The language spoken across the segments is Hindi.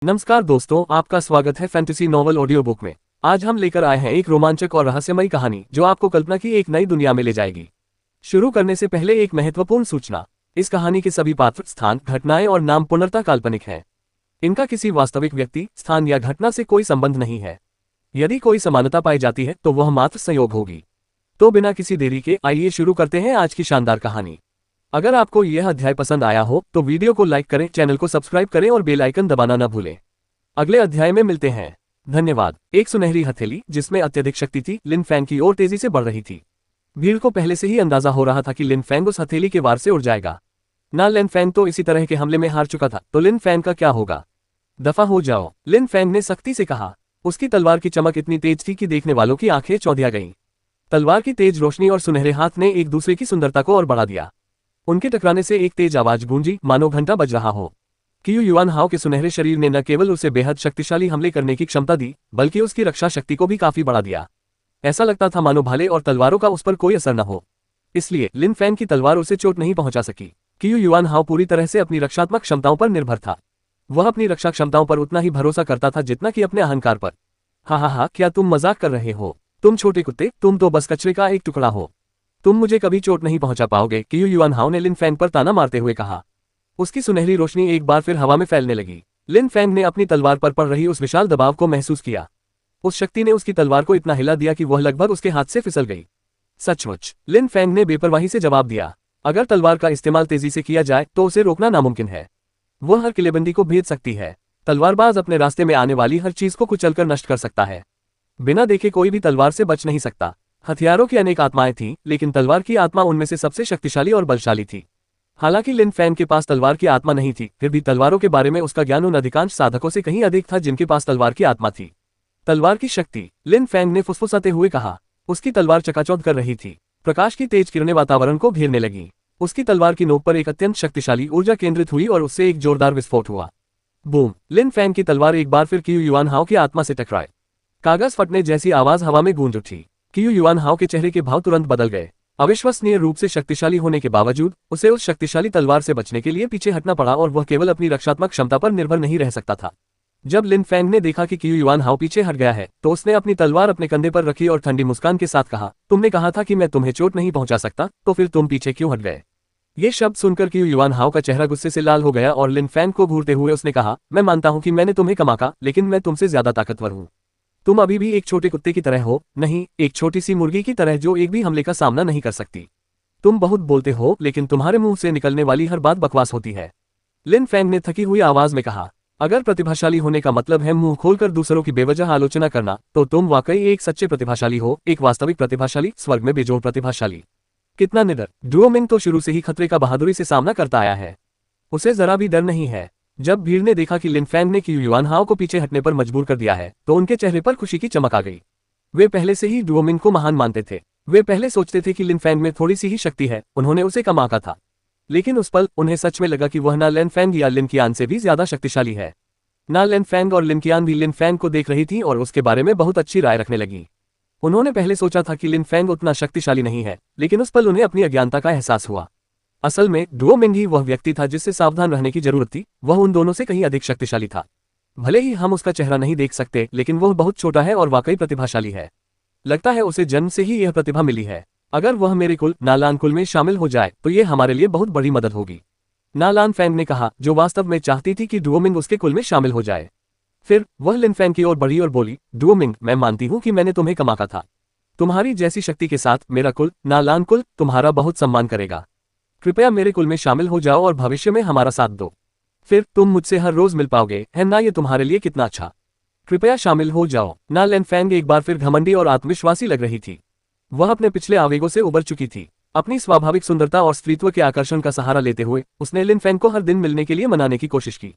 नमस्कार दोस्तों, आपका स्वागत है फैंटेसी नॉवल ऑडियो बुक में। आज हम लेकर आए हैं एक रोमांचक और रहस्यमयी कहानी जो आपको कल्पना की एक नई दुनिया में ले जाएगी। शुरू करने से पहले एक महत्वपूर्ण सूचना। इस कहानी के सभी पात्र, स्थान, घटनाएं और नाम पूर्णतः काल्पनिक हैं। इनका किसी वास्तविक व्यक्ति, स्थान या घटना से कोई संबंध नहीं है। यदि कोई समानता पाई जाती है तो वह मात्र संयोग होगी। तो बिना किसी देरी के आइए शुरू करते हैं आज की शानदार कहानी। अगर आपको यह अध्याय पसंद आया हो तो वीडियो को लाइक करें, चैनल को सब्सक्राइब करें और बेल आइकन दबाना न भूलें। अगले अध्याय में मिलते हैं। धन्यवाद। एक सुनहरी हथेली जिसमें अत्यधिक शक्ति थी लिन फैंग की ओर तेजी से बढ़ रही थी। भीड़ को पहले से ही अंदाजा हो रहा था कि लिन फैंग उस हथेली के वार से उड़ जाएगा। ना लिन फैंग तो इसी तरह के हमले में हार चुका था, तो लिन फैंग का क्या होगा। दफा हो जाओ, लिन फैंग ने सख्ती से कहा। उसकी तलवार की चमक इतनी तेज थी कि देखने वालों की आंखें चौंधिया गईं। तलवार की तेज रोशनी और सुनहरे हाथ ने एक दूसरे की सुंदरता को और बढ़ा दिया। उनके टकराने से एक तेज आवाज गूंजी, मानो घंटा बज रहा हो। कियू युआन हाओ के सुनहरे शरीर ने न केवल उसे बेहद शक्तिशाली हमले करने की क्षमता दी, बल्कि उसकी रक्षा शक्ति को भी काफी बढ़ा दिया। ऐसा लगता था मानो भाले और तलवारों का उस पर कोई असर न हो। इसलिए लिन फैंग की तलवार उसे चोट नहीं पहुंचा सकी। कियू युआन हाओ पूरी तरह से अपनी रक्षात्मक क्षमताओं पर निर्भर था। वह अपनी रक्षा क्षमताओं पर उतना ही भरोसा करता था जितना कि अपने अहंकार पर। हा, क्या तुम मजाक कर रहे हो? तुम छोटे कुत्ते, तुम तो बस कचरे का एक टुकड़ा हो। तुम मुझे कभी चोट नहीं पहुंचा पाओगे, कियू युआन हाओ ने लिन फैंग पर ताना मारते हुए कहा। उसकी सुनहरी रोशनी एक बार फिर हवा में फैलने लगी। लिन फैंग ने अपनी तलवार पर पड़ रही उस विशाल दबाव को महसूस किया। उस शक्ति ने उसकी तलवार को इतना हिला दिया कि वह लगभग उसके हाथ से फिसल गई। सचमुच, लिन फैंग ने बेपरवाही से जवाब दिया। अगर तलवार का इस्तेमाल तेजी से किया जाए तो उसे रोकना नामुमकिन है। वह हर किलेबंदी को भेद सकती है। तलवारबाज अपने रास्ते में आने वाली हर चीज को कुचलकर नष्ट कर सकता है। बिना देखे कोई भी तलवार से बच नहीं सकता। हथियारों की अनेक आत्माएं थीं, लेकिन तलवार की आत्मा उनमें से सबसे शक्तिशाली और बलशाली थी। हालांकि लिन फैंग के पास तलवार की आत्मा नहीं थी, फिर भी तलवारों के बारे में उसका ज्ञान उन अधिकांश साधकों से कहीं अधिक था जिनके पास तलवार की आत्मा थी। तलवार की शक्ति, लिन फैंग ने फुसफुसाते हुए कहा। उसकी तलवार चकाचौंध कर रही थी। प्रकाश की तेज किरणें वातावरण को घेरने लगी। उसकी तलवार की नोक पर एक अत्यंत शक्तिशाली ऊर्जा केंद्रित हुई और उससे एक जोरदार विस्फोट हुआ। बूम! लिन फैंग की तलवार एक बार फिर कियू युआन हाओ की आत्मा से टकराए। कागज फटने जैसी आवाज हवा में गूंज उठी। कियू युआन हाओ के चेहरे के भाव तुरंत बदल गए। अविश्वसनीय रूप से शक्तिशाली होने के बावजूद उसे उस शक्तिशाली तलवार से बचने के लिए पीछे हटना पड़ा और वह केवल अपनी रक्षात्मक क्षमता पर निर्भर नहीं रह सकता था। जब लिन फैंग ने देखा कि कियू युआन हाओ पीछे हट गया है तो उसने अपनी तलवार अपने कंधे पर रखी और ठंडी मुस्कान के साथ कहा, तुमने कहा था कि मैं तुम्हें चोट नहीं पहुंचा सकता, तो फिर तुम पीछे क्यों हट गए? ये शब्द सुनकर कियू युआन हाओ का चेहरा गुस्से से लाल हो गया और लिन फैंग को घूरते हुए उसने कहा, मैं मानता हूं कि मैंने तुम्हें कमाका, लेकिन मैं तुमसे ज्यादा ताकतवर हूं। तुम अभी भी एक छोटे कुत्ते की तरह हो, नहीं, एक छोटी सी मुर्गी की तरह जो एक भी हमले का सामना नहीं कर सकती। तुम बहुत बोलते हो, लेकिन तुम्हारे मुंह से निकलने वाली हर बात बकवास होती है। लिन फैंग ने थकी हुई आवाज में कहा, अगर प्रतिभाशाली होने का मतलब है मुंह खोलकर दूसरों की बेवजह आलोचना करना, तो तुम वाकई एक सच्चे प्रतिभाशाली हो, एक वास्तविक प्रतिभाशाली, स्वर्ग में बेजोड़ प्रतिभाशाली। कितना निडर! डुओमिंग तो शुरू से ही खतरे का बहादुरी से सामना करता आया है। उसे जरा भी डर नहीं है। जब भीड़ ने देखा कि लिन फैंग ने कियू युआन हाओ को पीछे हटने पर मजबूर कर दिया है, तो उनके चेहरे पर खुशी की चमक आ गई। वे पहले से ही डुओमिंग को महान मानते थे। वे पहले सोचते थे कि लिन फैंग में थोड़ी सी ही शक्ति है, उन्होंने उसे कम आंका था। लेकिन उस पल उन्हें सच में लगा कि वह ना लिन फैंग या लिन कियान से भी ज्यादा शक्तिशाली है। ना लिन फैंग और लिन कियान भी लिन फैंग को देख रही थी और उसके बारे में बहुत अच्छी राय रखने लगी। उन्होंने पहले सोचा था कि लिन फैंग उतना शक्तिशाली नहीं है, लेकिन उस पल उन्हें अपनी अज्ञानता का एहसास हुआ। असल में डुओमिंग ही वह व्यक्ति था जिससे सावधान रहने की जरूरत थी। वह उन दोनों से कहीं अधिक शक्तिशाली था। भले ही हम उसका चेहरा नहीं देख सकते, लेकिन वह बहुत छोटा है और वाकई प्रतिभाशाली है। लगता है उसे जन्म से ही यह प्रतिभा मिली है। अगर वह मेरे कुल, नालान कुल में शामिल हो जाए तो यह हमारे लिए बहुत बड़ी मदद होगी, नालान फैंग ने कहा, जो वास्तव में चाहती थी कि डुओमिंग उसके कुल में शामिल हो जाए। फिर वह लिन फैंग की ओर बढ़ी और बोली, डुओमिंग, मैं मानती हूं कि मैंने तुम्हें कमाका था। तुम्हारी जैसी शक्ति के साथ मेरा कुल, नालान कुल, तुम्हारा बहुत सम्मान करेगा। कृपया मेरे कुल में शामिल हो जाओ और भविष्य में हमारा साथ दो। फिर तुम मुझसे हर रोज मिल पाओगे, है ना? ये तुम्हारे लिए कितना अच्छा। कृपया शामिल हो जाओ। ना लिन फैंग एक बार फिर घमंडी और आत्मविश्वासी लग रही थी। वह अपने पिछले आवेगों से उबर चुकी थी। अपनी स्वाभाविक सुंदरता और स्त्रीत्व के आकर्षण का सहारा लेते हुए उसने लिन फैंग को हर दिन मिलने के लिए मनाने की कोशिश की।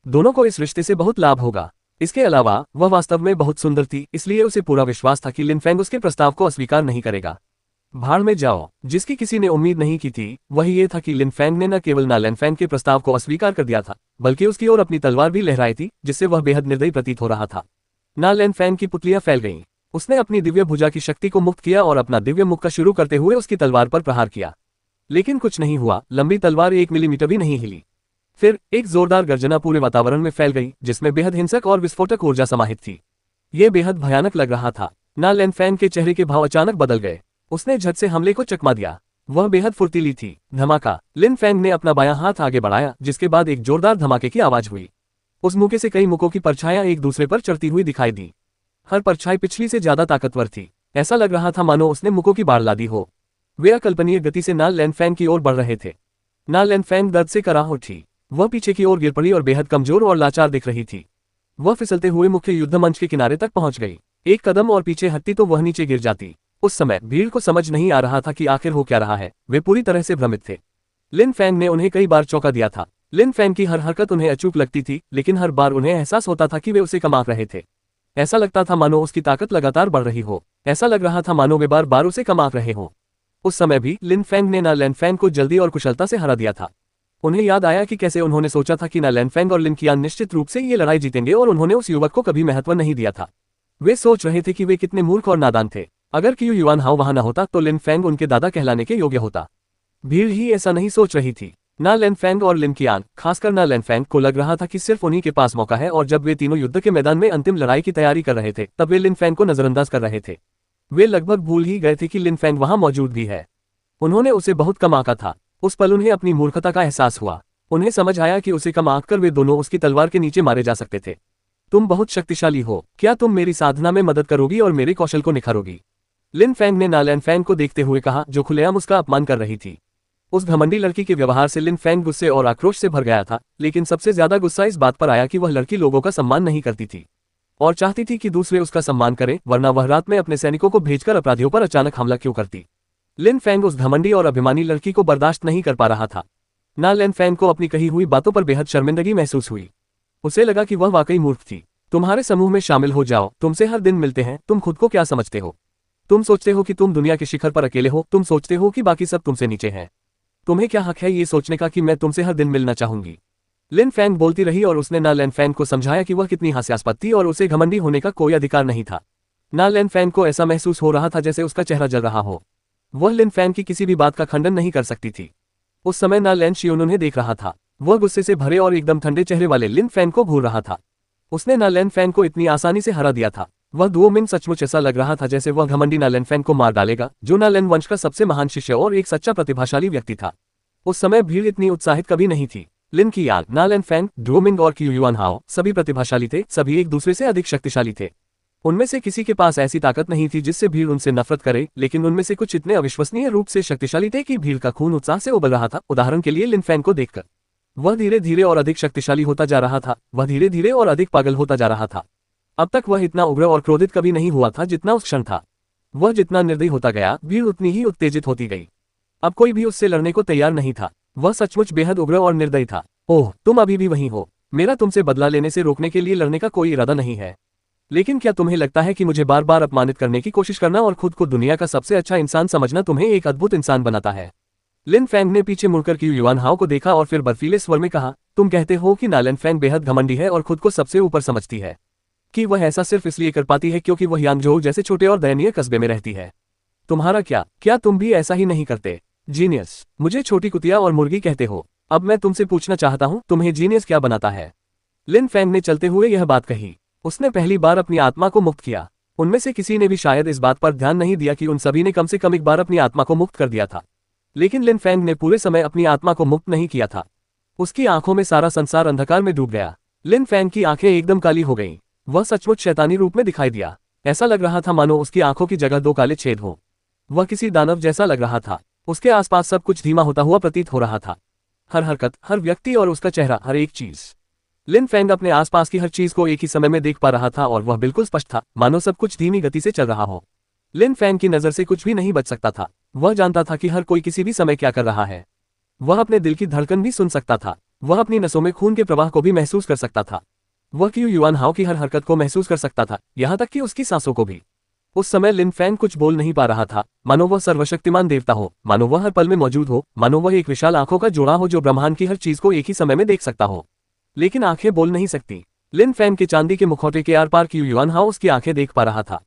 दोनों को इस रिश्ते से बहुत लाभ होगा। इसके अलावा वह वास्तव में बहुत सुंदर थी, इसलिए उसे पूरा विश्वास था कि लिन फैंग उसके प्रस्ताव को अस्वीकार नहीं करेगा। भाड़ में जाओ! जिसकी किसी ने उम्मीद नहीं की थी वही ये था कि लिन फैंग ने न केवल ना लिन फैंग के प्रस्ताव को अस्वीकार कर दिया था, बल्कि उसकी ओर अपनी तलवार भी लहराई थी, जिससे वह बेहद निर्दयी प्रतीत हो रहा था। ना लिन फैंग की पुतलियां फैल गईं। उसने अपनी दिव्य भुजा की शक्ति को मुक्त किया और अपना दिव्य मुक्का शुरू करते हुए उसकी तलवार पर प्रहार किया। लेकिन कुछ नहीं हुआ। लंबी तलवार 1 मिलीमीटर भी नहीं हिली। फिर एक जोरदार गर्जना पूरे वातावरण में फैल गई, जिसमें बेहद हिंसक और विस्फोटक ऊर्जा समाहित थी। ये बेहद भयानक लग रहा था। ना लिन के चेहरे के भाव अचानक बदल गए। उसने झट से हमले को चकमा दिया। वह बेहद फुर्तीली थी। धमाका। लिन ने अपना बायां हाथ आगे बढ़ाया, जिसके बाद एक जोरदार धमाके की आवाज हुई। उस मुक्के से कई मुक्कों की परछाइयां एक दूसरे पर चढ़ती हुई दिखाई दी। हर परछाई पिछली से ज्यादा ताकतवर थी। ऐसा लग रहा था मानो उसने मुक्कों की बाढ़ लादी हो। वे अकल्पनीय गति से ना लिन की ओर बढ़ रहे थे। ना लिन दर्द से कराह उठी। वह पीछे की ओर गिर पड़ी और बेहद कमजोर और लाचार दिख रही थी। वह फिसलते हुए मुख्य युद्ध मंच के किनारे तक पहुंच गई। एक कदम और पीछे हटती तो वह नीचे गिर जाती। उस समय भीड़ को समझ नहीं आ रहा था कि आखिर हो क्या रहा है। वे पूरी तरह से भ्रमित थे। लिन ने उन्हें कई बार चौंका दिया था। लिन की हर हरकत उन्हें अचूक लगती थी, लेकिन हर बार उन्हें एहसास होता था कि वे उसे कमा रहे थे। ऐसा लगता था मानो उसकी ताकत लगातार बढ़ रही हो। ऐसा लग रहा था मानो वे बार बार उसे कमा रहे हों। उस समय भी लिन ने ना लिन को जल्दी और कुशलता से हरा दिया था। उन्हें याद आया कि कैसे उन्होंने सोचा था कि ना लिन और लिन कियान निश्चित रूप से ये लड़ाई जीतेंगे, और उन्होंने उस युवक को कभी महत्व नहीं दिया था। वे सोच रहे थे कि वे कितने मूर्ख और नादान थे। अगर क्यू युआन हाओ वहां न होता तो लिन उनके दादा कहलाने के योग्य होता। भीड़ ही ऐसा नहीं सोच रही थी। ना लिन और लिन कियान, खासकर ना लिन को लग रहा था कि सिर्फ उन्हीं के पास मौका है, और जब वे तीनों युद्ध के मैदान में अंतिम लड़ाई की तैयारी कर रहे थे तब वे लिन को नजरअंदाज कर रहे थे। वे लगभग भूल ही गए थे कि लिन वहां मौजूद भी है। उन्होंने उसे बहुत कम आंका था। उस पल उन्हें अपनी मूर्खता का एहसास हुआ। उन्हें समझ आया कि उसे कम आंककर वे दोनों उसकी तलवार के नीचे मारे जा सकते थे। तुम बहुत शक्तिशाली हो, क्या तुम मेरी साधना में मदद करोगी और मेरे कौशल को निखारोगी? लिन ने ना लिन को देखते हुए कहा, जो खुलेआम उसका अपमान कर रही थी। उस घमंडी लड़की के व्यवहार से लिन गुस्से और आक्रोश से भर गया था, लेकिन सबसे ज्यादा गुस्सा इस बात पर आया कि वह लड़की लोगों का सम्मान नहीं करती थी और चाहती थी कि दूसरे उसका सम्मान करें, वरना वह रात में अपने सैनिकों को भेजकर अपराधियों पर अचानक हमला क्यों करती। लिन उस घमंडी और अभिमानी लड़की को बर्दाश्त नहीं कर पा रहा था। ना लिन को अपनी कही हुई बातों पर बेहद शर्मिंदगी महसूस हुई। उसे लगा कि वह वाकई मूर्ख थी। तुम्हारे समूह में शामिल हो जाओ, तुमसे हर दिन मिलते हैं, तुम खुद को क्या समझते हो? तुम सोचते हो कि तुम दुनिया के शिखर पर अकेले हो, तुम सोचते हो कि बाकी सब तुमसे नीचे हैं। तुम्हें क्या हक है ये सोचने का कि मैं तुमसे हर दिन मिलना चाहूंगी? लिन बोलती रही और उसने ना लिन को समझाया कि वह कितनी हास्यास्पद थी और उसे घमंडी होने का कोई अधिकार नहीं था। ना लिन को ऐसा महसूस हो रहा था जैसे उसका चेहरा जल रहा हो। वह लिन की किसी भी बात का खंडन नहीं कर सकती थी। उस समय ना लिन उन्हें देख रहा था। वह गुस्से से भरे और एकदम ठंडे चेहरे वाले लिन को घूर रहा था। उसने ना लिन को इतनी आसानी से हरा दिया था। वह दुओ मिन सचमुच ऐसा लग रहा था जैसे वह घमंडी ना लिन को मार डालेगा, जो ना लिन वंश का सबसे महान शिष्य और एक सच्चा प्रतिभाशाली व्यक्ति था। उस समय भीड़ इतनी उत्साहित कभी नहीं थी। लिन कियान, ना लिन, दुओ मिन और क्यू युआन हाओ सभी प्रतिभाशाली थे, सभी एक दूसरे से अधिक शक्तिशाली थे। उनमें से किसी के पास ऐसी ताकत नहीं थी जिससे भीड़ उनसे नफरत करे, लेकिन उनमें से कुछ इतने अविश्वसनीय रूप से शक्तिशाली थे कि भीड़ का खून उत्साह से उबल रहा था। उदाहरण के लिए लिन को देखकर वह धीरे धीरे और अधिक शक्तिशाली होता जा रहा था। वह धीरे धीरे और अधिक पागल होता जा रहा था। अब तक वह इतना उग्र और क्रोधित कभी नहीं हुआ था जितना उस क्षण था। वह जितना निर्दयी होता गया, भीड़ उतनी ही उत्तेजित होती गई। अब कोई भी उससे लड़ने को तैयार नहीं था। वह सचमुच बेहद उग्र और निर्दयी था। ओह, तुम अभी भी वहीं हो। मेरा तुमसे बदला लेने से रोकने के लिए लड़ने का कोई इरादा नहीं है, लेकिन क्या तुम्हें लगता है कि मुझे बार बार अपमानित करने की कोशिश करना और खुद को दुनिया का सबसे अच्छा इंसान समझना तुम्हें एक अद्भुत इंसान बनाता है? लिन ने पीछे मुड़कर क्यू युआन हाओ को देखा और फिर बर्फीले स्वर में कहा, तुम कहते हो कि ना लिन बेहद घमंडी है और खुद को सबसे ऊपर समझती है, कि वह ऐसा सिर्फ इसलिए कर पाती है क्योंकि वह यांगझोउ जैसे छोटे और दयनीय कस्बे में रहती है। तुम्हारा क्या तुम भी ऐसा ही नहीं करते? जीनियस, मुझे छोटी कुतिया और मुर्गी कहते हो। अब मैं तुमसे पूछना चाहता हूं, तुम्हें जीनियस क्या बनाता है? लिन ने चलते हुए यह बात कही। उसने पहली बार अपनी आत्मा को मुक्त किया। उनमें से किसी ने भी शायद इस बात पर ध्यान नहीं दिया कि उन सभी ने कम से कम एक बार अपनी आत्मा को मुक्त कर दिया था, लेकिन लिन ने पूरे समय अपनी आत्मा को मुक्त नहीं किया था। उसकी आंखों में सारा संसार अंधकार में डूब गया। लिन की आंखें एकदम काली हो गईं। वह सचमुच शैतानी रूप में दिखाई दिया। ऐसा लग रहा था मानो उसकी आंखों की जगह दो काले छेद हों। वह किसी दानव जैसा लग रहा था। उसके आसपास सब कुछ धीमा होता हुआ प्रतीत हो रहा था। हर हरकत, हर व्यक्ति और उसका चेहरा, हर एक चीज। लिन अपने आसपास की हर चीज को एक ही समय में देख पा रहा था और वह बिल्कुल स्पष्ट था, मानो सब कुछ धीमी गति से चल रहा हो। लिन की नजर से कुछ भी नहीं बच सकता था। वह जानता था कि हर कोई किसी भी समय क्या कर रहा है। वह अपने दिल की धड़कन भी सुन सकता था। वह अपनी नसों में खून के प्रवाह को भी महसूस कर सकता था। वह क्यू युआन हाओ की हर हरकत को महसूस कर सकता था, यहाँ तक कि उसकी सांसों को भी। उस समय लिन कुछ बोल नहीं पा रहा था, मानो वह सर्वशक्तिमान देवता हो, मानो वह हर पल में मौजूद हो, मानो वह एक विशाल आंखों का जोड़ा हो जो ब्रह्मांड की हर चीज को एक ही समय में देख सकता हो, लेकिन आंखें बोल नहीं सकती। लिन के चांदी के मुखौटे के आर पार क्यू युआन हाओ उसकी आंखें देख पा रहा था।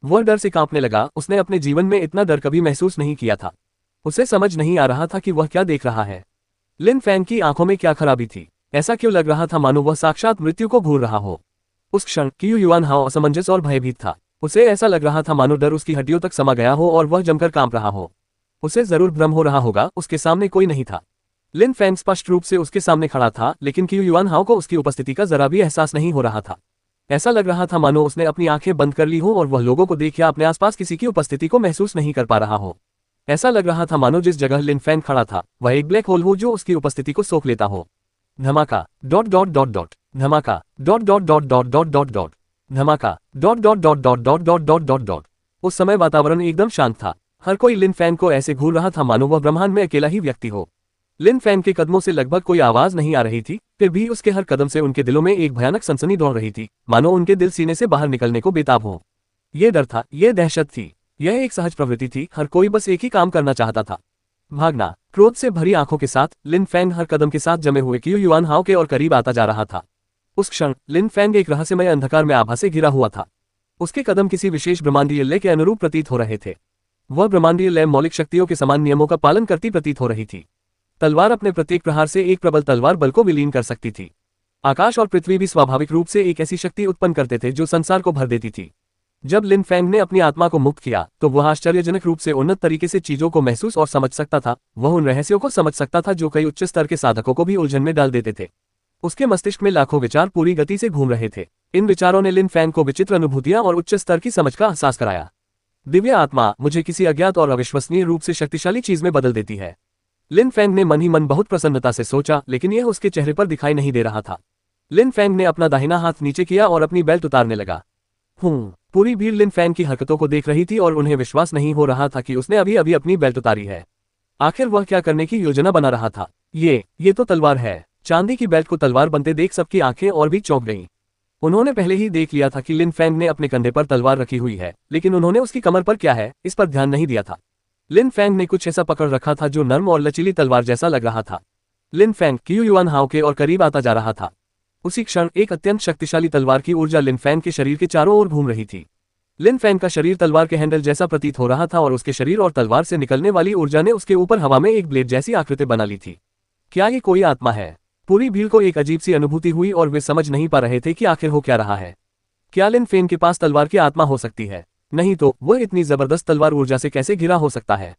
वह डर से कांपने लगा। उसने अपने जीवन में इतना डर कभी महसूस नहीं किया था। उसे समझ नहीं आ रहा था कि वह क्या देख रहा है। लिन की आंखों में क्या खराबी थी। ऐसा क्यों लग रहा था मानो वह साक्षात मृत्यु को घूर रहा हो। उस क्षण क्यू युआन हाओ असमंजस और भयभीत था। उसे ऐसा लग रहा था मानो डर उसकी हड्डियों तक समा गया हो और वह जमकर कांप रहा हो। उसे जरूर भ्रम हो रहा होगा, उसके सामने कोई नहीं था। लिन फैंग स्पष्ट रूप से उसके सामने खड़ा था, लेकिन क्यू युआन हाओ को उसकी उपस्थिति का जरा भी एहसास नहीं हो रहा था। ऐसा लग रहा था मानो उसने अपनी आंखें बंद कर ली हो और वह लोगों को देख या अपने आसपास किसी की उपस्थिति को महसूस नहीं कर पा रहा हो। ऐसा लग रहा था मानो जिस जगह लिन फैंग खड़ा था वह एक ब्लैक होल हो जो उसकी उपस्थिति को सोख लेता हो। धमाका डॉट डॉट डॉट डॉट धमाका dot dot dot dot dot dot dot धमाका dot dot dot dot dot dot dot dot dot. उस समय वातावरण एकदम शांत था। हर कोई लिन फैंग को ऐसे घूर रहा था मानो वह ब्रह्मांड में अकेला ही व्यक्ति हो। लिन फैंग के कदमों से लगभग कोई आवाज नहीं आ रही थी, फिर भी उसके हर कदम से उनके दिलों में एक भयानक सनसनी दौड़ रही थी, मानो उनके दिल सीने से बाहर निकलने को बेताब हो। ये डर था, ये दहशत थी, यह एक सहज प्रवृत्ति थी। हर कोई बस एक ही काम करना चाहता था, भागना। क्रोध से भरी आंखों के साथ लिन फैंग हर कदम के साथ जमे हुए क्यू युआन हाओ के और करीब आता जा रहा था। उस क्षण लिन फैंग एक रहस्यमय अंधकार में आभा से घिरा हुआ था। उसके कदम किसी विशेष ब्रह्मांडीय लय के अनुरूप प्रतीत हो रहे थे। वह ब्रह्मांडीय लय मौलिक शक्तियों के समान नियमों का पालन करती प्रतीत हो रही थी। तलवार अपने प्रत्येक प्रहार से एक प्रबल तलवार बल को विलीन कर सकती थी। आकाश और पृथ्वी भी स्वाभाविक रूप से एक ऐसी शक्ति उत्पन्न करते थे जो संसार को भर देती थी। जब लिन फैंग ने अपनी आत्मा को मुक्त किया तो वह आश्चर्यजनक रूप से उन्नत तरीके से चीजों को महसूस और समझ सकता था। वह उन रहस्यों को समझ सकता था जो कई उच्च स्तर के साधकों को भी उलझन में डाल देते थे। उसके मस्तिष्क में लाखों विचार पूरी गति से घूम रहे थे। इन विचारों ने लिन फैंग को विचित्र अनुभूतियां और उच्च स्तर की समझ का एहसास कराया। दिव्य आत्मा मुझे किसी अज्ञात और अविश्वसनीय रूप से शक्तिशाली चीज में बदल देती है। लिन फैंग ने मन ही मन बहुत प्रसन्नता से सोचा, लेकिन यह उसके चेहरे पर दिखाई नहीं दे रहा था। लिन फैंग ने अपना दाहिना हाथ नीचे किया और अपनी बेल्ट उतारने लगा। पूरी भीड़ लिन फैंग की हरकतों को देख रही थी और उन्हें विश्वास नहीं हो रहा था कि उसने अभी अभी अपनी बेल्ट उतारी है। आखिर वह क्या करने की योजना बना रहा था? ये तो तलवार है। चांदी की बेल्ट को तलवार बनते देख सबकी आंखें और भी चौंक गईं। उन्होंने पहले ही देख लिया था कि लिन फैंग ने अपने कंधे पर तलवार रखी हुई है, लेकिन उन्होंने उसकी कमर पर क्या है इस पर ध्यान नहीं दिया था। लिन फैंग ने कुछ ऐसा पकड़ रखा था जो नर्म और लचीली तलवार जैसा लग रहा था। लिन फैंग क्यू युआन हाओ के और करीब आता जा रहा था। उसी क्षण एक अत्यंत शक्तिशाली तलवार की ऊर्जा लिन फैंग के शरीर के चारों ओर घूम रही थी। लिन फैंग का शरीर तलवार के हैंडल जैसा प्रतीत हो रहा था और उसके शरीर और तलवार से निकलने वाली ऊर्जा ने उसके ऊपर हवा में एक ब्लेड जैसी आकृति बना ली थी। क्या ये कोई आत्मा है? पूरी भीड़ को एक अजीब सी अनुभूति हुई और वे समझ नहीं पा रहे थे कि आखिर हो क्या रहा है। क्या लिन फैंग के पास तलवार की आत्मा हो सकती है? नहीं तो वह इतनी जबरदस्त तलवार ऊर्जा से कैसे घिरा हो सकता है?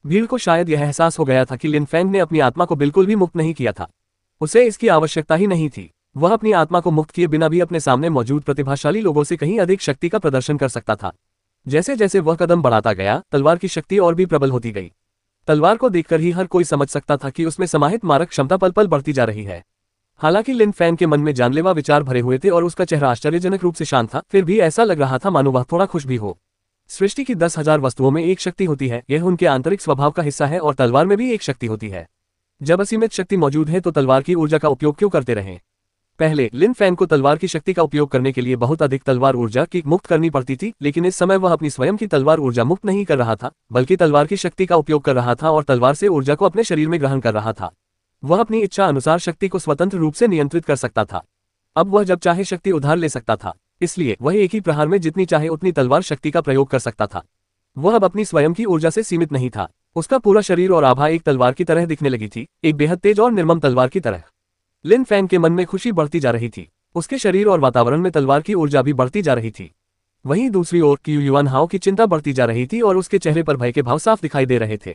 भीड़ को शायद यह एहसास हो गया था कि लिन फैंग ने अपनी आत्मा को बिल्कुल भी मुक्त नहीं किया था। उसे इसकी आवश्यकता ही नहीं थी। वह अपनी आत्मा को मुक्त किए बिना भी अपने सामने मौजूद प्रतिभाशाली लोगों से कहीं अधिक शक्ति का प्रदर्शन कर सकता था। जैसे जैसे वह कदम बढ़ाता गया, तलवार की शक्ति और भी प्रबल होती गई। तलवार को देखकर ही हर कोई समझ सकता था कि उसमें समाहित मारक क्षमता पल पल बढ़ती जा रही है। हालांकि लिन फैंग के मन में जानलेवा विचार भरे हुए थे और उसका चेहरा आश्चर्यजनक रूप से शांत था, फिर भी ऐसा लग रहा था मानो वह थोड़ा खुश भी हो। सृष्टि की 10,000 वस्तुओं में एक शक्ति होती है, यह उनके आंतरिक स्वभाव का हिस्सा है और तलवार में भी एक शक्ति होती है। जब असीमित शक्ति मौजूद है तो तलवार की ऊर्जा का उपयोग क्यों करते रहें? पहले लिन फैंग को तलवार की शक्ति का उपयोग करने के लिए बहुत अधिक तलवार ऊर्जा की मुक्त करनी पड़ती थी, लेकिन इस समय वह अपनी स्वयं की तलवार ऊर्जा मुक्त नहीं कर रहा था, बल्कि तलवार की शक्ति का उपयोग कर रहा था और तलवार से ऊर्जा को अपने शरीर में ग्रहण कर रहा था। वह अपनी इच्छा अनुसार शक्ति को स्वतंत्र रूप से नियंत्रित कर सकता था। अब वह जब चाहे शक्ति उधार ले सकता था, इसलिए वह एक ही प्रहार में जितनी चाहे उतनी तलवार शक्ति का प्रयोग कर सकता था। वह अब अपनी स्वयं की ऊर्जा से सीमित नहीं था। उसका पूरा शरीर और आभा एक तलवार की तरह दिखने लगी थी, एक बेहद तेज और निर्मम तलवार की तरह। लिन फैंग के मन में खुशी बढ़ती जा रही थी। उसके शरीर और वातावरण में तलवार की ऊर्जा भी बढ़ती जा रही थी। वहीं दूसरी ओर क्यू युआन हाओ की चिंता बढ़ती जा रही थी और उसके चेहरे पर भय के भाव साफ दिखाई दे रहे थे।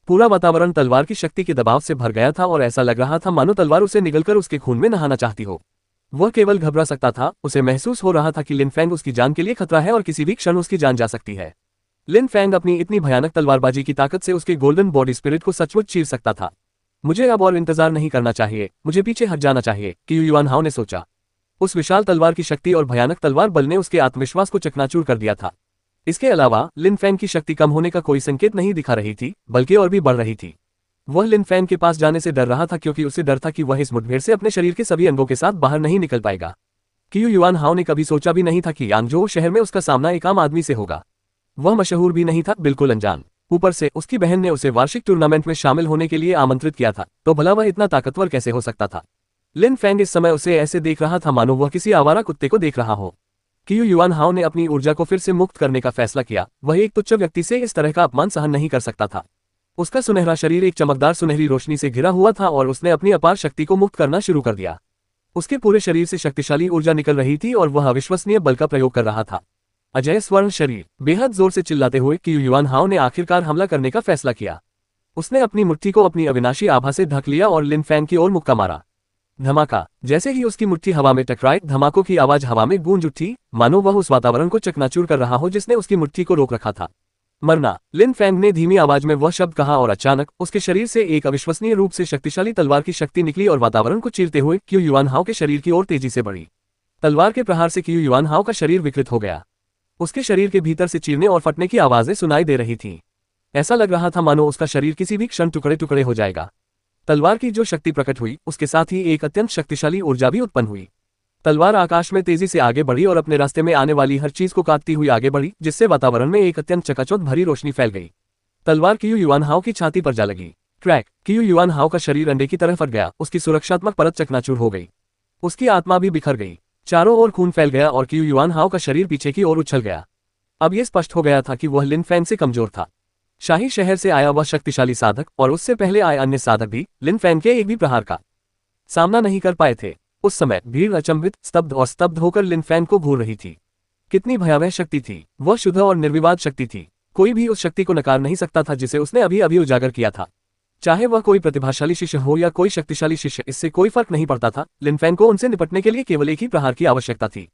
पूरा वातावरण तलवार की शक्ति के दबाव से भर गया था और ऐसा लग रहा था मानो तलवार उसे निगलकर उसके खून में नहाना चाहती हो। वह केवल घबरा सकता था। उसे महसूस हो रहा था कि लिन फैंग उसकी जान के लिए खतरा है और किसी भी क्षण उसकी जान जा सकती है। लिन फैंग अपनी इतनी भयानक तलवारबाजी की ताकत से उसके गोल्डन बॉडी स्पिरिट को सचमुच चीर सकता था। मुझे अब और इंतजार नहीं करना चाहिए, मुझे पीछे हट जाना चाहिए, क्यू युआन हाओ ने सोचा। उस विशाल तलवार की शक्ति और भयानक तलवार बल ने उसके आत्मविश्वास को चकनाचूर कर दिया था। इसके अलावा लिन फैंग की शक्ति कम होने का कोई संकेत नहीं दिखा रही थी, बल्कि और भी बढ़ रही थी। वह लिन फैंग के पास जाने से डर रहा था, क्योंकि उसे डर था कि वह इस मुठभेड़ से अपने शरीर के सभी अंगों के साथ बाहर नहीं निकल पाएगा। क्यू युआन हाओ ने कभी सोचा भी नहीं था कि यांगजो शहर में उसका सामना एक आम आदमी से होगा। वह मशहूर भी नहीं था, बिल्कुल अनजान। ऊपर से उसकी बहन ने उसे वार्षिक टूर्नामेंट में शामिल होने के लिए आमंत्रित किया था, तो भला वह इतना ताकतवर कैसे हो सकता था? लिन फैंग इस समय उसे ऐसे देख रहा था मानो वह किसी आवारा कुत्ते को देख रहा हो। क्यू युआन हाओ ने अपनी ऊर्जा को फिर से मुक्त करने का फैसला किया। वह एक तुच्छ व्यक्ति से इस तरह का अपमान सहन नहीं कर सकता था। उसका सुनहरा शरीर एक चमकदार सुनहरी रोशनी से घिरा हुआ था और उसने अपनी अपार शक्ति को मुक्त करना शुरू कर दिया। उसके पूरे शरीर से शक्तिशाली ऊर्जा निकल रही थी और वह अविश्वसनीय बल का प्रयोग कर रहा था। अजय स्वर्ण शरीर। बेहद जोर से चिल्लाते हुए क्यू युआन हाओ ने आखिरकार हमला करने का फैसला किया। उसने अपनी मुट्ठी को अपनी अविनाशी आभा से ढक लिया और लिन फैंग की ओर मुक्का मारा। धमाका। जैसे ही उसकी मुट्ठी हवा में टकराई, धमाकों की आवाज हवा में गूंज उठी, मानो वह उस वातावरण को चकनाचूर कर रहा हो जिसने उसकी मुट्ठी को रोक रखा था। मरना। लिन फैंग ने धीमी आवाज में वह शब्द कहा और अचानक उसके शरीर से एक अविश्वसनीय रूप से शक्तिशाली तलवार की शक्ति निकली और वातावरण को चीरते हुए क्यू युआन हाओ के शरीर की ओर तेजी से बढ़ी। तलवार के प्रहार से क्यू युआन हाओ का शरीर विकृत हो गया। उसके शरीर के भीतर से चीरने और फटने की आवाजें सुनाई दे रही थीं। ऐसा लग रहा था मानो उसका शरीर किसी भी क्षण टुकड़े टुकड़े हो जाएगा। तलवार की जो शक्ति प्रकट हुई, उसके साथ ही एक अत्यंत शक्तिशाली ऊर्जा भी उत्पन्न हुई। तलवार आकाश में तेजी से आगे बढ़ी और अपने रास्ते में आने वाली हर चीज को काटती हुई आगे बढ़ी, जिससे वातावरण में एक अत्यंत चकाचौंध भरी रोशनी फैल गई। तलवार क्यू युआन हाओ की छाती पर जा लगी। ट्रैक। क्यू युआन हाओ का शरीर अंडे की तरह फट गया, उसकी सुरक्षात्मक परत चकनाचूर हो गई। उसकी आत्मा भी बिखर गई। चारों ओर खून फैल गया और क्यू युआन हाओ का शरीर पीछे की ओर उछल गया। अब यह स्पष्ट हो गया था कि वह लिन फैंग से कमजोर था। शाही शहर से आया वह शक्तिशाली साधक और उससे पहले आए अन्य साधक भी लिन फैंग के एक भी प्रहार का सामना नहीं कर पाए थे। उस समय भीड़ अचंभित, स्तब्ध होकर लिन फैंग को घूर रही थी। कितनी भयावह शक्ति थी! वह शुद्ध और निर्विवाद शक्ति थी। कोई भी उस शक्ति को नकार नहीं सकता था जिसे उसने अभी अभी उजागर किया था। चाहे वह कोई प्रतिभाशाली शिष्य हो या कोई शक्तिशाली शिष्य, इससे कोई फर्क नहीं पड़ता था। लिन फैंग को उनसे निपटने के लिए केवल एक ही प्रहार की आवश्यकता थी।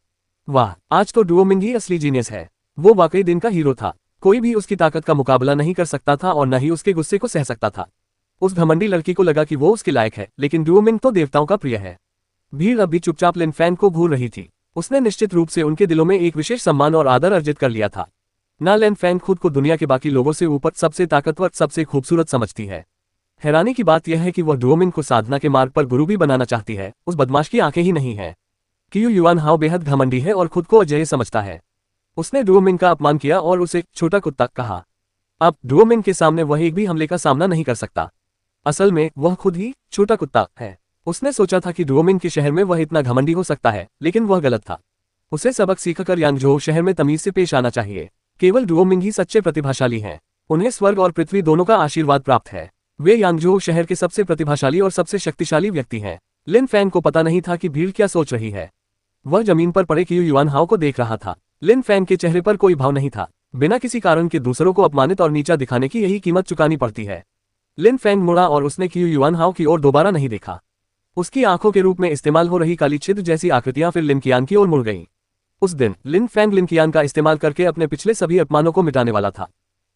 वाह, आज तो डुओमिंग ही असली जीनियस है। वो वाकई दिन का हीरो था। कोई भी उसकी ताकत का मुकाबला नहीं कर सकता था और न ही उसके गुस्से को सह सकता था। उस घमंडी लड़की को लगा कि वो उसके लायक है, लेकिन डुओमिंग तो देवताओं का प्रिय है। भीड़ अब भी चुपचाप लिन फैंग को घूर रही थी। उसने निश्चित रूप से उनके दिलों में एक विशेष सम्मान और आदर अर्जित कर लिया था। ना लिन फैंग खुद को दुनिया के बाकी लोगों से ऊपर सबसे ताकतवर, सबसे खूबसूरत समझती है। हैरानी की बात यह है कि वह डुओमिंग को साधना के मार्ग पर गुरु भी बनाना चाहती है। उस बदमाश की आंखें ही नहीं है। क्यू युआन हाओ बेहद घमंडी है और खुद को अजेय समझता है। उसने डुओमिंग का अपमान किया और उसे छोटा कुत्ता कहा। अब डुओमिंग के सामने वह एक भी हमले का सामना नहीं कर सकता। असल में वह खुद ही छोटा कुत्ता है। उसने सोचा था कि डुओमिंग के शहर में वह इतना घमंडी हो सकता है, लेकिन वह गलत था। उसे सबक सीखकर यांगझोउ शहर में तमीज से पेश आना चाहिए। केवल डुओमिंग ही सच्चे प्रतिभाशाली हैं। उन्हें स्वर्ग और पृथ्वी दोनों का आशीर्वाद प्राप्त है। वे यांगझोउ शहर के सबसे प्रतिभाशाली और सबसे शक्तिशाली व्यक्ति हैं। लिन फैंग को पता नहीं था कि भीड़ क्या सोच रही है। वह जमीन पर पड़े क्यू युआन हाओ को देख रहा था। लिन फैंग के चेहरे पर कोई भाव नहीं था। बिना किसी कारण के दूसरों को अपमानित और नीचा दिखाने की यही कीमत चुकानी पड़ती है। लिन फैंग मुड़ा और उसने क्यू युआन हाओ की ओर दोबारा नहीं देखा। उसकी आंखों के रूप में इस्तेमाल हो रही काली छिद्र जैसी आकृतियां फिर लिन कियान की ओर मुड़ गईं। उस दिन लिन फैंग लिन कियान का इस्तेमाल करके अपने पिछले सभी अपमानों को मिटाने वाला था।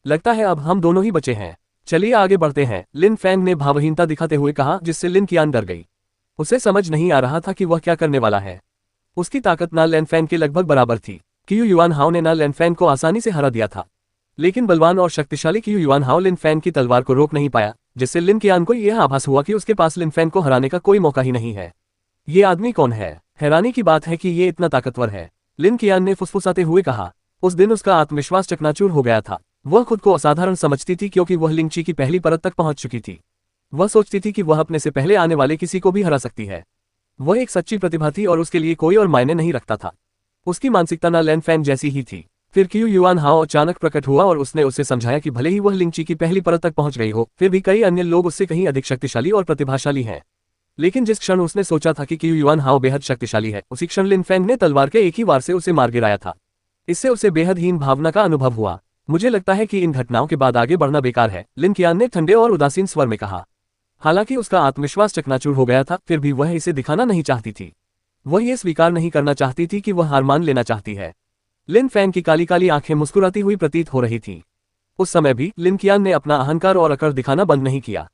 लगता है अब हम दोनों ही बचे हैं। चलिए आगे बढ़ते हैं, लिन फैंग ने भावहीनता दिखाते हुए कहा, जिससे लिन कियान डर गई। उसे समझ नहीं आ रहा था कि वह क्या करने वाला है। उसकी ताकत ना लिन फैंग के लगभग बराबर थी। क्यू युआन हाओ ने ना लिन फैंग को आसानी से हरा दिया था, लेकिन बलवान और शक्तिशाली क्यू युआन हाओ लिन फैंग की तलवार को रोक नहीं पाया, जिससे लिन कियान को यह आभास हुआ कि उसके पास लिन फैंग को हराने का कोई मौका ही नहीं है। ये आदमी कौन है? हैरानी की बात है कि ये इतना ताकतवर है, लिन कियान ने फुसफुसाते हुए कहा। उस दिन उसका आत्मविश्वास चकनाचूर हो गया था। वह खुद को असाधारण समझती थी क्योंकि वह लिंगची की पहली परत तक पहुंच चुकी थी। वह सोचती थी कि वह अपने से पहले आने वाले किसी को भी हरा सकती है। वह एक सच्ची प्रतिभा थी और उसके लिए कोई और मायने नहीं रखता था। उसकी मानसिकता ना लिन फैंग जैसी ही थी। फिर क्यू युआन हाओ अचानक प्रकट हुआ और उसने उसे समझाया कि भले ही वह लिंगची की पहली परत तक पहुंच गई हो, फिर भी कई अन्य लोग उससे कहीं अधिक शक्तिशाली और प्रतिभाशाली हैं। लेकिन जिस क्षण उसने सोचा था कि क्यू युआन हाओ बेहद शक्तिशाली है, उसी क्षण लिन फैंग ने तलवार के एक ही वार से उसे मार गिराया था। इससे उसे बेहद हीन भावना का अनुभव हुआ। मुझे लगता है कि इन घटनाओं के बाद आगे बढ़ना बेकार है, लिन कियान ने ठंडे और उदासीन स्वर में कहा। हालांकि उसका आत्मविश्वास चकनाचूर हो गया था, फिर भी वह इसे दिखाना नहीं चाहती थी। वह ये स्वीकार नहीं करना चाहती थी कि वह हार मान लेना चाहती है। लिन फैंग की काली काली आंखें मुस्कुराती हुई प्रतीत हो रही थीं। उस समय भी लिन कियान ने अपना अहंकार और अकड़ दिखाना बंद नहीं किया।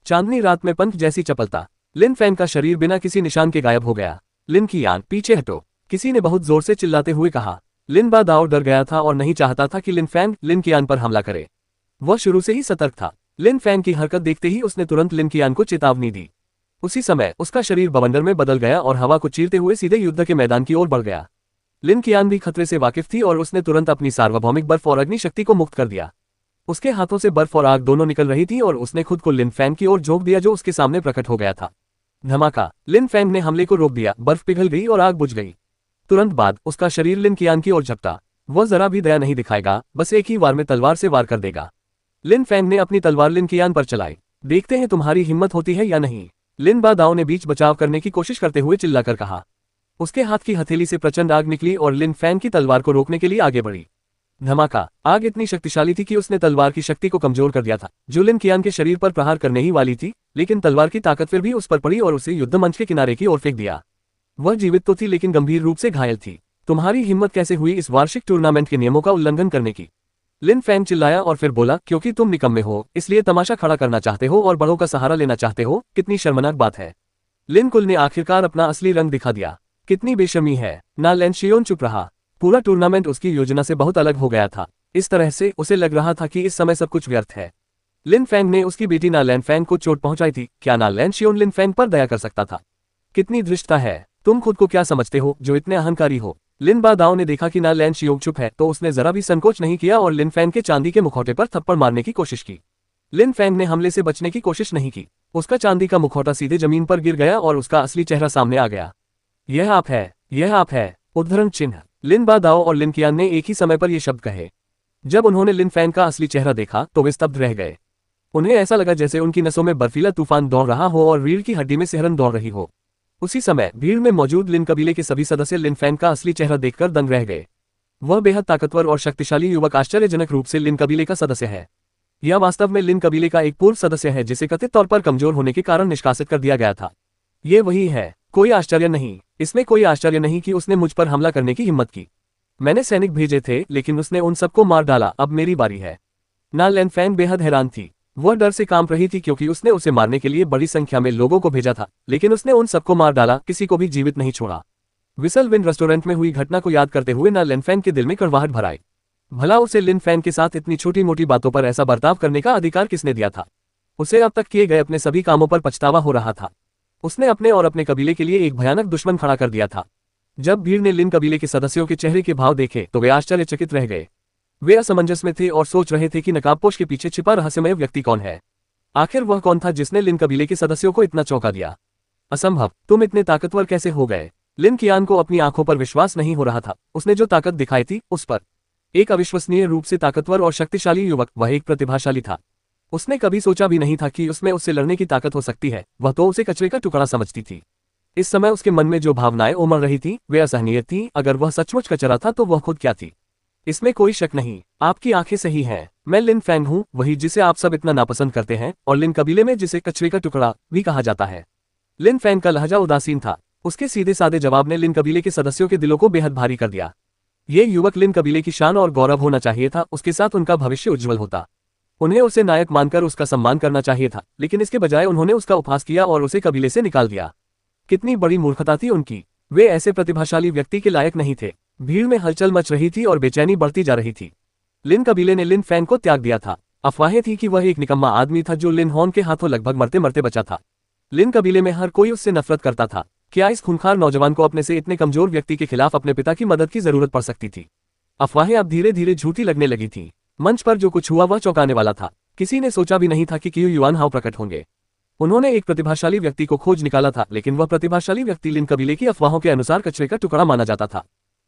चांदनी रात में पंख जैसी चपलता। लिन फैंग का शरीर बिना किसी निशान के गायब हो गया। लिन कियान, पीछे हटो, किसी ने बहुत जोर से चिल्लाते हुए कहा। लिन बा दाओ डर गया था और नहीं चाहता था कि लिन फैंग लिन कियान पर हमला करे। वह शुरू से ही सतर्क था। लिन फैंग की हरकत देखते ही उसने तुरंत लिन कियान को चेतावनी दी। उसी समय उसका शरीर बवंडर में बदल गया और हवा को चीरते हुए सीधे युद्ध के मैदान की ओर बढ़ गया। लिन कियान भी खतरे से वाकिफ थी और उसने तुरंत अपनी सार्वभौमिक बर्फ और अग्नि शक्ति को मुक्त कर दिया। उसके हाथों से बर्फ और आग दोनों निकल रही थी और उसने खुद को लिन फैंग की ओर झोंक दिया जो उसके सामने प्रकट हो गया था। धमाका। लिन फैंग ने हमले को रोक दिया, बर्फ पिघल गई और आग बुझ गई। तुरंत बाद उसका शरीर लिन कियान की ओर झपटा। वह जरा भी दया नहीं दिखाएगा, बस एक ही वार में तलवार से वार कर देगा। लिन फैंग ने अपनी तलवार लिन कियान पर चलाई। देखते हैं तुम्हारी हिम्मत होती है या नहीं, लिन बा दाओ ने बीच बचाव करने की कोशिश करते हुए चिल्लाकर कहा। उसके हाथ की हथेली से प्रचंड आग निकली और लिन फैंग की तलवार को रोकने के लिए आगे बढ़ी। धमाका। आग इतनी शक्तिशाली थी कि उसने तलवार की शक्ति को कमजोर कर दिया था, जो लिन कियान के शरीर पर प्रहार करने ही वाली थी, लेकिन तलवार की ताकत फिर भी उस पर पड़ी और उसे युद्ध मंच के किनारे की ओर फेंक दिया। वह जीवित तो थी लेकिन गंभीर रूप से घायल थी। तुम्हारी हिम्मत कैसे हुई इस वार्षिक टूर्नामेंट के नियमों का उल्लंघन करने की, लिन फैंग चिल्लाया और फिर बोला, क्योंकि तुम निकम्मे हो इसलिए तमाशा खड़ा करना चाहते हो और बड़ों का सहारा लेना चाहते हो। कितनी शर्मनाक बात है। लिन कुल ने आखिरकार अपना असली रंग दिखा दिया। कितनी बेशर्मी है। ना लैनशियोन चुप रहा। पूरा टूर्नामेंट उसकी योजना से बहुत अलग हो गया था। इस तरह से उसे लग रहा था कि इस समय सब कुछ व्यर्थ है। लिन फैंग ने उसकी बेटी ना लैन फैंग को चोट पहुंचाई थी। क्या ना लैनशियोन लिन फैंग पर दया कर सकता था? कितनी धृष्टता है। तुम खुद को क्या समझते हो जो इतने अहंकारी हो? लिन बा दाओ ने देखा कि ना लैनशियोन चुप है तो उसने जरा भी संकोच नहीं किया और लिन फैंग के चांदी के मुखौटे पर थप्पड़ मारने की कोशिश की। लिन फैंग ने हमले से बचने की कोशिश नहीं की। उसका चांदी का मुखौटा सीधे जमीन पर गिर गया और उसका असली चेहरा सामने आ गया। यह आप है, यह आप है। उद्धरण चिन्ह। लिन बा दाओ और लिन कियान ने एक ही समय पर ये शब्द कहे। जब उन्होंने लिन फैंग का असली चेहरा देखा तो वे स्तब्ध रह गए। उन्हें ऐसा लगा जैसे उनकी नसों में बर्फीला तूफान दौड़ रहा हो और रीढ़ की हड्डी में सिहरन दौड़ रही हो। उसी समय भीड़ में मौजूद लिन कबीले के सभी सदस्य लिन फैंग का असली चेहरा देखकर दंग रह गए। वह बेहद ताकतवर और शक्तिशाली युवक आश्चर्यजनक रूप से लिन कबीले का सदस्य है। यह वास्तव में लिन कबीले का एक पूर्व सदस्य है जिसे कथित तौर पर कमजोर होने के कारण निष्कासित कर दिया गया था। ये वही है। कोई आश्चर्य नहीं, इसमें कोई आश्चर्य नहीं कि उसने मुझ पर हमला करने की हिम्मत की। मैंने सैनिक भेजे थे लेकिन उसने उन सबको मार डाला। अब मेरी बारी है। ना लैन फैंग बेहद हैरान थी। वह डर से कांप रही थी क्योंकि उसने उसे मारने के लिए बड़ी संख्या में लोगों को भेजा था, लेकिन उसने उन सबको मार डाला, किसी को भी जीवित नहीं छोड़ा। विसल विन रेस्टोरेंट में हुई घटना को याद करते हुए ना लैन फैंग के दिल में कड़वाहट भर आई। भला उसे लिन फैंग के साथ इतनी छोटी मोटी बातों पर ऐसा बर्ताव करने का अधिकार किसने दिया था? उसे अब तक किए गए अपने सभी कामों पर पछतावा हो रहा था। उसने अपने और अपने कबीले के लिए एक भयानक दुश्मन खड़ा कर दिया था। जब भीड़ ने लिन कबीले के सदस्यों के चेहरे के भाव देखे तो वे आश्चर्यचकित रह गए। वे असमंजस में थे और सोच रहे थे कि नकाबपोश के पीछे छिपा रहस्यमय व्यक्ति कौन है। आखिर वह कौन था जिसने लिन कबीले के सदस्यों को इतना चौंका दिया? असंभव, तुम इतने ताकतवर कैसे हो गए? लिन कियान को अपनी आंखों पर विश्वास नहीं हो रहा था। उसने जो ताकत दिखाई थी उस पर। एक अविश्वसनीय रूप से ताकतवर और शक्तिशाली युवक, वह एक प्रतिभाशाली था। उसने कभी सोचा भी नहीं था कि उसमें उससे लड़ने की ताकत हो सकती है। वह तो उसे कचरे का टुकड़ा समझती थी। इस समय उसके मन में जो भावनाएं उमड़ रही थी वे असहनीय थीं। अगर वह सचमुच कचरा था तो वह खुद क्या थी? इसमें कोई शक नहीं। आपकी आंखें सही हैं। मैं लिन फैंग हूँ, वही जिसे आप सब इतना नापसंद करते हैं और लिन कबीले में जिसे कचरे का टुकड़ा भी कहा जाता है। लिन फैंग का लहजा उदासीन था। उसके सीधे साधे जवाब ने लिन कबीले के सदस्यों के दिलों को बेहद भारी कर दिया। ये युवक लिन कबीले की शान और गौरव होना चाहिए था। उसके साथ उनका भविष्य उज्जवल होता। उन्हें उसे नायक मानकर उसका सम्मान करना चाहिए था, लेकिन इसके बजाय उन्होंने उसका उपहास किया और उसे कबीले से निकाल दिया। कितनी बड़ी मूर्खता थी उनकी। वे ऐसे प्रतिभाशाली व्यक्ति के लायक नहीं थे। भीड़ में हलचल मच रही थी और बेचैनी बढ़ती जा रही थी। लिन कबीले ने लिन फैंग को त्याग दिया था। अफवाहें थी कि वह एक निकम्मा आदमी था जो लिन हॉन के हाथों लगभग मरते मरते बचा था। लिन कबीले में हर कोई उससे नफरत करता था। क्या इस खूंखार नौजवान को अपने से इतने कमजोर व्यक्ति के खिलाफ अपने पिता की मदद की जरूरत पड़ सकती थी? अफवाहें अब धीरे धीरे झूठी लगने लगी थीं। मंच पर जो कुछ हुआ वह चौंकाने वाला था। किसी ने सोचा भी नहीं था कि क्यू युआन हाउ प्रकट होंगे। उन्होंने एक प्रतिभाशाली व्यक्ति को खोज निकाला था, लेकिन वह प्रतिभाशाली व्यक्ति लिन कबीले की अफवाहों के अनुसार कचरे का टुकड़ा माना जाता था।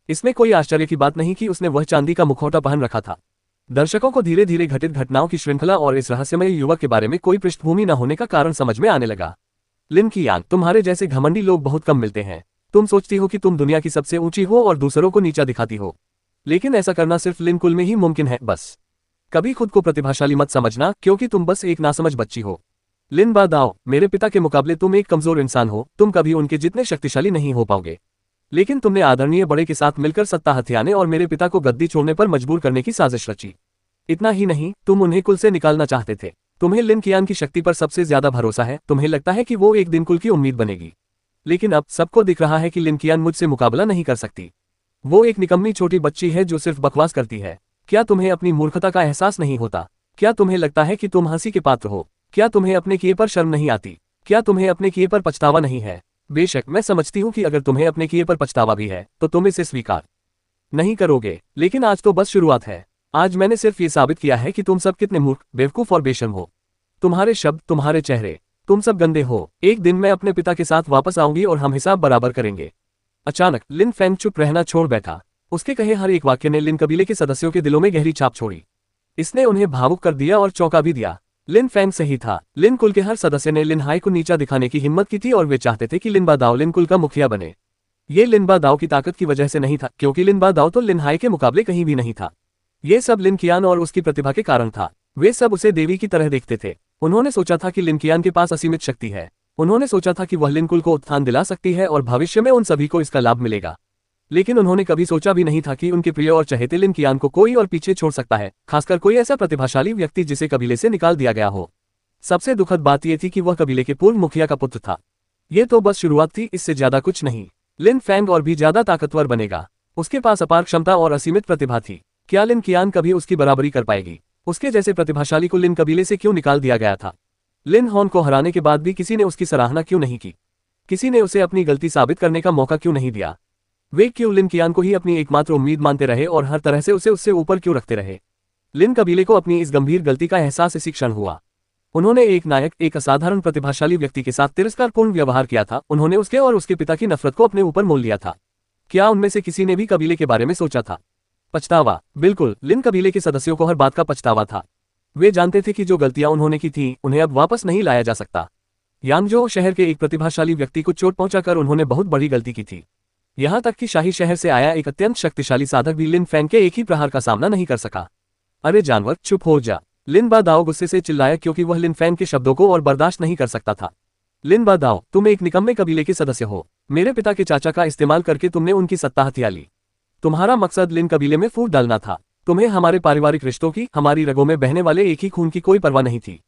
इसमें कोई आश्चर्य की बात नहीं कि उसने वह चांदी का मुखौटा पहन रखा था। दर्शकों को धीरे धीरे घटित घटनाओं की श्रृंखला और इस रहस्यमय युवक के बारे में कोई पृष्ठभूमि न होने का कारण समझ में आने लगा। लिन कियान, तुम्हारे जैसे घमंडी लोग बहुत कम मिलते हैं। तुम सोचती हो कि तुम दुनिया की सबसे ऊंची हो और दूसरों को नीचा दिखाती हो, लेकिन ऐसा करना सिर्फ लिन कुल में ही मुमकिन है। बस कभी खुद को प्रतिभाशाली मत समझना, क्योंकि तुम बस एक नासमझ बच्ची हो। लिन बा दाओ, मेरे पिता के मुकाबले तुम एक कमजोर इंसान हो। तुम कभी उनके जितने शक्तिशाली नहीं हो पाओगे, लेकिन तुमने आदरणीय बड़े के साथ मिलकर सत्ता हथियाने और मेरे पिता को गद्दी छोड़ने पर मजबूर करने की साजिश रची। इतना ही नहीं, तुम उन्हें कुल से निकालना चाहते थे। तुम्हें लिन कियान की शक्ति पर सबसे ज्यादा भरोसा है। तुम्हें लगता है कि वो एक दिन कुल की उम्मीद बनेगी, लेकिन अब सबको दिख रहा है कि लिन कियान मुझसे मुकाबला नहीं कर सकती। वो एक निकम्मी छोटी बच्ची है जो सिर्फ बकवास करती है। क्या तुम्हें अपनी मूर्खता का एहसास नहीं होता? क्या तुम्हें लगता है कि तुम हंसी के पात्र हो? क्या तुम्हें अपने किए पर शर्म नहीं आती? क्या तुम्हें अपने किए पर पछतावा नहीं है? बेशक मैं समझती हूँ कि अगर तुम्हें अपने किए पर पछतावा भी है तो तुम इसे स्वीकार नहीं करोगे, लेकिन आज तो बस शुरुआत है। आज मैंने सिर्फ ये साबित किया है कि तुम सब कितने मूर्ख, बेवकूफ और बेशर्म हो। तुम्हारे शब्द, तुम्हारे चेहरे, तुम सब गंदे हो। एक दिन मैं अपने पिता के साथ वापस आऊंगी और हम हिसाब बराबर करेंगे। अचानक लिन फैंग चुप रहना छोड़ बैठा। उसके कहे हर एक वाक्य ने लिन कबीले के सदस्यों के दिलों में गहरी छाप छोड़ी। इसने उन्हें भावुक कर दिया और चौंका भी दिया। लिन फैंग सही था। लिन कुल के हर सदस्य ने लिन हाई को नीचा दिखाने की हिम्मत की थी और वे चाहते थे कि लिन बादाओ लिन कुल का मुखिया बने। ये लिन बादाओ की ताकत की वजह से नहीं था, क्योंकि लिन बादाओ तो लिन हाई के मुकाबले कहीं भी नहीं था। ये सब लिन कियान और उसकी प्रतिभा के कारण था। वे सब उसे देवी की तरह देखते थे। उन्होंने सोचा था कि लिन कियान के पास असीमित शक्ति है। उन्होंने सोचा था कि वह लिन कुल को उत्थान दिला सकती है और भविष्य में उन सभी को इसका लाभ मिलेगा। लेकिन उन्होंने कभी सोचा भी नहीं था कि उनके प्रिय और चहेते लिन कियान को कोई और पीछे छोड़ सकता है, खासकर कोई ऐसा प्रतिभाशाली व्यक्ति जिसे कबीले से निकाल दिया गया हो। सबसे दुखद बात यह थी कि वह कबीले के पूर्व मुखिया का पुत्र था। यह तो बस शुरुआत थी, इससे ज्यादा कुछ नहीं। लिन फैंग और भी ज्यादा ताकतवर बनेगा। उसके पास अपार क्षमता और असीमित प्रतिभा थी। क्या लिन कियान कभी उसकी बराबरी कर पाएगी? उसके जैसे प्रतिभाशाली को लिन कबीले से क्यों निकाल दिया गया था? लिन हॉन को हराने के बाद भी किसी ने उसकी सराहना क्यों नहीं की? किसी ने उसे अपनी गलती साबित करने का मौका क्यों नहीं दिया? वे क्यों लिन कियान को ही अपनी एकमात्र उम्मीद मानते रहे और हर तरह से उसे उससे ऊपर क्यों रखते रहे? लिन कबीले को अपनी इस गंभीर गलती का एहसास इसी क्षण हुआ। उन्होंने एक नायक, एक असाधारण प्रतिभाशाली व्यक्ति के साथ तिरस्कारपूर्ण व्यवहार किया था। उन्होंने उसके और उसके पिता की नफरत को अपने ऊपर मोल लिया था। क्या उनमें से किसी ने भी कबीले के बारे में सोचा था? पछतावा। बिल्कुल, लिन कबीले के सदस्यों को हर बात का पछतावा था। वे जानते थे कि जो गलतियां उन्होंने की थी उन्हें अब वापस नहीं लाया जा सकता। यांगजो शहर के एक प्रतिभाशाली व्यक्ति को चोट पहुंचाकर उन्होंने बहुत बड़ी गलती की थी। यहां तक कि शाही शहर से आया एक अत्यंत शक्तिशाली साधक भी लिन फैंग के एक ही प्रहार का सामना नहीं कर सका। अरे जानवर, चुप हो जा! लिन बादाओ गुस्से से चिल्लाया, क्योंकि वह लिन फैंग के शब्दों को और बर्दाश्त नहीं कर सकता था। लिन बादाओ, तुम एक निकम्मे कबीले के सदस्य हो। मेरे पिता के चाचा का इस्तेमाल करके तुमने उनकी सत्ता हथिया ली। तुम्हारा मकसद लिन कबीले में फूट डालना था। तुम्हें हमारे पारिवारिक रिश्तों की, हमारी रगों में बहने वाले एक ही खून की कोई परवाह नहीं थी।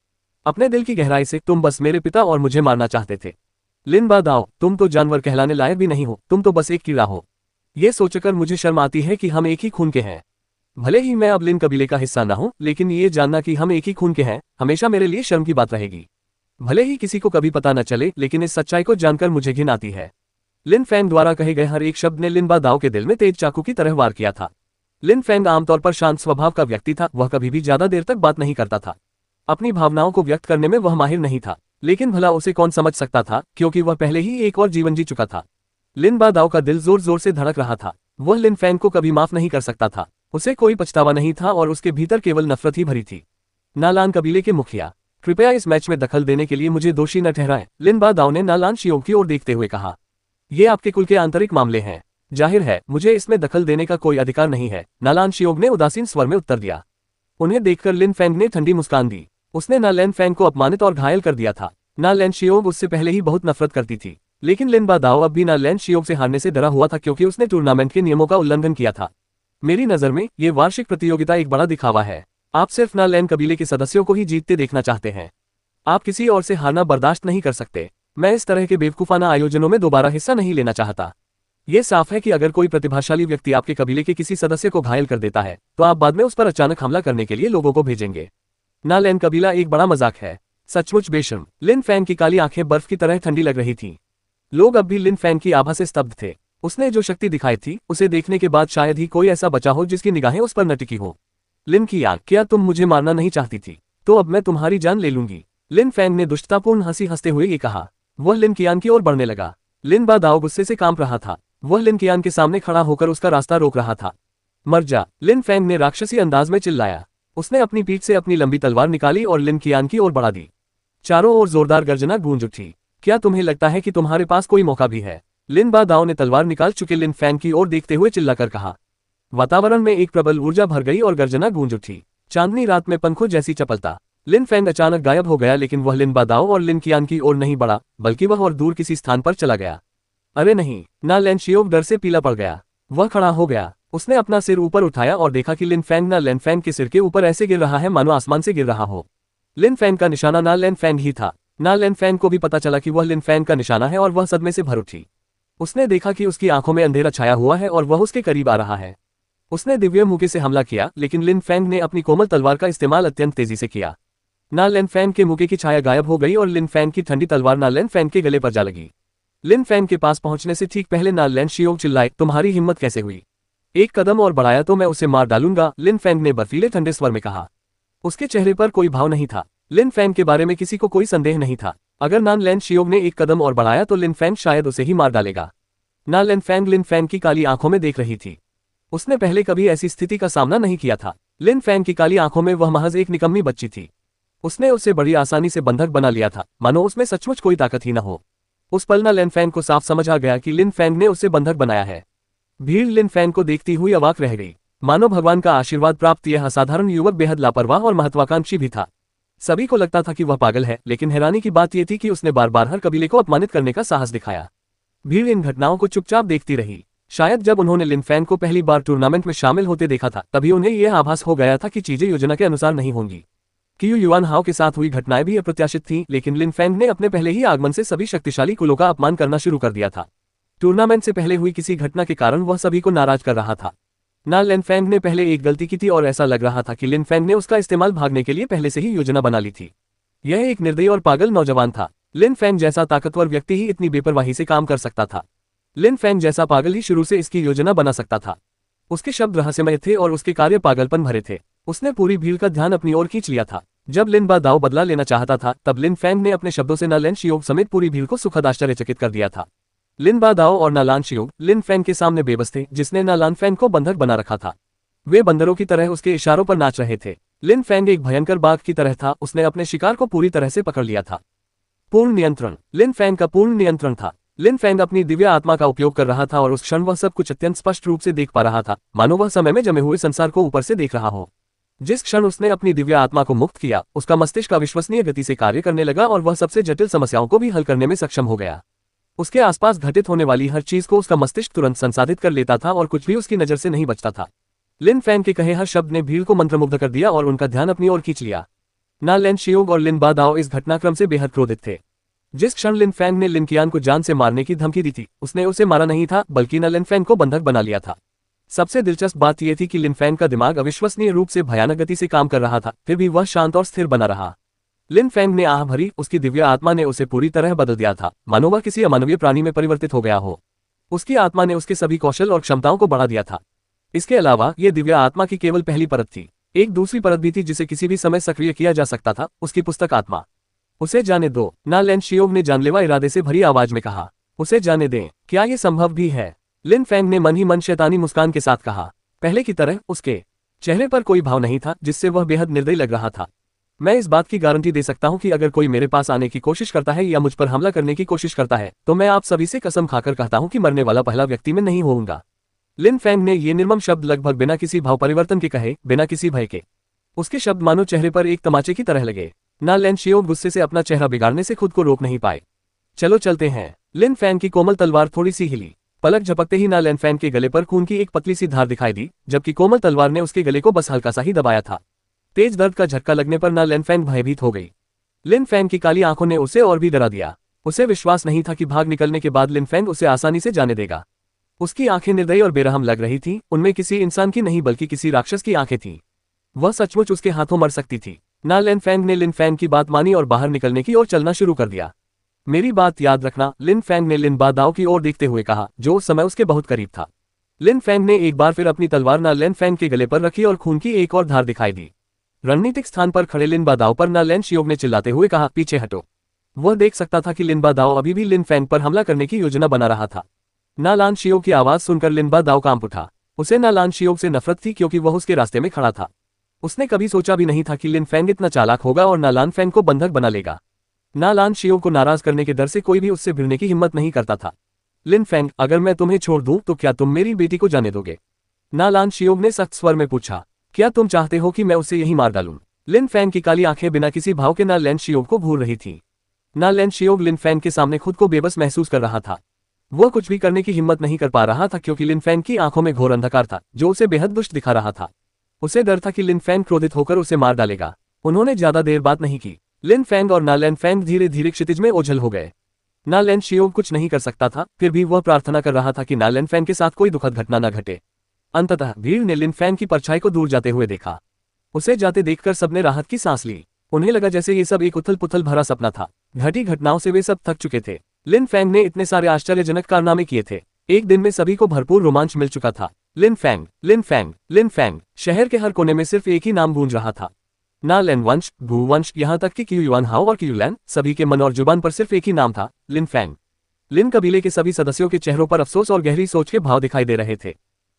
अपने दिल की गहराई से तुम बस मेरे पिता और मुझे मारना चाहते थे। लिन बादाओ, तुम तो जानवर कहलाने लायक भी नहीं हो, तुम तो बस एक कीड़ा हो। ये सोचकर मुझे शर्म आती है कि हम एक ही खून के हैं। भले ही मैं अब लिन कबीले का हिस्सा न हूं, लेकिन ये जानना कि हम एक ही खून के हैं हमेशा मेरे लिए शर्म की बात रहेगी। भले ही किसी को कभी पता न चले, लेकिन इस सच्चाई को जानकर मुझे घिन आती है। लिन फैंग द्वारा कहे गए हर एक शब्द ने लिन बादाओ के दिल में तेज चाकू की तरह वार किया था। लिन फैंग आमतौर पर शांत स्वभाव का व्यक्ति था। वह कभी भी ज्यादा देर तक बात नहीं करता था। अपनी भावनाओं को व्यक्त करने में वह माहिर नहीं था, लेकिन भला उसे कौन समझ सकता था, क्योंकि वह पहले ही एक और जीवन जी चुका था। लिन बादाओ का दिल जोर जोर से धड़क रहा था। वह लिन फैंग को कभी माफ नहीं कर सकता था। उसे कोई पछतावा नहीं था और उसके भीतर केवल नफरत ही भरी थी। नालान कबीले के मुखिया, कृपया इस मैच में दखल देने के लिए मुझे दोषी न ठहराएं, लिन बादाओ ने नालान शियोंग की ओर देखते हुए कहा। ये आपके कुल के आंतरिक मामले हैं। जाहिर है मुझे इसमें दखल देने का कोई अधिकार नहीं है, नालान शियोंग ने उदासीन स्वर में उत्तर दिया। उन्हें देखकर लिन फैंग ने ठंडी मुस्कान दी। उसने नालैन फैंग को अपमानित और घायल कर दिया था। नालैन शियोंग उससे पहले ही बहुत नफरत करती थी, लेकिन लिन बादाओ अब भी नालैन शियोंग से हारने से डरा हुआ था, क्योंकि उसने टूर्नामेंट के नियमों का उल्लंघन किया था। मेरी नज़र में ये वार्षिक प्रतियोगिता एक बड़ा दिखावा है। आप सिर्फ नालैन कबीले के सदस्यों को ही जीतते देखना चाहते हैं। आप किसी और से हारना बर्दाश्त नहीं कर सकते। मैं इस तरह के बेवकूफाना आयोजनों में दोबारा हिस्सा नहीं लेना चाहता। ये साफ है कि अगर कोई प्रतिभाशाली व्यक्ति आपके कबीले के किसी सदस्य को घायल कर देता है, तो आप बाद में उस पर अचानक हमला करने के लिए लोगों को भेजेंगे। नालैन कबीला एक बड़ा मजाक है। सचमुच बेशर्म। लिन फैंग की काली आंखें बर्फ की तरह ठंडी लग रही थीं। लोग अब भी लिन फैंग की आभा से स्तब्ध थे। उसने जो शक्ति दिखाई थी, उसे देखने के बाद शायद ही कोई ऐसा बचा हो जिसकी निगाहें उस पर न टिकी हो। लिन कियान, क्या तुम मुझे मारना नहीं चाहती थी? तो अब मैं तुम्हारी जान ले लूंगी। लिन फैंग ने दुष्टतापूर्ण हंसी हंसते हुए ये कहा। वह लिन कियान की ओर बढ़ने लगा। लिन बादाओ गुस्से से कांप रहा था। वह लिन कियान के सामने खड़ा होकर उसका रास्ता रोक रहा था। मर जा! लिन फैंग ने राक्षसी अंदाज में चिल्लाया। उसने अपनी पीठ से अपनी लंबी तलवार निकाली और लिन कियान की ओर बढ़ा दी। चारों ओर जोरदार गर्जना गूंज उठी। क्या तुम्हें लगता है कि तुम्हारे पास कोई मौका भी है? लिन बादाओ ने तलवार निकाल चुके लिन फैंग की ओर देखते हुए चिल्लाकर कहा। वातावरण में एक प्रबल ऊर्जा भर गई और गर्जना गूंज उठी। चांदनी रात में पंखों जैसी चपलता। लिन फैंग अचानक गायब हो गया, लेकिन वह लिन बादाओ और लिन कियान की ओर नहीं बढ़ा, बल्कि वह और दूर किसी स्थान पर चला गया। अरे नहीं! नालैन शियोंग डर से पीला पड़ गया। वह खड़ा हो गया। उसने अपना सिर ऊपर उठाया और देखा कि लिन फैंग नालैन फैंग के सिर के ऊपर ऐसे गिर रहा है मानो आसमान से गिर रहा हो। लिन फैंग का निशाना नालैन फैंग ही था। नालैन फैंग को भी पता चला कि वह लिन फैंग का निशाना है और वह सदमे से भर उठी। उसने देखा कि उसकी आंखों में अंधेरा छाया हुआ है और वह उसके करीब आ रहा है। उसने दिव्य मुके से हमला किया, लेकिन लिन फैंग ने अपनी कोमल तलवार का इस्तेमाल अत्यंत तेजी से किया। नालैन फैंग के मुके की छाया गायब हो गई और लिन फैंग की ठंडी तलवार नालैन फैंग के गले पर जा लगी। लिन फैंग के पास पहुंचने से ठीक पहले नालैन शियोंग चिल्लाए, तुम्हारी हिम्मत कैसे हुई? एक कदम और बढ़ाया तो मैं उसे मार डालूंगा, लिन फैंग ने बर्फीले ठंडे स्वर में कहा। उसके चेहरे पर कोई भाव नहीं था। लिन फैंग के बारे में किसी को कोई संदेह नहीं था। अगर नालैन शियोंग ने एक कदम और बढ़ाया तो लिन फैंग शायद उसे ही मार डालेगा। नालैन फैंग लिन फैंग की काली आंखों में देख रही थी। उसने पहले कभी ऐसी स्थिति का सामना नहीं किया था, लिन फैंग की काली आंखों में वह महज एक निकम्मी बच्ची थी। उसने उसे बड़ी आसानी से बंधक बना लिया था, मानो उसमें सचमुच कोई ताकत ही न हो। उस पल लिन फैंग को साफ समझ आ गया कि लिन फैंग ने उसे बंधक बनाया है। भीड़ लिन फैंग को देखती हुई अवाक रह गई। मानो भगवान का आशीर्वाद प्राप्त यह असाधारण युवक बेहद लापरवाह और महत्वाकांक्षी भी था। सभी को लगता था कि वह पागल है, लेकिन हैरानी की बात यह थी कि उसने बार बार हर कबीले को अपमानित करने का साहस दिखाया। भीड़ इन घटनाओं को चुपचाप देखती रही। शायद जब उन्होंने लिन फैंग को पहली बार टूर्नामेंट में शामिल होते देखा था, तभी उन्हें यह आभास हो गया था कि चीजें योजना के अनुसार नहीं होंगी। क्यू युआन हाओ के साथ हुई घटनाएं भी अप्रत्याशित थीं, लेकिन लिन फैंग ने अपने पहले ही आगमन से सभी शक्तिशाली कुलों का अपमान करना शुरू कर दिया था। टूर्नामेंट से पहले हुई किसी घटना के कारण वह सभी को नाराज कर रहा था। लिन फैंग ने पहले एक गलती की थी और ऐसा लग रहा था कि लिन फैंग ने उसका इस्तेमाल भागने के लिए पहले से ही योजना बना ली थी। यह एक निर्दयी और पागल नौजवान था। लिन फैंग जैसा ताकतवर व्यक्ति ही इतनी बेपरवाही से काम कर सकता था। लिन फैंग जैसा पागल ही शुरू से इसकी योजना बना सकता था। उसके शब्द रहस्यमय थे और उसके कार्य पागलपन भरे थे। उसने पूरी भीड़ का ध्यान अपनी ओर खींच लिया था। जब लिन बा दाओ बदला लेना चाहता था, तब लिन फैंग ने अपने शब्दों से नालन शियोग समेत पूरी भीड़ को सुखद आश्चर्यचकित कर दिया था। लिन बा दाओ और नालान शियोग लिन फैंग के सामने बेबस थे, जिसने नालान फैंग को बंधक बना रखा था। वे बंदरों की तरह उसके इशारों पर नाच रहे थे। लिन फैंग एक भयंकर बाघ की तरह था, उसने अपने शिकार को पूरी तरह से पकड़ लिया था। पूर्ण नियंत्रण। लिन फैंग का पूर्ण नियंत्रण था। लिन फैंग अपनी दिव्य आत्मा का उपयोग कर रहा था और उस क्षण वह सब कुछ अत्यंत स्पष्ट रूप से देख पा रहा था, मानो वह समय में जमे हुए संसार को ऊपर से देख रहा हो। जिस क्षण उसने अपनी दिव्य आत्मा को मुक्त किया, उसका मस्तिष्क अविश्वसनीय गति से कार्य करने लगा और वह सबसे जटिल समस्याओं को भी हल करने में सक्षम हो गया। उसके आसपास घटित होने वाली हर चीज को उसका मस्तिष्क तुरंत संसाधित कर लेता था और कुछ भी उसकी नजर से नहीं बचता था। लिन फैंग के कहे हर शब्द ने भीड़ को मंत्रमुग्ध कर दिया और उनका ध्यान अपनी ओर खींच लिया। नालन शियोग और लिन बा दाओ इस घटनाक्रम से बेहद क्रोधित थे। जिस क्षण लिन फैंग ने लिन कियान को जान से मारने की धमकी दी थी, उसने उसे मारा नहीं था, बल्कि लिन फैंग को बंधक बना लिया था। सबसे दिलचस्प बात यह थी कि लिन फैंग का दिमाग अविश्वसनीय रूप से भयानक गति से काम कर रहा था, फिर भी वह शांत और स्थिर बना रहा। लिन फैंग ने आह भरी, उसकी दिव्य आत्मा ने उसे पूरी तरह बदल दिया था, मानो वह किसी अमानवीय प्राणी में परिवर्तित हो गया हो। उसकी आत्मा ने उसके सभी कौशल और क्षमताओं को बढ़ा दिया था। इसके अलावा यह दिव्य आत्मा की केवल पहली परत थी। एक दूसरी परत भी थी जिसे किसी भी समय सक्रिय किया जा सकता था, उसकी पुस्तक आत्मा। उसे जाने दो, नालन शियोग ने जानलेवा इरादे से भरी आवाज में कहा। उसे जाने दें। क्या यह संभव भी है? लिन फैंग ने मन ही मन शैतानी मुस्कान के साथ कहा। पहले की तरह उसके चेहरे पर कोई भाव नहीं था, जिससे वह बेहद निर्दयी लग रहा था। मैं इस बात की गारंटी दे सकता हूं कि अगर कोई मेरे पास आने की कोशिश करता है या मुझ पर हमला करने की कोशिश करता है, तो मैं आप सभी से कसम खाकर कहता हूं कि मरने वाला पहला व्यक्ति मैं नहीं होऊंगा। लिन फैंग ने ये निर्मम शब्द लगभग बिना किसी भाव परिवर्तन के कहे, बिना किसी भय के। उसके शब्द मानो चेहरे पर एक तमाचे की तरह लगे। नालन शियोग गुस्से से अपना चेहरा बिगाड़ने से खुद को रोक नहीं पाए। चलो चलते हैं। लिन फैंग की कोमल तलवार थोड़ी सी हिली। पलक झपकते ही नालन फैंग के गले पर खून की एक पतली सी धार दिखाई दी, जबकि कोमल तलवार ने उसके गले को बस हल्का सा ही दबाया था। तेज दर्द का झटका लगने पर नालन फैंग भयभीत हो गई। लिन फैंग की काली आंखों ने उसे और भी डरा दिया। उसे विश्वास नहीं था कि भाग निकलने के बाद लिन फैंग उसे आसानी से जाने देगा। उसकी आंखें निर्दयी और बेरहम लग रही थीं, उनमें किसी इंसान की नहीं बल्कि किसी राक्षस की आंखें थीं। वह सचमुच उसके हाथों मर सकती थी। नालन फैंग ने लिन फैंग की बात मानी और बाहर निकलने की ओर चलना शुरू कर दिया। मेरी बात याद रखना, लिन फैंग ने लिन बा दाओ की ओर देखते हुए कहा, जो उस समय उसके बहुत करीब था। लिन फैंग ने एक बार फिर अपनी तलवार नालन फैंग के गले पर रखी और खून की एक और धार दिखाई दी। रणनीतिक स्थान पर खड़े लिन बा दाओ पर नालन शियोग ने चिल्लाते हुए कहा, पीछे हटो। वह देख सकता था कि लिन बा दाओ अभी भी लिन फैंग पर हमला करने की योजना बना रहा था। नालन शियोग की आवाज सुनकर लिन बा दाओ कांप उठा। उसे नालन शियोग से नफरत थी, क्योंकि वह उसके रास्ते में खड़ा था। उसने कभी सोचा भी नहीं था कि लिन फैंग इतना चालाक होगा और नालन फैंग को बंधक बना लेगा। नालन शियोग को नाराज करने के डर से कोई भी उससे भिड़ने की हिम्मत नहीं करता था। लिन फैंग, अगर मैं तुम्हें छोड़ दूं तो क्या तुम मेरी बेटी को जाने दोगे? नालन शियोग ने सख्त स्वर में पूछा। क्या तुम चाहते हो कि मैं उसे यहीं मार डालूं? लिन फैंग की काली आंखें बिना किसी भाव के नालन शियोग को घूर रही थीं। नालन शियोग लिन फैंग के सामने खुद को बेबस महसूस कर रहा था। वह कुछ भी करने की हिम्मत नहीं कर पा रहा था, क्योंकि लिन फैंग की आंखों में घोर अंधकार था, जो उसे बेहद दुष्ट दिखा रहा था। उसे डर था कि लिन फैंग क्रोधित होकर उसे मार डालेगा। उन्होंने ज्यादा देर बात नहीं की। लिन फैंग और नालन फैंग धीरे धीरे क्षितिज में ओझल हो गए। नालन शियोग कुछ नहीं कर सकता था, फिर भी वह प्रार्थना कर रहा था कि नालन फैंग के साथ कोई दुखद घटना न घटे। अंततः भीड़ ने लिन फैंग की परछाई को दूर जाते हुए देखा। उसे जाते देखकर सबने राहत की सांस ली। उन्हें लगा जैसे ये सब एक उथल पुथल भरा सपना था। घटी घटनाओं से वे सब थक चुके थे। लिन फैंग ने इतने सारे आश्चर्यजनक कारनामे किए थे। एक दिन में सभी को भरपूर रोमांच मिल चुका था। लिन फैंग, लिन फैंग, लिन फैंग। शहर के हर कोने में सिर्फ एक ही नाम गूंज रहा था, नालन वंश, भू वंश, यहाँ तक कि क्यू युआन हाओ और क्यू लैन, सभी के मन और जुबान पर सिर्फ एक ही नाम था, लिन फैंग। लिन कबीले के सभी सदस्यों के चेहरों पर अफसोस और गहरी सोच के भाव दिखाई दे रहे थे।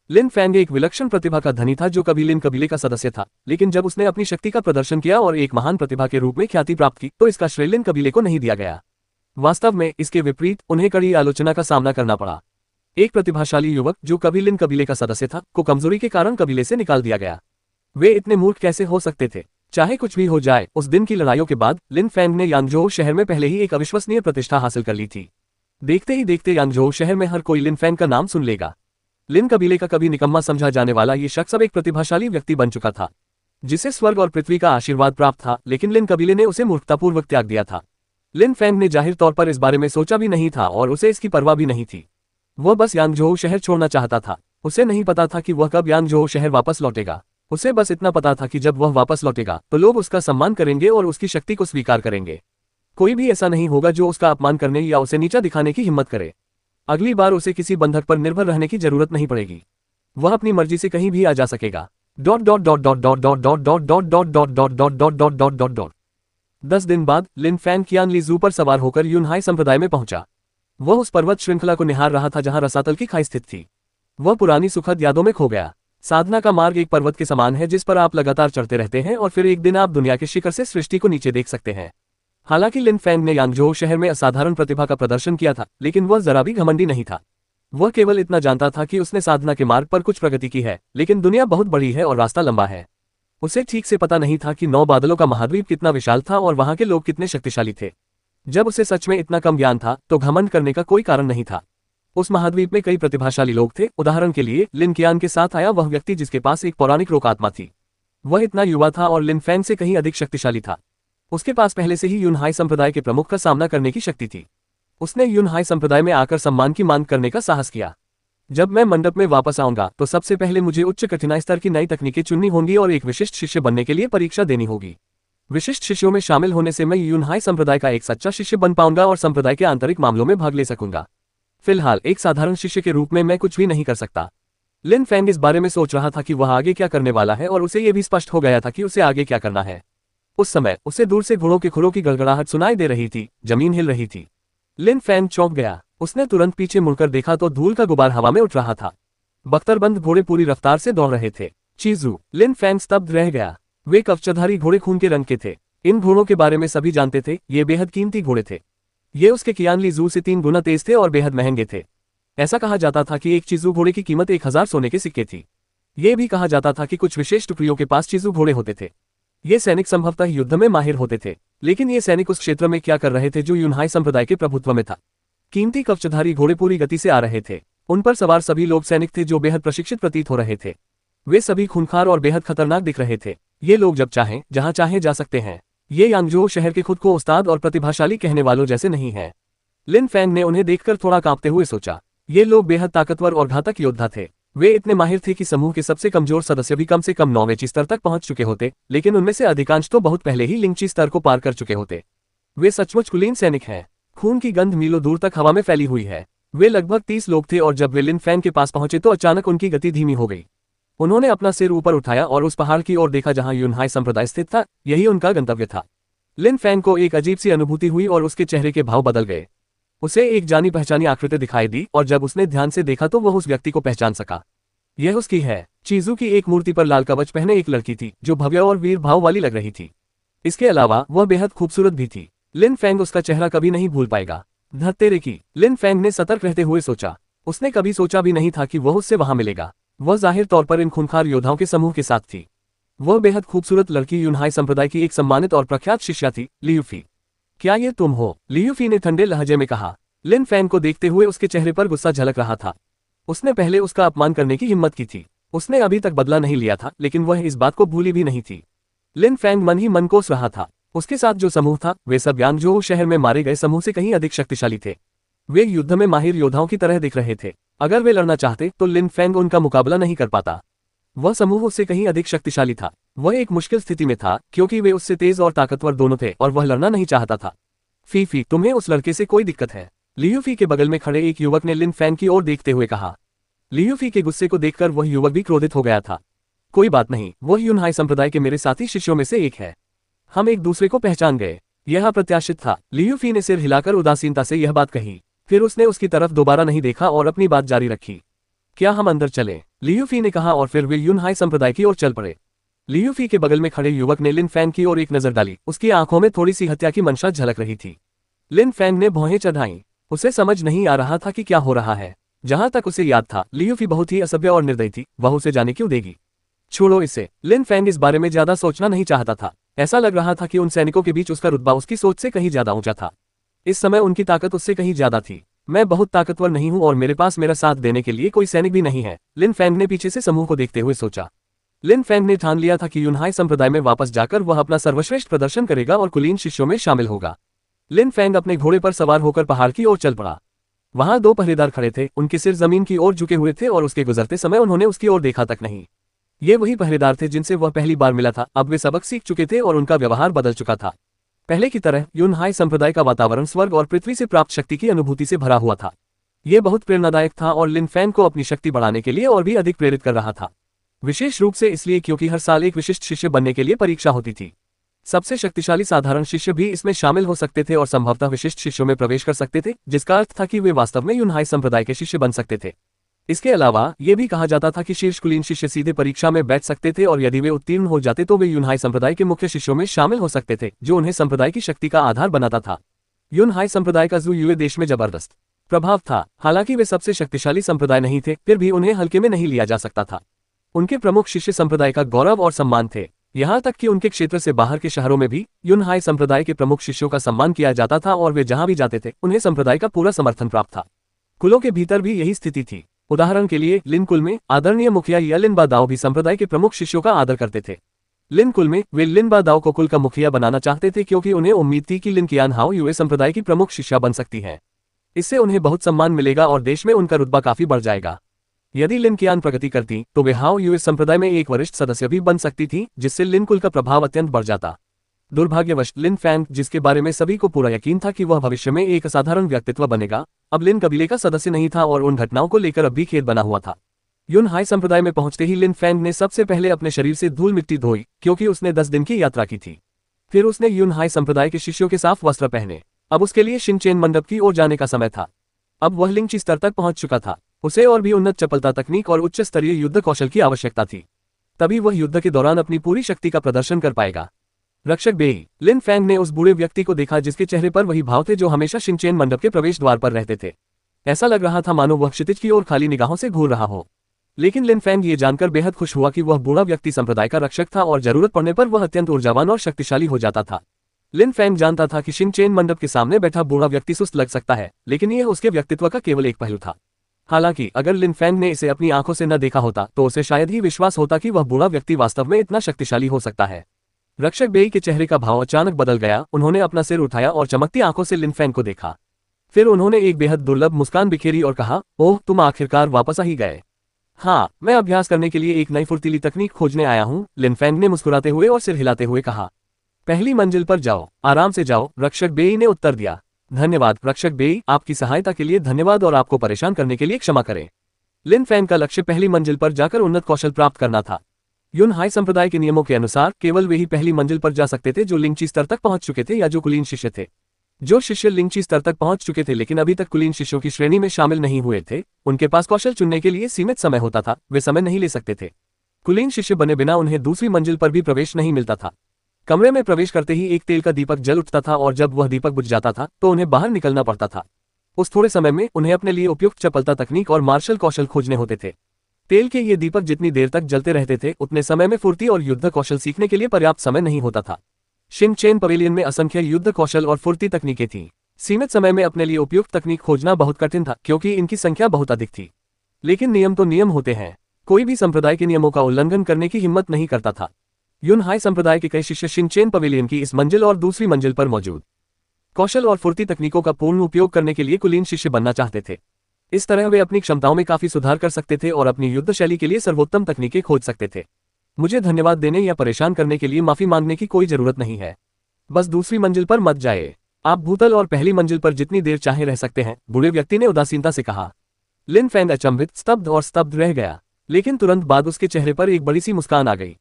लिन फैंग एक विलक्षण प्रतिभा का धनी था जो कभी लिन कबीले का सदस्य था, लेकिन जब उसने अपनी शक्ति का प्रदर्शन किया और एक महान प्रतिभा के रूप में ख्याति प्राप्त की तो इसका श्रेय लिन कबीले को नहीं दिया गया। वास्तव में इसके विपरीत उन्हें कड़ी आलोचना का सामना करना पड़ा। एक प्रतिभाशाली युवक जो कभी लिन कबीले का सदस्य था को कमजोरी के कारण कबीले से निकाल दिया गया। वे इतने मूर्ख कैसे हो सकते थे? चाहे कुछ भी हो जाए, उस दिन की लड़ाइयों के बाद लिन फैंग ने यांगझोउ शहर में पहले ही एक अविश्वसनीय प्रतिष्ठा हासिल कर ली थी। देखते ही देखते यांगझोउ शहर में हर कोई लिन फैंग का नाम सुन लेगा। लिन कबीले का कभी निकम्मा समझा जाने वाला ये शख्स अब एक प्रतिभाशाली व्यक्ति बन चुका था, जिसे स्वर्ग और पृथ्वी का आशीर्वाद प्राप्त था, लेकिन लिन कबीले ने उसे मूर्खतापूर्वक त्याग दिया था। लिन फैंग ने जाहिर तौर पर इस बारे में सोचा भी नहीं था और उसे इसकी परवाह भी नहीं थी। वह बस यांगझोउ शहर छोड़ना चाहता था। उसे नहीं पता था कि वह कब यांगझोउ शहर वापस लौटेगा। उसे बस इतना पता था कि जब वह वापस लौटेगा तो लोग उसका सम्मान करेंगे और उसकी शक्ति को स्वीकार करेंगे। कोई भी ऐसा नहीं होगा जो उसका अपमान करने या उसे नीचा दिखाने की हिम्मत करे। अगली बार उसे किसी बंधक पर निर्भर रहने की जरूरत नहीं पड़ेगी। वह अपनी मर्जी से कहीं भी आ जा सकेगा। 10 दिन बाद लिन फैंग qianli पर सवार होकर यूनहाई संप्रदाय में पहुंचा। वह उस पर्वत श्रृंखला को निहार रहा था जहां रसातल की खाई स्थित थी। वह पुरानी सुखद यादों में खो गया। साधना का मार्ग एक पर्वत के समान है जिस पर आप लगातार चढ़ते रहते हैं और फिर एक दिन आप दुनिया के शिखर से सृष्टि को नीचे देख सकते हैं। हालांकि लिन फैंग ने यांगझोउ शहर में असाधारण प्रतिभा का प्रदर्शन किया था, लेकिन वह जरा भी घमंडी नहीं था। वह केवल इतना जानता था कि उसने साधना के मार्ग पर कुछ प्रगति की है, लेकिन दुनिया बहुत बड़ी है और रास्ता लंबा है। उसे ठीक से पता नहीं था कि 9 बादलों का महाद्वीप कितना विशाल था और वहां के लोग कितने शक्तिशाली थे। जब उसे सच में इतना कम ज्ञान था तो घमंड करने का कोई कारण नहीं था। उस महाद्वीप में कई प्रतिभाशाली लोग थे। उदाहरण के लिए लिन qian के साथ आया वह व्यक्ति जिसके पास एक पौराणिक रोक आत्मा थी। वह इतना युवा था और लिन फैंग से कहीं अधिक शक्तिशाली था। उसके पास पहले से ही यूनहाई संप्रदाय के प्रमुख का सामना करने की शक्ति थी। उसने यूनहाई संप्रदाय में आकर सम्मान की मांग करने का साहस किया। जब मैं मंडप में वापस आऊंगा तो सबसे पहले मुझे उच्च कठिनाई स्तर की नई तकनीकें चुननी होंगी और एक विशिष्ट शिष्य बनने के लिए परीक्षा देनी होगी। विशिष्ट शिष्यों में शामिल होने से मैं यूनहाई संप्रदाय का एक सच्चा शिष्य बन पाऊंगा और संप्रदाय के आंतरिक मामलों में भाग ले सकूंगा। फिलहाल एक साधारण शिष्य के रूप में मैं कुछ भी नहीं कर सकता। लिन फैंग इस बारे में सोच रहा था कि वह आगे क्या करने वाला है और उसे यह भी स्पष्ट हो गया था कि उसे आगे क्या करना है। उस समय उसे दूर से घोड़ों के खुरों की गड़गड़ाहट सुनाई दे रही थी, जमीन हिल रही थी। लिन फैंग चौंक गया। उसने तुरंत पीछे मुड़कर देखा तो धूल का गुबार हवा में उठ रहा था। बख्तरबंद घोड़े पूरी रफ्तार से दौड़ रहे थे। चीजू। लिन फैंग स्तब्ध रह गया। वे कवचधारी घोड़े खून के रंग के थे। इन घोड़ों के बारे में सभी जानते थे, ये बेहद कीमती घोड़े थे। ये उसके qianli से 3 गुना तेज थे और बेहद महंगे थे। ऐसा कहा जाता था कि एक चीजू घोड़े की कीमत 1000 सोने के सिक्के थी। ये भी कहा जाता था कि कुछ विशेष टुकड़ियों के पास चीजू घोड़े होते थे। ये सैनिक संभवतः युद्ध में माहिर होते थे, लेकिन ये सैनिक उस क्षेत्र में क्या कर रहे थे जो यूनहाई संप्रदाय के प्रभुत्व में था। कीमती कवचधारी घोड़े पूरी गति से आ रहे थे। उन पर सवार सभी लोग सैनिक थे जो बेहद प्रशिक्षित प्रतीत हो रहे थे। वे सभी खूंखार और बेहद खतरनाक दिख रहे थे। ये लोग जब चाहें जहां चाहे जा सकते हैं। ये यांगझोउ शहर के खुद को उस्ताद और प्रतिभाशाली कहने वालों जैसे नहीं हैं। लिन फैंग ने उन्हें देखकर थोड़ा कांपते हुए सोचा। ये लोग बेहद ताकतवर और घातक योद्धा थे। वे इतने माहिर थे कि समूह के सबसे कमजोर सदस्य भी कम से कम 9वें स्तर तक पहुंच चुके होते, लेकिन उनमें से अधिकांश तो बहुत पहले ही लिंगची स्तर को पार कर चुके होते। वे सचमुच कुलीन सैनिक हैं। खून की गंध मीलों दूर तक हवा में फैली हुई है। वे लगभग 30 लोग थे और जब वे लिन फैंग के पास पहुंचे तो अचानक उनकी गति धीमी हो गई। उन्होंने अपना सिर ऊपर उठाया और उस पहाड़ की ओर देखा जहां यूनहाई संप्रदाय स्थित था। यही उनका गंतव्य था। लिन फैंग को एक अजीब सी अनुभूति हुई और उसके चेहरे के भाव बदल गए। उसे एक जानी पहचानी आकृति दिखाई दी और जब उसने ध्यान से देखा तो वह उस व्यक्ति को पहचान सका। यह उसकी है। चीजू की एक मूर्ति पर लाल कवच पहने एक लड़की थी जो भव्य और वीर भाव वाली लग रही थी। इसके अलावा वह बेहद खूबसूरत भी थी। लिन फैंग उसका चेहरा कभी नहीं भूल पाएगा। धत्तेरे की, लिन फैंग ने सतर्क रहते हुए सोचा। उसने कभी सोचा भी नहीं था कि वह उससे वहां मिलेगा। वह जाहिर तौर पर इन खूंखार योद्धाओं के समूह के साथ थी। वह बेहद खूबसूरत लड़की यूनहाई संप्रदाय की एक सम्मानित और प्रख्यात शिष्या थी, लियूफी। क्या ये तुम हो? लियूफी ने ठंडे लहजे में कहा। लिन फैंग को देखते हुए उसके चेहरे पर गुस्सा झलक रहा था। उसने पहले उसका अपमान करने की हिम्मत की थी। उसने अभी तक बदला नहीं लिया था, लेकिन वह इस बात को भूली भी नहीं थी। लिन फैंग मन ही मन कोस रहा था। उसके साथ जो समूह था वे सब यांगझोउ शहर में मारे गए समूह से कहीं अधिक शक्तिशाली थे। वे युद्ध में माहिर योद्धाओं की तरह दिख रहे थे। अगर वे लड़ना चाहते तो लिन फैंग उनका मुकाबला नहीं कर पाता। वह समूह उससे कहीं अधिक शक्तिशाली था। वह एक मुश्किल स्थिति में था क्योंकि वे उससे तेज और ताकतवर दोनों थे और वह लड़ना नहीं चाहता था। फीफी, तुम्हें उस लड़के से कोई दिक्कत है? लियूफी के बगल में खड़े एक युवक ने लिन फैंग की ओर देखते हुए कहा। लियूफी के गुस्से को देखकर वह युवक भी क्रोधित हो गया था। कोई बात नहीं, वह यूनहाई संप्रदाय के मेरे साथी शिष्यों में से एक है। हम एक दूसरे को पहचान गए। यह अप्रत्याशित था। लियूफी ने सिर हिलाकर उदासीनता से यह बात कही। फिर उसने उसकी तरफ दोबारा नहीं देखा और अपनी बात जारी रखी। क्या हम अंदर चलें? लियूफी ने कहा और फिर वे यूनहाई संप्रदाय की ओर चल पड़े। लियूफी के बगल में खड़े युवक ने लिन फैंग की ओर एक नजर डाली। उसकी आंखों में थोड़ी सी हत्या की मंशा झलक रही थी। लिन फैंग ने भौहें चढ़ाईं। उसे समझ नहीं आ रहा था कि क्या हो रहा है। जहां तक उसे याद था, लियूफी बहुत ही असभ्य और निर्दयी थी, वह उसे जाने क्यों देगी। छोड़ो इसे। लिन फैंग इस बारे में ज्यादा सोचना नहीं चाहता था। ऐसा लग रहा था कि उन सैनिकों के बीच उसका रुतबा उसकी सोच से कहीं ज्यादा ऊंचा था। इस समय उनकी ताकत उससे कहीं ज्यादा थी। मैं बहुत ताकतवर नहीं हूं और मेरे पास मेरा साथ देने के लिए कोई सैनिक भी नहीं है, लिन फैंग ने पीछे से समूह को देखते हुए सोचा। लिन फैंग ने ठान लिया था कि यूनहाई संप्रदाय में वापस जाकर वह अपना सर्वश्रेष्ठ प्रदर्शन करेगा और कुलीन शिष्यों में शामिल होगा। लिन फैंग अपने घोड़े पर सवार होकर पहाड़ की ओर चल पड़ा। वहां दो पहरेदार खड़े थे, उनके सिर जमीन की ओर झुके हुए थे और उसके गुजरते समय उन्होंने उसकी ओर देखा तक नहीं। ये वही पहरेदार थे जिनसे वह पहली बार मिला था। अब वे सबक सीख चुके थे और उनका व्यवहार बदल चुका था। पहले की तरह यूनहाई संप्रदाय का वातावरण स्वर्ग और पृथ्वी से प्राप्त शक्ति की अनुभूति से भरा हुआ था। यह बहुत प्रेरणादायक था और लिन फैंग को अपनी शक्ति बढ़ाने के लिए और भी अधिक प्रेरित कर रहा था। विशेष रूप से इसलिए क्योंकि हर साल एक विशिष्ट शिष्य बनने के लिए परीक्षा होती थी। सबसे शक्तिशाली साधारण शिष्य भी इसमें शामिल हो सकते थे और संभवतः विशिष्ट शिष्यों में प्रवेश कर सकते थे, जिसका अर्थ था कि वे वास्तव में यूनहाई संप्रदाय के शिष्य बन सकते थे। इसके अलावा यह भी कहा जाता था कि शीर्ष कुलीन शिष्य सीधे परीक्षा में बैठ सकते थे और यदि वे उत्तीर्ण हो जाते तो वे यूनहाई संप्रदाय के मुख्य शिष्यों में शामिल हो सकते थे, जो उन्हें संप्रदाय की शक्ति का आधार बनाता था। यूनहाई संप्रदाय का जू युए देश में जबरदस्त प्रभाव था। हालांकि वे सबसे शक्तिशाली संप्रदाय नहीं थे, फिर भी उन्हें हल्के में नहीं लिया जा सकता था। उनके प्रमुख शिष्य संप्रदाय का गौरव और सम्मान थे। यहाँ तक कि उनके क्षेत्र से बाहर के शहरों में भी यूनहाई संप्रदाय के प्रमुख शिष्यों का सम्मान किया जाता था और वे जहां भी जाते थे उन्हें संप्रदाय का पूरा समर्थन प्राप्त था। कुलों के भीतर भी यही स्थिति थी। उदाहरण के लिए लिन कुल में आदरणीय मुखिया या लिन बा दाओ भी संप्रदाय के प्रमुख शिष्यों का आदर करते थे। लिन कुल में वे लिन बा दाओ को कुल का मुखिया बनाना चाहते थे क्योंकि उन्हें उम्मीद थी कि लिन कियान हाओ युए संप्रदाय की प्रमुख शिष्या बन सकती है। इससे उन्हें बहुत सम्मान मिलेगा और देश में उनका रुतबा काफी बढ़ जाएगा। यदि लिन कियान प्रगति करती तो वे हाओ युए संप्रदाय में एक वरिष्ठ सदस्य भी बन सकती थी, जिससे लिन कुल का प्रभाव अत्यंत बढ़ जाता। दुर्भाग्यवश लिन फैंग, जिसके बारे में सभी को पूरा यकीन था कि वह भविष्य में एक असाधारण व्यक्तित्व बनेगा, अब लिन कबीले का सदस्य नहीं था और उन घटनाओं को लेकर अब भी खेद बना हुआ था। यूनहाई संप्रदाय में पहुंचते ही लिन फैंग ने सबसे पहले अपने शरीर से धूल मिट्टी धोई, क्योंकि उसने 10 दिन की यात्रा की थी। फिर उसने यूनहाई संप्रदाय के शिष्यों के साफ वस्त्र पहने। अब उसके लिए शिनचेन मंडप की ओर जाने का समय था। अब वह लिंगची स्तर तक पहुंच चुका था। उसे और भी उन्नत चपलता तकनीक और उच्च स्तरीय युद्ध कौशल की आवश्यकता थी। तभी वह युद्ध के दौरान अपनी पूरी शक्ति का प्रदर्शन कर पाएगा। रक्षक बेई, लिन फैंग ने उस बूढ़े व्यक्ति को देखा जिसके चेहरे पर वही भाव थे जो हमेशा शिनचेन मंडप के प्रवेश द्वार पर रहते थे। ऐसा लग रहा था मानो वह क्षितिज की ओर खाली निगाहों से घूर रहा हो। लेकिन लिन फैंग ये जानकर बेहद खुश हुआ कि वह बूढ़ा व्यक्ति संप्रदाय का रक्षक था और जरूरत पड़ने पर वह अत्यंत ऊर्जावान और शक्तिशाली हो जाता था। लिन फैंग जानता था कि शिनचेन मंडप के सामने बैठा बूढ़ा व्यक्ति सुस्त लग सकता है, लेकिन यह उसके व्यक्तित्व का केवल एक पहलू था। हालांकि अगर लिन फैंग ने इसे अपनी आंखों से न देखा होता तो उसे शायद ही विश्वास होता कि वह बूढ़ा व्यक्ति वास्तव में इतना शक्तिशाली हो सकता है। रक्षक बेई के चेहरे का भाव अचानक बदल गया। उन्होंने अपना सिर उठाया और चमकती आंखों से लिन फैंग को देखा। फिर उन्होंने एक बेहद दुर्लभ मुस्कान बिखेरी और कहा, ओह, तुम आखिरकार वापस आ ही गए। हाँ, मैं अभ्यास करने के लिए एक नई फुर्तीली तकनीक खोजने आया हूँ, लिन फैंग ने मुस्कुराते हुए और सिर हिलाते हुए कहा। पहली मंजिल पर जाओ, आराम से जाओ, रक्षक बेई ने उत्तर दिया। धन्यवाद रक्षक बेई, आपकी सहायता के लिए धन्यवाद और आपको परेशान करने के लिए क्षमा करें। लिन फैंग का लक्ष्य पहली मंजिल पर जाकर उन्नत कौशल प्राप्त करना था। यूनहाई संप्रदाय के नियमों के अनुसार केवल वे ही पहली मंजिल पर जा सकते थे जो लिंगची स्तर तक पहुंच चुके थे या जो कुलीन शिष्य थे। जो शिष्य लिंगची स्तर तक पहुंच चुके थे लेकिन अभी तक कुलीन शिष्यों की श्रेणी में शामिल नहीं हुए थे, उनके पास कौशल चुनने के लिए सीमित समय होता था, वे समय नहीं ले सकते थे। कुलीन शिष्य बने बिना उन्हें दूसरी मंजिल पर भी प्रवेश नहीं मिलता था। कमरे में प्रवेश करते ही एक तेल का दीपक जल उठता था और जब वह दीपक बुझ जाता था तो उन्हें बाहर निकलना पड़ता था। उस थोड़े समय में उन्हें अपने लिए उपयुक्त चपलता तकनीक और मार्शल कौशल खोजने होते थे। तेल के ये दीपक जितनी देर तक जलते रहते थे उतने समय में फुर्ती और युद्ध कौशल सीखने के लिए पर्याप्त समय नहीं होता था। शिनचेन पवेलियन में असंख्य युद्ध कौशल और फुर्ती तकनीकें थीं। सीमित समय में अपने लिए उपयुक्त तकनीक खोजना बहुत कठिन था क्योंकि इनकी संख्या बहुत अधिक थी। लेकिन नियम तो नियम होते हैं, कोई भी संप्रदाय के नियमों का उल्लंघन करने की हिम्मत नहीं करता था। यूनहाई संप्रदाय के कई शिष्य शिनचेन पवेलियन की इस मंजिल और दूसरी मंजिल पर मौजूद कौशल और फुर्ती तकनीकों का पूर्ण उपयोग करने के लिए कुलीन शिष्य बनना चाहते थे। इस तरह वे अपनी क्षमताओं में काफी सुधार कर सकते थे और अपनी युद्ध शैली के लिए सर्वोत्तम तकनीकें खोज सकते थे। मुझे धन्यवाद देने या परेशान करने के लिए माफी मांगने की कोई जरूरत नहीं है। बस दूसरी मंजिल पर मत जाए, आप भूतल और पहली मंजिल पर जितनी देर चाहे रह सकते हैं, बूढ़े व्यक्ति ने उदासीनता से कहा। लिन फैंग अचंभित, स्तब्ध और स्तब्ध रह गया, लेकिन तुरंत बाद उसके चेहरे पर एक बड़ी सी मुस्कान आ गई।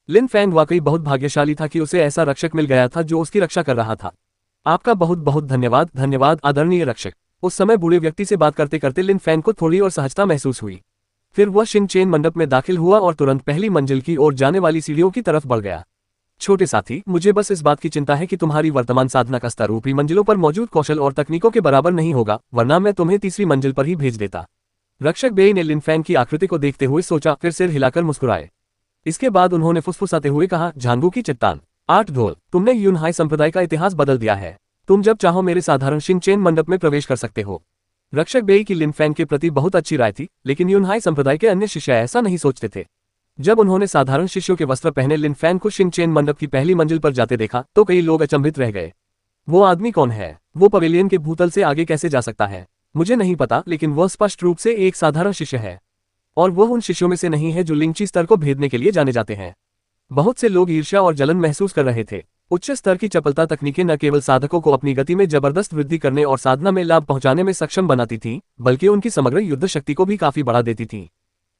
लिन फैंग वाकई बहुत भाग्यशाली था कि उसे ऐसा रक्षक मिल गया था जो उसकी रक्षा कर रहा था। आपका बहुत बहुत धन्यवाद। धन्यवाद आदरणीय रक्षक। उस समय बूढ़े व्यक्ति से बात करते करते लिन फैंग को थोड़ी और सहजता महसूस हुई। फिर वह शिन चेन मंडप में दाखिल हुआ और तुरंत पहली मंजिल की ओर जाने वाली सीढ़ियों की तरफ बढ़ गया। छोटे साथी, मुझे बस इस बात की चिंता है कि तुम्हारी वर्तमान साधना का स्तर ऊपरी मंजिलों पर मौजूद कौशल और तकनीकों के बराबर नहीं होगा, वरना मैं तुम्हें तीसरी मंजिल पर ही भेज देता। रक्षक बेई ने लिन फैंग की आकृति को देखते हुए सोचा, फिर सिर हिलाकर मुस्कुराए। इसके बाद उन्होंने फुसफुसाते हुए कहा, झांगू की चट्टान, 8 ढोल, तुमने यूनहाई संप्रदाय का इतिहास बदल दिया है। तुम जब चाहो मेरे साधारण शिन चेन मंडप में प्रवेश कर सकते हो। रक्षक बेई की लिन फैंग के प्रति बहुत अच्छी राय थी, लेकिन यूनहाई संप्रदाय के अन्य शिष्य ऐसा नहीं सोचते थे। जब उन्होंने साधारण शिष्यों के वस्त्र पहने लिन फैंग को शिन चेन मंडप की पहली मंजिल पर जाते देखा तो कई लोग अचंभित रह गए। वो आदमी कौन है? वो पवेलियन के भूतल से आगे कैसे जा सकता है? मुझे नहीं पता, लेकिन वह स्पष्ट रूप से एक साधारण शिष्य है। और वह उन शिष्यों में से नहीं है जो लिंगची स्तर को भेदने के लिए जाने जाते हैं। बहुत से लोग ईर्ष्या और जलन महसूस कर रहे थे। उच्च स्तर की चपलता तकनीकें न केवल साधकों को अपनी गति में जबरदस्त वृद्धि करने और साधना में लाभ पहुंचाने में सक्षम बनाती थीं, बल्कि उनकी समग्र युद्ध शक्ति को भी काफी बढ़ा देती थीं।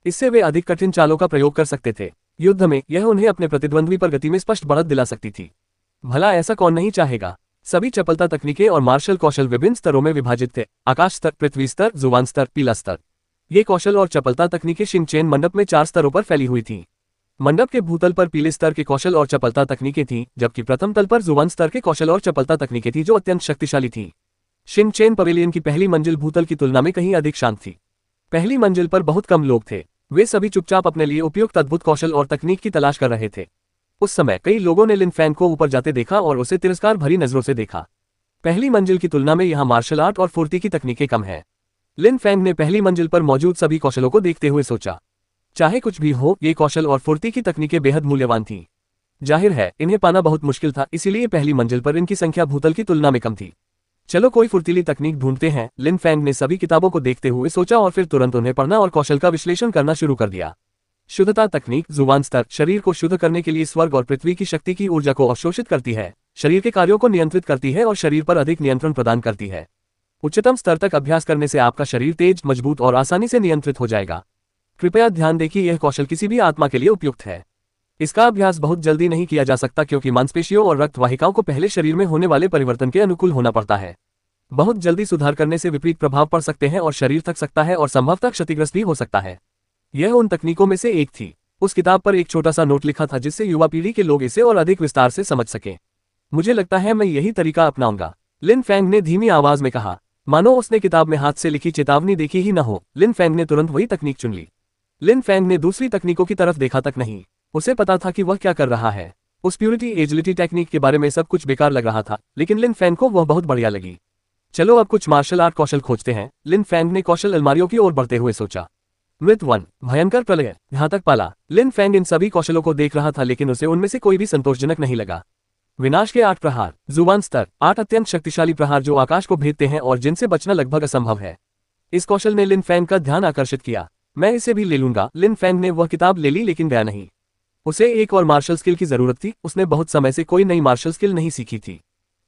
इससे वे अधिक कठिन चालों का प्रयोग कर सकते थे। युद्ध में यह उन्हें अपने प्रतिद्वंद्वी पर गति में स्पष्ट बढ़त दिला सकती थी। भला ऐसा कौन नहीं चाहेगा? सभी चपलता तकनीकें और मार्शल कौशल विभिन्न स्तरों में विभाजित थे: आकाश स्तर, पृथ्वी स्तर, जुबान स्तर, पीला स्तर। ये कौशल और चपलता तकनीकें शिन चेन मंडप में 4 स्तरों पर फैली हुई थीं। मंडप के भूतल पर पीले स्तर के कौशल और चपलता तकनीकें थीं, जबकि प्रथम तल पर जुबान स्तर के कौशल और चपलता तकनीकें थीं जो अत्यंत शक्तिशाली थीं। शिन चेन पवेलियन की पहली मंजिल भूतल की तुलना में कहीं अधिक शांत थी। पहली मंजिल पर बहुत कम लोग थे। वे सभी चुपचाप अपने लिए उपयुक्त अद्भुत कौशल और तकनीक की तलाश कर रहे थे। उस समय कई लोगों ने लिन फैंग को ऊपर जाते देखा और उसे तिरस्कार भरी नजरों से देखा। पहली मंजिल की तुलना में यहाँ मार्शल आर्ट और फुर्ती की तकनीकें कम है। लिन फैंग ने पहली मंजिल पर मौजूद सभी कौशलों को देखते हुए सोचा, चाहे कुछ भी हो, ये कौशल और फुर्ती की तकनीकें बेहद मूल्यवान थीं। जाहिर है इन्हें पाना बहुत मुश्किल था, इसीलिए पहली मंजिल पर इनकी संख्या भूतल की तुलना में कम थी। चलो कोई फुर्तीली तकनीक ढूंढते हैं, लिन फैंग ने सभी किताबों को देखते हुए सोचा और फिर तुरंत उन्हें पढ़ना और कौशल का विश्लेषण करना शुरू कर दिया। शुद्धता तकनीक, जुबान स्तर, शरीर को शुद्ध करने के लिए स्वर्ग और पृथ्वी की शक्ति की ऊर्जा को अवशोषित करती है, शरीर के कार्यों को नियंत्रित करती है और शरीर पर अधिक नियंत्रण प्रदान करती है। उच्चतम स्तर तक अभ्यास करने से आपका शरीर तेज, मजबूत और आसानी से नियंत्रित हो जाएगा। कृपया ध्यान दें कि यह कौशल किसी भी आत्मा के लिए उपयुक्त है। इसका अभ्यास बहुत जल्दी नहीं किया जा सकता क्योंकि मांसपेशियों और रक्त वाहिकाओं को पहले शरीर में होने वाले परिवर्तन के अनुकूल होना पड़ता है। बहुत जल्दी सुधार करने से विपरीत प्रभाव पड़ सकते हैं और शरीर थक सकता है और संभवतः क्षतिग्रस्त भी हो सकता है। यह उन तकनीकों में से एक थी। उस किताब पर एक छोटा सा नोट लिखा था जिससे युवा पीढ़ी के लोग इसे और अधिक विस्तार से समझ सकें। मुझे लगता है मैं यही तरीका अपनाऊंगा, लिन फैंग ने धीमी आवाज में कहा, मानो उसने किताब में हाथ से लिखी चेतावनी देखी ही न हो। लिन फैंग ने तुरंत वही तकनीक चुन ली। लिन फैंग ने दूसरी तकनीकों की तरफ देखा तक नहीं। उसे पता था कि वह क्या कर रहा है। उस प्यूरिटी एजिलिटी टेक्निक के बारे में सब कुछ बेकार लग रहा था, लेकिन लिन फैंग को वह बहुत बढ़िया लगी। चलो अब कुछ मार्शल आर्ट कौशल खोजते हैं, लिन फैंग ने कौशल अलमारियों की ओर बढ़ते हुए सोचा। मृत 1, भयंकर प्रलय, घातक पाला। लिन फैंग इन सभी कौशलों को देख रहा था, लेकिन उसे उनमें से कोई भी संतोषजनक नहीं लगा। विनाश के 8 प्रहार, जुबान स्तर, 8 अत्यंत शक्तिशाली प्रहार जो आकाश को भेदते हैं और जिनसे बचना लगभग असंभव है। इस कौशल ने लिन फैंग का ध्यान आकर्षित किया। मैं इसे भी ले लूंगा। लिन फैंग ने वह किताब ले ली लेकिन गया नहीं। उसे एक और मार्शल स्किल की जरूरत थी। उसने बहुत समय से कोई नई मार्शल स्किल नहीं सीखी थी,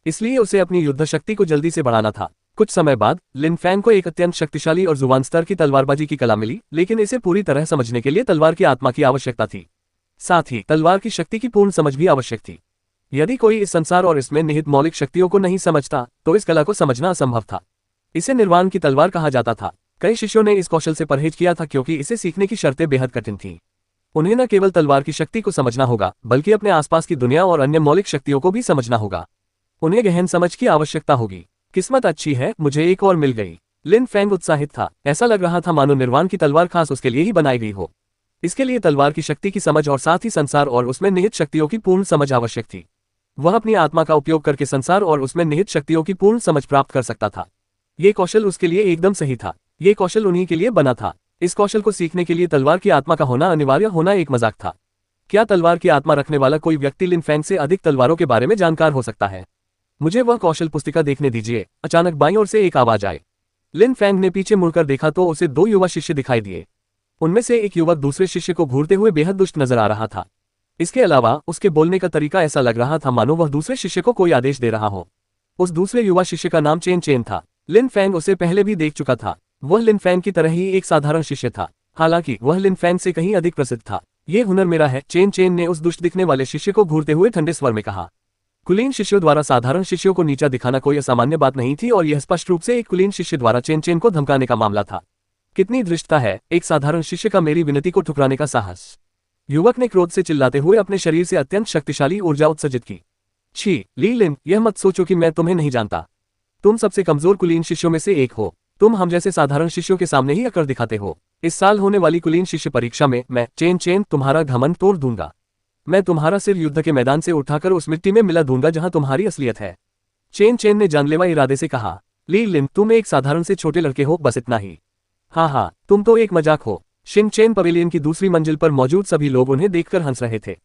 इसलिए उसे अपनी युद्ध शक्ति को जल्दी से बढ़ाना था। कुछ समय बाद लिन फैंग को एक अत्यंत शक्तिशाली और जुबान स्तर की तलवारबाजी की कला मिली, लेकिन इसे पूरी तरह समझने के लिए तलवार की आत्मा की आवश्यकता थी। साथ ही तलवार की शक्ति की पूर्ण समझ भी आवश्यक थी। यदि कोई इस संसार और इसमें निहित मौलिक शक्तियों को नहीं समझता तो इस कला को समझना असंभव था। इसे निर्वाण की तलवार कहा जाता था। कई शिष्यों ने इस कौशल से परहेज किया था क्योंकि इसे सीखने की शर्तें बेहद कठिन थीं। उन्हें न केवल तलवार की शक्ति को समझना होगा, बल्कि अपने आसपास की दुनिया और अन्य मौलिक शक्तियों को भी समझना होगा। उन्हें गहन समझ की आवश्यकता होगी। किस्मत अच्छी है, मुझे एक और मिल गई। लिन फैंग उत्साहित था। ऐसा लग रहा था मानो निर्वाण की तलवार खास उसके लिए ही बनाई गई हो। इसके लिए तलवार की शक्ति की समझ और साथ ही संसार और उसमें निहित शक्तियों की पूर्ण समझ आवश्यक थी। वह अपनी आत्मा का उपयोग करके संसार और उसमें निहित शक्तियों की पूर्ण समझ प्राप्त कर सकता था। ये कौशल उसके लिए एकदम सही था। ये कौशल उन्हीं के लिए बना था। इस कौशल को सीखने के लिए तलवार की आत्मा का होना अनिवार्य होना एक मजाक था। क्या तलवार की आत्मा रखने वाला कोई व्यक्ति लिन फैंग से अधिक तलवारों के बारे में जानकार हो सकता है? मुझे वह कौशल पुस्तिका देखने दीजिए। अचानक बाईं ओर से एक आवाज आई। लिन फैंग ने पीछे मुड़कर देखा तो उसे 2 युवा शिष्य दिखाई दिए। उनमें से एक युवक दूसरे शिष्य को घूरते हुए बेहद दुष्ट नजर आ रहा था। इसके अलावा उसके बोलने का तरीका ऐसा लग रहा था मानो वह दूसरे शिष्य को कोई आदेश दे रहा हो। उस दूसरे युवा शिष्य का नाम चेन चेन था। लिन फैंग उसे पहले भी देख चुका था। वह लिन फैंग की तरह ही एक साधारण शिष्य था, हालांकि वह लिन फैंग से कहीं अधिक प्रसिद्ध था। ये हुनर मेरा है, चेन चेन ने उस दुष्ट दिखने वाले शिष्य को घूरते हुए ठंडे स्वर में कहा। कुलीन शिष्यों द्वारा साधारण शिष्यों को नीचा दिखाना कोई असामान्य बात नहीं थी और यह स्पष्ट रूप से एक कुलीन शिष्य द्वारा चेन चेन को धमकाने का मामला था। कितनी धृष्टता है, एक साधारण शिष्य का मेरी विनती को ठुकराने का साहस। युवक ने क्रोध से चिल्लाते हुए अपने शरीर से अत्यंत शक्तिशाली ऊर्जा उत्सर्जित की। छी, ली लिन, यह मत सोचो कि मैं तुम्हें नहीं जानता। तुम सबसे कमजोर कुलीन शिष्यों में से एक हो। तुम हम जैसे साधारण शिष्यों के सामने ही अकड़ दिखाते हो। इस साल होने वाली कुलीन शिष्य परीक्षा में मैं चेन चेन तुम्हारा घमंड तोड़ दूंगा। मैं तुम्हारा सिर युद्ध के मैदान से उठाकर उस मिट्टी में मिला दूंगा जहां तुम्हारी असलियत है। चेन चेन ने जानलेवा इरादे से कहा। ली लिन, तुम एक साधारण से छोटे लड़के हो, बस इतना ही। हाँ, तुम तो एक मजाक हो। शिन चेन पवेलियन की दूसरी मंजिल पर मौजूद सभी लोग उन्हें देखकर हंस रहे थे।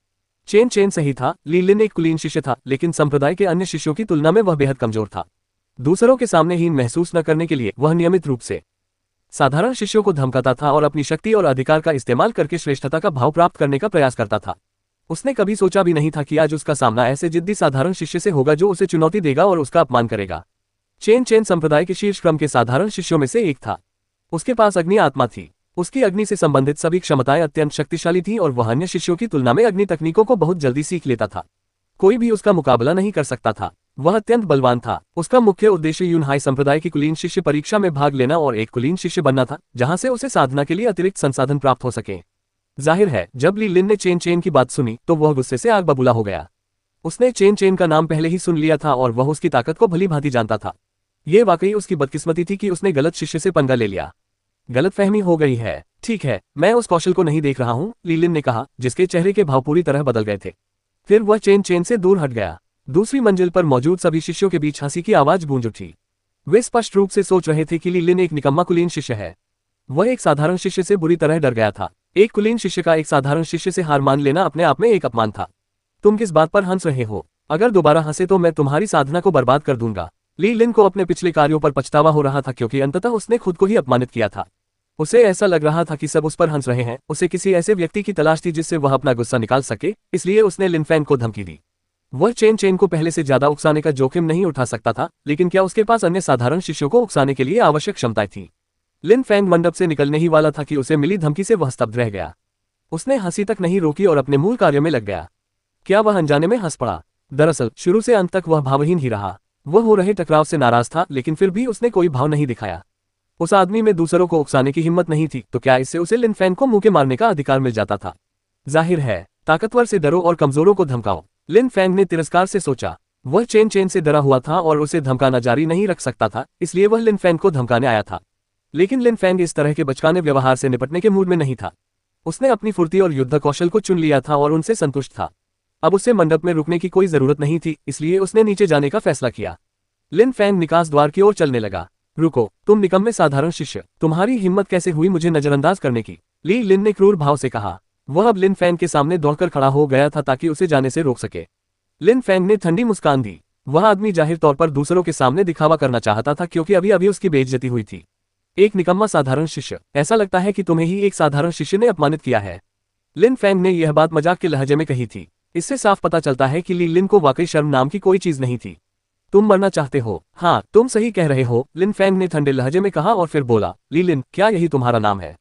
चेन चेन सही था, ली लिन एक कुलीन शिष्य था, लेकिन संप्रदाय के अन्य शिष्यों की तुलना में वह बेहद कमजोर था। दूसरों के सामने हीन महसूस न करने के लिए वह नियमित रूप से साधारण शिष्यों को धमकाता था और अपनी शक्ति और अधिकार का इस्तेमाल करके श्रेष्ठता का भाव प्राप्त करने का प्रयास करता था। उसने कभी सोचा भी नहीं था कि आज उसका सामना ऐसे जिद्दी साधारण शिष्य से होगा जो उसे चुनौती देगा और उसका अपमान करेगा। चेन चेन संप्रदाय के शीर्ष क्रम के साधारण शिष्यों में से एक था। उसके पास अग्नि आत्मा थी। उसकी अग्नि से संबंधित सभी क्षमताएं अत्यंत शक्तिशाली थीं और वह अन्य शिष्यों की तुलना में अग्नि तकनीकों को बहुत जल्दी सीख लेता था। कोई भी उसका मुकाबला नहीं कर सकता था। वह अत्यंत बलवान था। उसका मुख्य उद्देश्य यूनहाई संप्रदाय की कुलीन शिष्य परीक्षा में भाग लेना और एक कुलीन शिष्य बनना था, जहां से उसे साधना के लिए अतिरिक्त संसाधन प्राप्त हो सके। जाहिर है, जब ली लिन ने चेन चेन की बात सुनी तो वह गुस्से से आग बबूला हो गया। उसने चेन चेन का नाम पहले ही सुन लिया था और वह उसकी ताकत को भली भांति जानता था। ये वाकई उसकी बदकिस्मती थी कि उसने गलत शिष्य से पंगा ले लिया। गलतफहमी हो गई है। ठीक है, मैं उस कौशल को नहीं देख रहा हूँ, ली लिन ने कहा, जिसके चेहरे के भाव पूरी तरह बदल गए थे। फिर वह चेन चेन से दूर हट गया। दूसरी मंजिल पर मौजूद सभी शिष्यों के बीच हंसी की आवाज गूंज उठी। वे स्पष्ट रूप से सोच रहे थे कि ली लिन एक निकम्मा कुलीन शिष्य है। वह एक साधारण शिष्य से बुरी तरह डर गया था। एक कुलीन शिष्य का एक साधारण शिष्य से हार मान लेना अपने आप में एक अपमान था। तुम किस बात पर हंस रहे हो? अगर दोबारा हंसे तो मैं तुम्हारी साधना को बर्बाद कर दूंगा। ली लिन को अपने पिछले कार्यों पर पछतावा हो रहा था, क्योंकि अंततः उसने खुद को ही अपमानित किया था। उसे ऐसा लग रहा था कि सब उस पर हंस रहे हैं। उसे किसी ऐसे व्यक्ति की तलाश थी जिससे वह अपना गुस्सा निकाल सके, इसलिए उसने लिन फैंग को धमकी दी। वह चेन चेन को पहले से ज्यादा उकसाने का जोखिम नहीं उठा सकता था, लेकिन क्या उसके पास अन्य साधारण शिष्यों को उकसाने के लिए आवश्यक क्षमताएं थीं? लिन फैंग मंडप से निकलने ही वाला था कि उसे मिली धमकी से वह स्तब्ध रह गया। उसने हंसी तक नहीं रोकी और अपने मूल कार्य में लग गया। क्या वह अनजाने में हंस पड़ा? दरअसल शुरू से अंत तक वह भावहीन ही रहा। वह हो रहे टकराव से नाराज था, लेकिन फिर भी उसने कोई भाव नहीं दिखाया। उस आदमी में दूसरों को उकसाने की हिम्मत नहीं थी, तो क्या इससे उसे लिन फैंग को मुंह के मारने का अधिकार मिल जाता था? जाहिर है, ताकतवर से डरो और कमजोरों को धमकाओ, लिन फैंग ने तिरस्कार से सोचा। वह चेन चेन से डरा हुआ था और उसे धमकाना जारी नहीं रख सकता था, इसलिए वह लिन फैंग को धमकाने आया था। लेकिन लिन फैंग इस तरह के बचकाने व्यवहार से निपटने के मूड में नहीं था। उसने अपनी फुर्ती और युद्ध कौशल को चुन लिया था और उनसे संतुष्ट था। अब उसे मंडप में रुकने की कोई जरूरत नहीं थी, इसलिए उसने नीचे जाने का फैसला किया। लिन फैंग निकास द्वार की ओर चलने लगा। रुको, तुम निकम्मे साधारण शिष्य, तुम्हारी हिम्मत कैसे हुई मुझे नजरअंदाज करने की? ली लिन ने क्रूर भाव से कहा। वह अब लिन फैंग के सामने दौड़कर खड़ा हो गया था ताकि उसे जाने से रोक सके। लिन फैंग ने ठंडी मुस्कान दी। वह आदमी जाहिर तौर पर दूसरों के सामने दिखावा करना चाहता था, क्योंकि अभी अभी उसकी बेइज्जती हुई थी। एक निकम्मा साधारण शिष्य, ऐसा लगता है कि तुम्हें ही एक साधारण शिष्य ने अपमानित किया है। लिन फैंग ने यह बात मजाक के लहजे में कही थी। इससे साफ पता चलता है कि ली लिन को वाकई शर्म नाम की कोई चीज नहीं थी। तुम मरना चाहते हो? हाँ, तुम सही कह रहे हो, लिन फैंग ने ठंडे लहजे में कहा और फिर बोला, ली लिन, क्या यही तुम्हारा नाम है?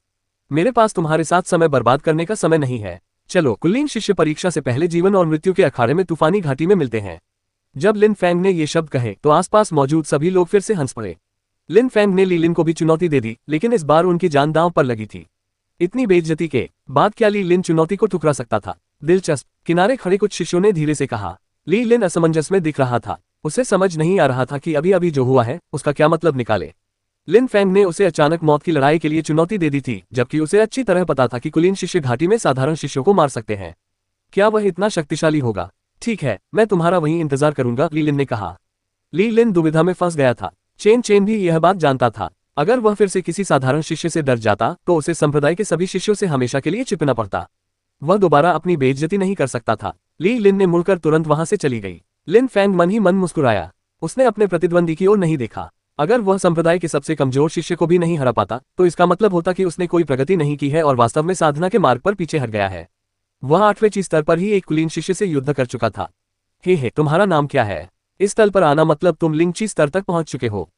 मेरे पास तुम्हारे साथ समय बर्बाद करने का समय नहीं है। चलो, कुलीन शिष्य परीक्षा से पहले जीवन और मृत्यु के अखाड़े में तूफानी घाटी में मिलते हैं। जब लिन फैंग ने ये शब्द कहे तो आसपास मौजूद सभी लोग फिर से हंस पड़े। लिन फैंग ने ली लिन को भी चुनौती दे दी, लेकिन इस बार उनकी जान दांव पर लगी थी। इतनी बेइज्जती के बाद क्या ली लिन चुनौती को ठुकरा सकता था? दिलचस्प, किनारे खड़े कुछ शिष्यों ने धीरे से कहा। ली लिन असमंजस में दिख रहा था। उसे समझ नहीं आ रहा था कि अभी अभी जो हुआ है उसका क्या मतलब निकाले। लिन फैंग ने उसे अचानक मौत की लड़ाई के लिए चुनौती दे दी थी, जबकि उसे अच्छी तरह पता था कि कुलीन शिष्य घाटी में साधारण शिष्यों को मार सकते हैं। क्या वह इतना शक्तिशाली होगा? ठीक है, मैं तुम्हारा वहीं इंतजार करूंगा, ली लिन ने कहा। ली लिन दुविधा में फंस गया था। चेन चेन भी यह बात जानता था। अगर वह फिर से किसी साधारण शिष्य से डर जाता तो उसे संप्रदाय के सभी शिष्यों से हमेशा के लिए चिपना पड़ता। वह दोबारा अपनी बेइज्जती नहीं कर सकता था। ली लिन ने मुड़कर तुरंत वहां से चली गई। लिन फैंग मन ही मन मुस्कुराया। उसने अपने प्रतिद्वंदी की ओर नहीं देखा। अगर वह संप्रदाय के सबसे कमजोर शिष्य को भी नहीं हरा पाता तो इसका मतलब होता कि उसने कोई प्रगति नहीं की है और वास्तव में साधना के मार्ग पर पीछे हट गया है। वह 8वें स्तर पर ही एक कुलीन शिष्य से युद्ध कर चुका था। हे, तुम्हारा नाम क्या है? इस तल पर आना मतलब तुम लिंगची स्तर तक पहुंच चुके हो।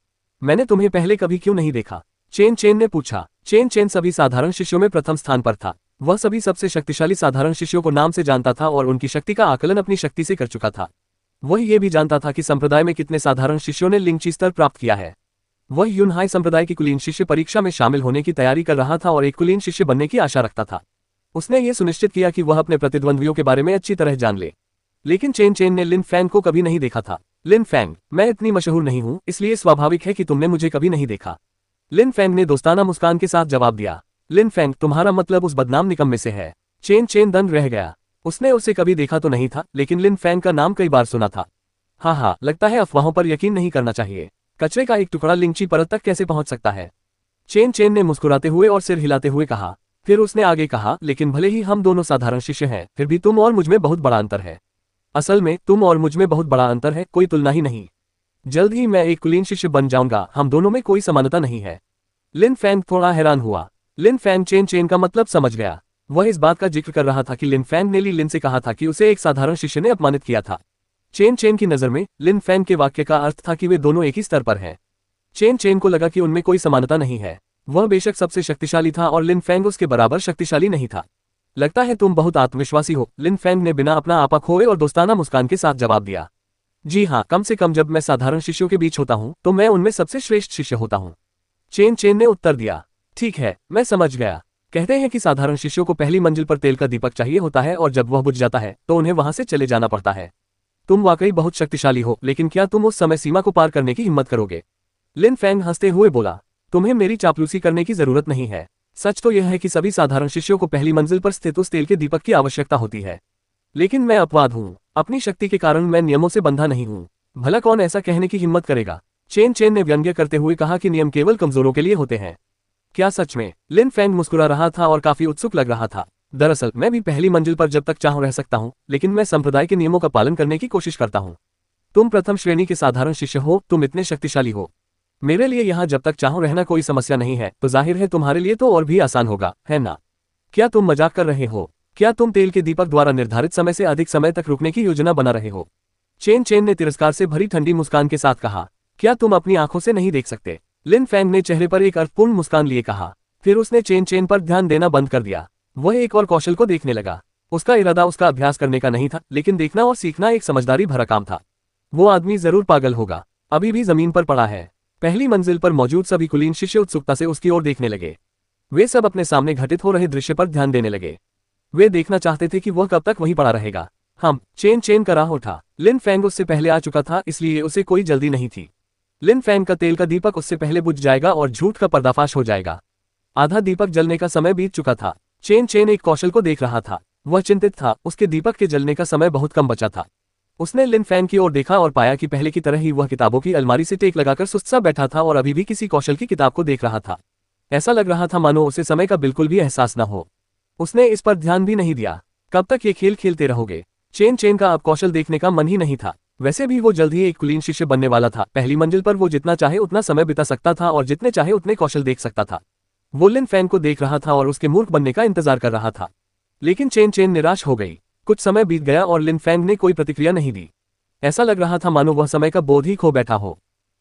मैंने तुम्हें पहले कभी क्यों नहीं देखा? चेन चेन ने पूछा। चेन चेन सभी साधारण शिष्यों में प्रथम स्थान पर था। वह सभी सबसे शक्तिशाली साधारण शिष्यों को नाम से जानता था और उनकी शक्ति का आकलन अपनी शक्ति से कर चुका था। वह ये भी जानता था कि संप्रदाय में कितने साधारण शिष्यों ने लिंगची स्तर प्राप्त किया है। वह यूनहाई संप्रदाय की कुलीन शिष्य परीक्षा में शामिल होने की तैयारी कर रहा था और एक कुलीन शिष्य बनने की आशा रखता था। उसने ये सुनिश्चित किया कि वह अपने प्रतिद्वंद्वियों के बारे में अच्छी तरह जान ले। लेकिन चेन चेन ने लिन फैंग को कभी नहीं देखा था। लिन फैंग, मैं इतनी मशहूर नहीं हूं, इसलिए स्वाभाविक है कि तुमने मुझे कभी नहीं देखा। लिन फैंग ने दोस्ताना मुस्कान के साथ जवाब दिया। लिन फैंग, तुम्हारा मतलब उस बदनाम निकम्मे से है। चेन चेन दंग रह गया। उसने उसे कभी देखा तो नहीं था, लेकिन लिन फैंग का नाम कई बार सुना था। हाँ, लगता है अफवाहों पर यकीन नहीं करना चाहिए। कचरे का एक टुकड़ा लिंची परत तक कैसे पहुंच सकता है? चेन चेन ने मुस्कुराते हुए और सिर हिलाते हुए कहा। फिर उसने आगे कहा, लेकिन भले ही हम दोनों साधारण शिष्य हैं, फिर भी तुम और मुझ में बहुत बड़ा अंतर है। असल में तुम और मुझ में बहुत बड़ा अंतर है, कोई तुलना ही नहीं। जल्द ही मैं एक कुलीन शिष्य बन जाऊंगा, हम दोनों में कोई समानता नहीं है। लिन फैंग थोड़ा हैरान हुआ। लिन फैंग चेन चेन का मतलब समझ गया। वह इस बात का जिक्र कर रहा था कि लिन फैंग ने ली लिन से कहा था कि उसे एक साधारण शिष्य ने अपमानित किया था। चेन चेन की नज़र में लिन फैंग के वाक्य का अर्थ था कि वे दोनों एक ही स्तर पर हैं। चेन चेन को लगा कि उनमें कोई समानता नहीं है। वह बेशक सबसे शक्तिशाली था और लिन फैंग उसके बराबर शक्तिशाली नहीं था। लगता है तुम बहुत आत्मविश्वासी हो, लिन फैंग ने बिना अपना आपा खोए और दोस्ताना मुस्कान के साथ जवाब दिया। जी हाँ, कम से कम जब मैं साधारण शिष्यों के बीच होता हूँ तो मैं उनमें सबसे श्रेष्ठ शिष्य होता हूँ। चेन चेन ने उत्तर दिया। ठीक है, मैं समझ गया। कहते हैं कि साधारण शिष्यों को पहली मंजिल पर तेल का दीपक चाहिए होता है और जब वह बुझ जाता है तो उन्हें वहां से चले जाना पड़ता है। तुम वाकई बहुत शक्तिशाली हो, लेकिन क्या तुम उस समय सीमा को पार करने की हिम्मत करोगे? लिन फैंग हंसते हुए बोला। तुम्हें मेरी चापलूसी करने की जरूरत नहीं है। सच तो यह है कि सभी साधारण शिष्यों को पहली मंजिल पर स्थित उस तेल के दीपक की आवश्यकता होती है। लेकिन मैं अपवाद हूँ। अपनी शक्ति के कारण मैं नियमों से बंधा नहीं हूँ। भला कौन ऐसा कहने की हिम्मत करेगा? चेन चेन ने व्यंग्य करते हुए कहा कि नियम केवल कमजोरों के लिए होते हैं। क्या सच में? लिन फैंग मुस्कुरा रहा था और काफी उत्सुक लग रहा था। दरअसल मैं भी पहली मंजिल पर जब तक चाहूं रह सकता हूं, लेकिन मैं संप्रदाय के नियमों का पालन करने की कोशिश करता हूं। तुम प्रथम श्रेणी के साधारण शिष्य हो, तुम इतने शक्तिशाली हो। मेरे लिए यहाँ जब तक चाहूं रहना कोई समस्या नहीं है, तो जाहिर है तुम्हारे लिए तो और भी आसान होगा, है ना? क्या तुम मजाक कर रहे हो? क्या तुम तेल के दीपक द्वारा निर्धारित समय से अधिक समय तक रुकने की योजना बना रहे हो? चेन चेन ने तिरस्कार से भरी ठंडी मुस्कान के साथ कहा। क्या तुम अपनी आंखों से नहीं देख सकते? लिन फैंग ने चेहरे पर एक अर्थपूर्ण मुस्कान लिए कहा। फिर उसने चेन चेन पर ध्यान देना बंद कर दिया। वह एक और कौशल को देखने लगा। उसका इरादा उसका अभ्यास करने का नहीं था, लेकिन देखना और सीखना एक समझदारी भरा काम था। वो आदमी जरूर पागल होगा, अभी भी जमीन पर पड़ा है। पहली मंजिल पर मौजूद सभी कुलीन शिष्य उत्सुकता से उसकी ओर देखने लगे। वे सब अपने सामने घटित हो रहे दृश्य पर ध्यान देने लगे। वे देखना चाहते थे कि वह कब तक वहीं पड़ा रहेगा। चेन चेन का राह उठा। लिन फैंग उससे पहले आ चुका था, इसलिए उसे कोई जल्दी नहीं थी। लिन फैंग का तेल का दीपक उससे पहले बुझ जाएगा और झूठ का पर्दाफाश हो जाएगा। आधा दीपक जलने का समय बीत चुका था। चेन चेन एक कौशल को देख रहा था। वह चिंतित था, उसके दीपक के जलने का समय बहुत कम बचा था। उसने लिन फैंग की ओर देखा और पाया कि पहले की तरह ही वह किताबों की अलमारी से टेक लगाकर सुस्त सा बैठा था और अभी भी किसी कौशल की किताब को देख रहा था। ऐसा लग रहा था मानो उसे समय का बिल्कुल भी एहसास न हो। उसने इस पर ध्यान भी नहीं दिया। कब तक ये खेल खेलते रहोगे? चेन चेन का अब कौशल देखने का मन ही नहीं था। वैसे भी वो जल्द ही एक कुलीन शिष्य बनने वाला था। पहली मंजिल पर वो जितना चाहे उतना समय बिता सकता था और जितने चाहे उतने कौशल देख सकता था। वो लिन फैंग को देख रहा था और उसके मूर्ख बनने का इंतजार कर रहा था। लेकिन चेन चेन निराश हो गई। कुछ समय बीत गया और लिन फैंग ने कोई प्रतिक्रिया नहीं दी। ऐसा लग रहा था मानो वह समय का बोध ही खो बैठा हो।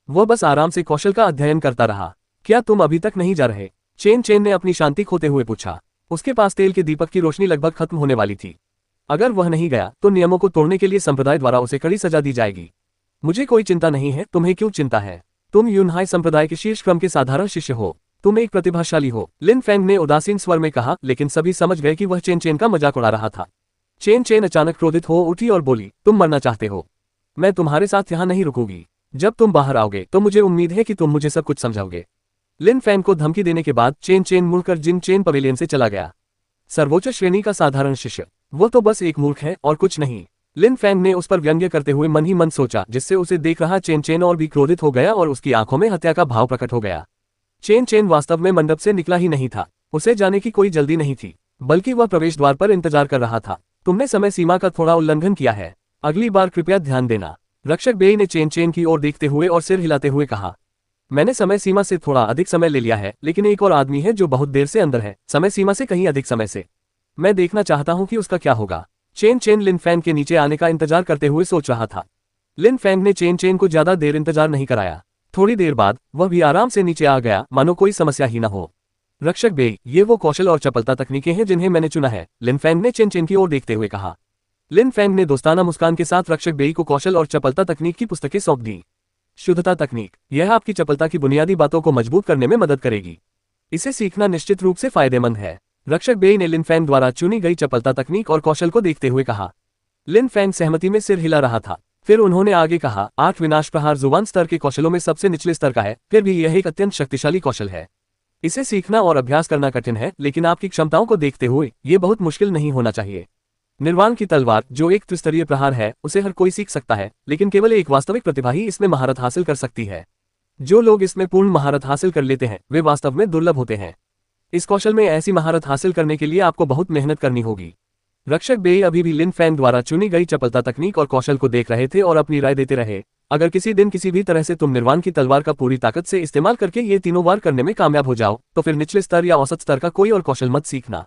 वह बस आराम से कौशल का अध्ययन करता रहा। क्या तुम अभी तक नहीं जा रहे? चेन चेन ने अपनी शांति खोते हुए पूछा। उसके पास तेल के दीपक की रोशनी लगभग खत्म होने वाली थी। अगर वह नहीं गया तो नियमों को तोड़ने के लिए संप्रदाय द्वारा उसे कड़ी सजा दी जाएगी। मुझे कोई चिंता नहीं है, तुम्हें क्यों चिंता है? तुम यूनहाई संप्रदाय के शीर्ष क्रम के साधारण शिष्य हो। तुम एक प्रतिभाशाली हो, लिन फैंग ने उदासीन स्वर में कहा, लेकिन सभी समझ गए कि वह चेन चेन का मजाक उड़ा रहा था। चेन चेन अचानक क्रोधित हो उठी और बोली, तुम मरना चाहते हो? मैं तुम्हारे साथ यहाँ नहीं रुकूंगी। जब तुम बाहर आओगे तो मुझे उम्मीद है कि तुम मुझे सब कुछ समझाओगे। लिन फैंग को धमकी देने के बाद चेन चेन मुड़कर जिन चेन पवेलियन से चला गया। सर्वोच्च श्रेणी का साधारण शिष्य, वो तो बस एक मूर्ख है और कुछ नहीं। लिन फैंग ने उस पर व्यंग्य करते हुए मन ही मन सोचा, जिससे उसे देख रहा चेन चेन और भी क्रोधित हो गया और उसकी आंखों में हत्या का भाव प्रकट हो गया। चेन चेन वास्तव में मंडप से निकला ही नहीं था। उसे जाने की कोई जल्दी नहीं थी, बल्कि वह प्रवेश द्वार पर इंतजार कर रहा था। तुमने समय सीमा का थोड़ा उल्लंघन किया है, अगली बार कृपया ध्यान देना। रक्षक बेई ने चेन चेन की ओर देखते हुए और सिर हिलाते हुए कहा। मैंने समय सीमा से थोड़ा अधिक समय ले लिया है, लेकिन एक और आदमी है जो बहुत देर से अंदर है, समय सीमा से कहीं अधिक समय से। मैं देखना चाहता हूं कि उसका क्या होगा। चेन चेन लिन फैंग के नीचे आने का इंतजार करते हुए सोच रहा था। लिन फैंग ने चेन चेन को ज्यादा देर इंतजार नहीं कराया। थोड़ी देर बाद वह भी आराम से नीचे आ गया, मानो कोई समस्या ही न हो। रक्षक बेई, ये वो कौशल और चपलता तकनीकें हैं जिन्हें मैंने चुना है, लिन फैंग ने चेन चेन की ओर देखते हुए कहा। लिन फैंग ने दोस्ताना मुस्कान के साथ रक्षक बेई को कौशल और चपलता तकनीक की पुस्तकें सौंप दी। शुद्धता तकनीक, यह आपकी चपलता की बुनियादी बातों को मजबूत करने में मदद करेगी। इसे सीखना निश्चित रूप से फायदेमंद है। रक्षक बेई ने लिन फैंग द्वारा चुनी गई चपलता तकनीक और कौशल को देखते हुए कहा। लिन फैंग सहमति में सिर हिला रहा था। फिर उन्होंने आगे कहा, 8 विनाश प्रहार जुबान स्तर के कौशलों में सबसे निचले स्तर का है, फिर भी यह एक अत्यंत शक्तिशाली कौशल है। इसे सीखना और अभ्यास करना कठिन है, लेकिन आपकी क्षमताओं को देखते हुए ये बहुत मुश्किल नहीं होना चाहिए। निर्वाण की तलवार, जो एक त्रिस्तरीय प्रहार है, उसे हर कोई सीख सकता है, लेकिन केवल एक वास्तविक प्रतिभा ही इसमें महारत हासिल कर सकती है। जो लोग इसमें पूर्ण महारत हासिल कर लेते हैं वे वास्तव में दुर्लभ होते हैं। इस कौशल में ऐसी महारत हासिल करने के लिए आपको बहुत मेहनत करनी होगी। रक्षक बेई अभी भी लिन फैंग द्वारा चुनी गई चपलता तकनीक और कौशल को देख रहे थे और अपनी राय देते रहे। अगर किसी दिन किसी भी तरह से तुम निर्वाण की तलवार का पूरी ताकत से इस्तेमाल करके ये तीनों वार करने में कामयाब हो जाओ, तो फिर निचले स्तर या औसत स्तर का कोई और कौशल मत सीखना।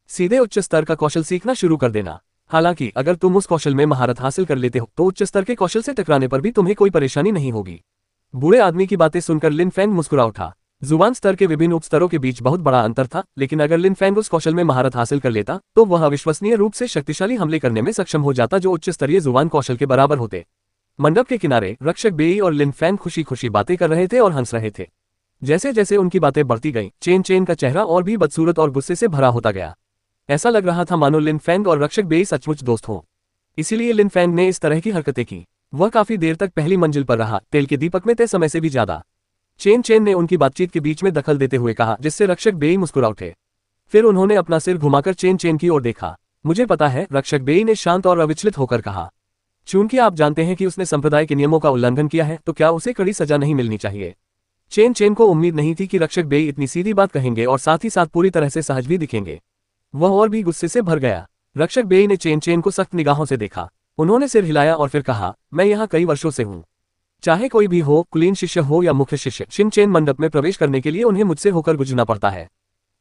सीधे उच्च स्तर का कौशल सीखना शुरू कर देना। हालांकि अगर तुम उस कौशल में महारत हासिल कर लेते हो तो उच्च स्तर के कौशल से टकराने पर भी तुम्हें कोई परेशानी नहीं होगी। बूढ़े आदमी की बातें सुनकर लिन फैंग मुस्कुरा उठा। जुबान स्तर के विभिन्न उपस्तरों के बीच बहुत बड़ा अंतर था, लेकिन अगर लिन फैंग उस कौशल में महारत हासिल कर लेता तो वह अविश्वसनीय रूप से शक्तिशाली हमले करने में सक्षम हो जाता, जो उच्च स्तरीय जुबान कौशल के बराबर होते। मंडप के किनारे रक्षक बेई और लिन फैंग खुशी खुशी बातें कर रहे थे और हंस रहे थे। जैसे जैसे उनकी बातें बढ़ती गईं, चेन चेन का चेहरा और भी बदसूरत और गुस्से से भरा होता गया। ऐसा लग रहा था मानो लिन फैंग और रक्षक बेई सचमुच दोस्त हों। इसीलिए लिन फैंग ने इस तरह की हरकतें की। वह काफी देर तक पहली मंजिल पर रहा, तेल के दीपक में तय समय से भी ज्यादा। चेन चेन ने उनकी बातचीत के बीच में दखल देते हुए कहा, जिससे रक्षक बेई मुस्कुरा उठे। फिर उन्होंने अपना सिर घुमाकर चेन चेन की ओर देखा। मुझे पता है, रक्षक बेई ने शांत और अविचलित होकर कहा। चूंकि आप जानते हैं कि उसने संप्रदाय के नियमों का उल्लंघन किया है, तो क्या उसे कड़ी सजा नहीं मिलनी चाहिए? चेन चेन को उम्मीद नहीं थी कि रक्षक बेई इतनी सीधी बात कहेंगे और साथ ही साथ पूरी तरह से सहज भी दिखेंगे। वह और भी गुस्से से भर गया। रक्षक बेई ने चेन चेन को सख्त निगाहों से देखा। उन्होंने सिर हिलाया और फिर कहा, मैं यहाँ कई वर्षों से हूँ। चाहे कोई भी हो, कुलीन शिष्य हो या मुख्य शिष्य, शिन चेन मंडप में प्रवेश करने के लिए उन्हें मुझसे होकर गुजरना पड़ता है।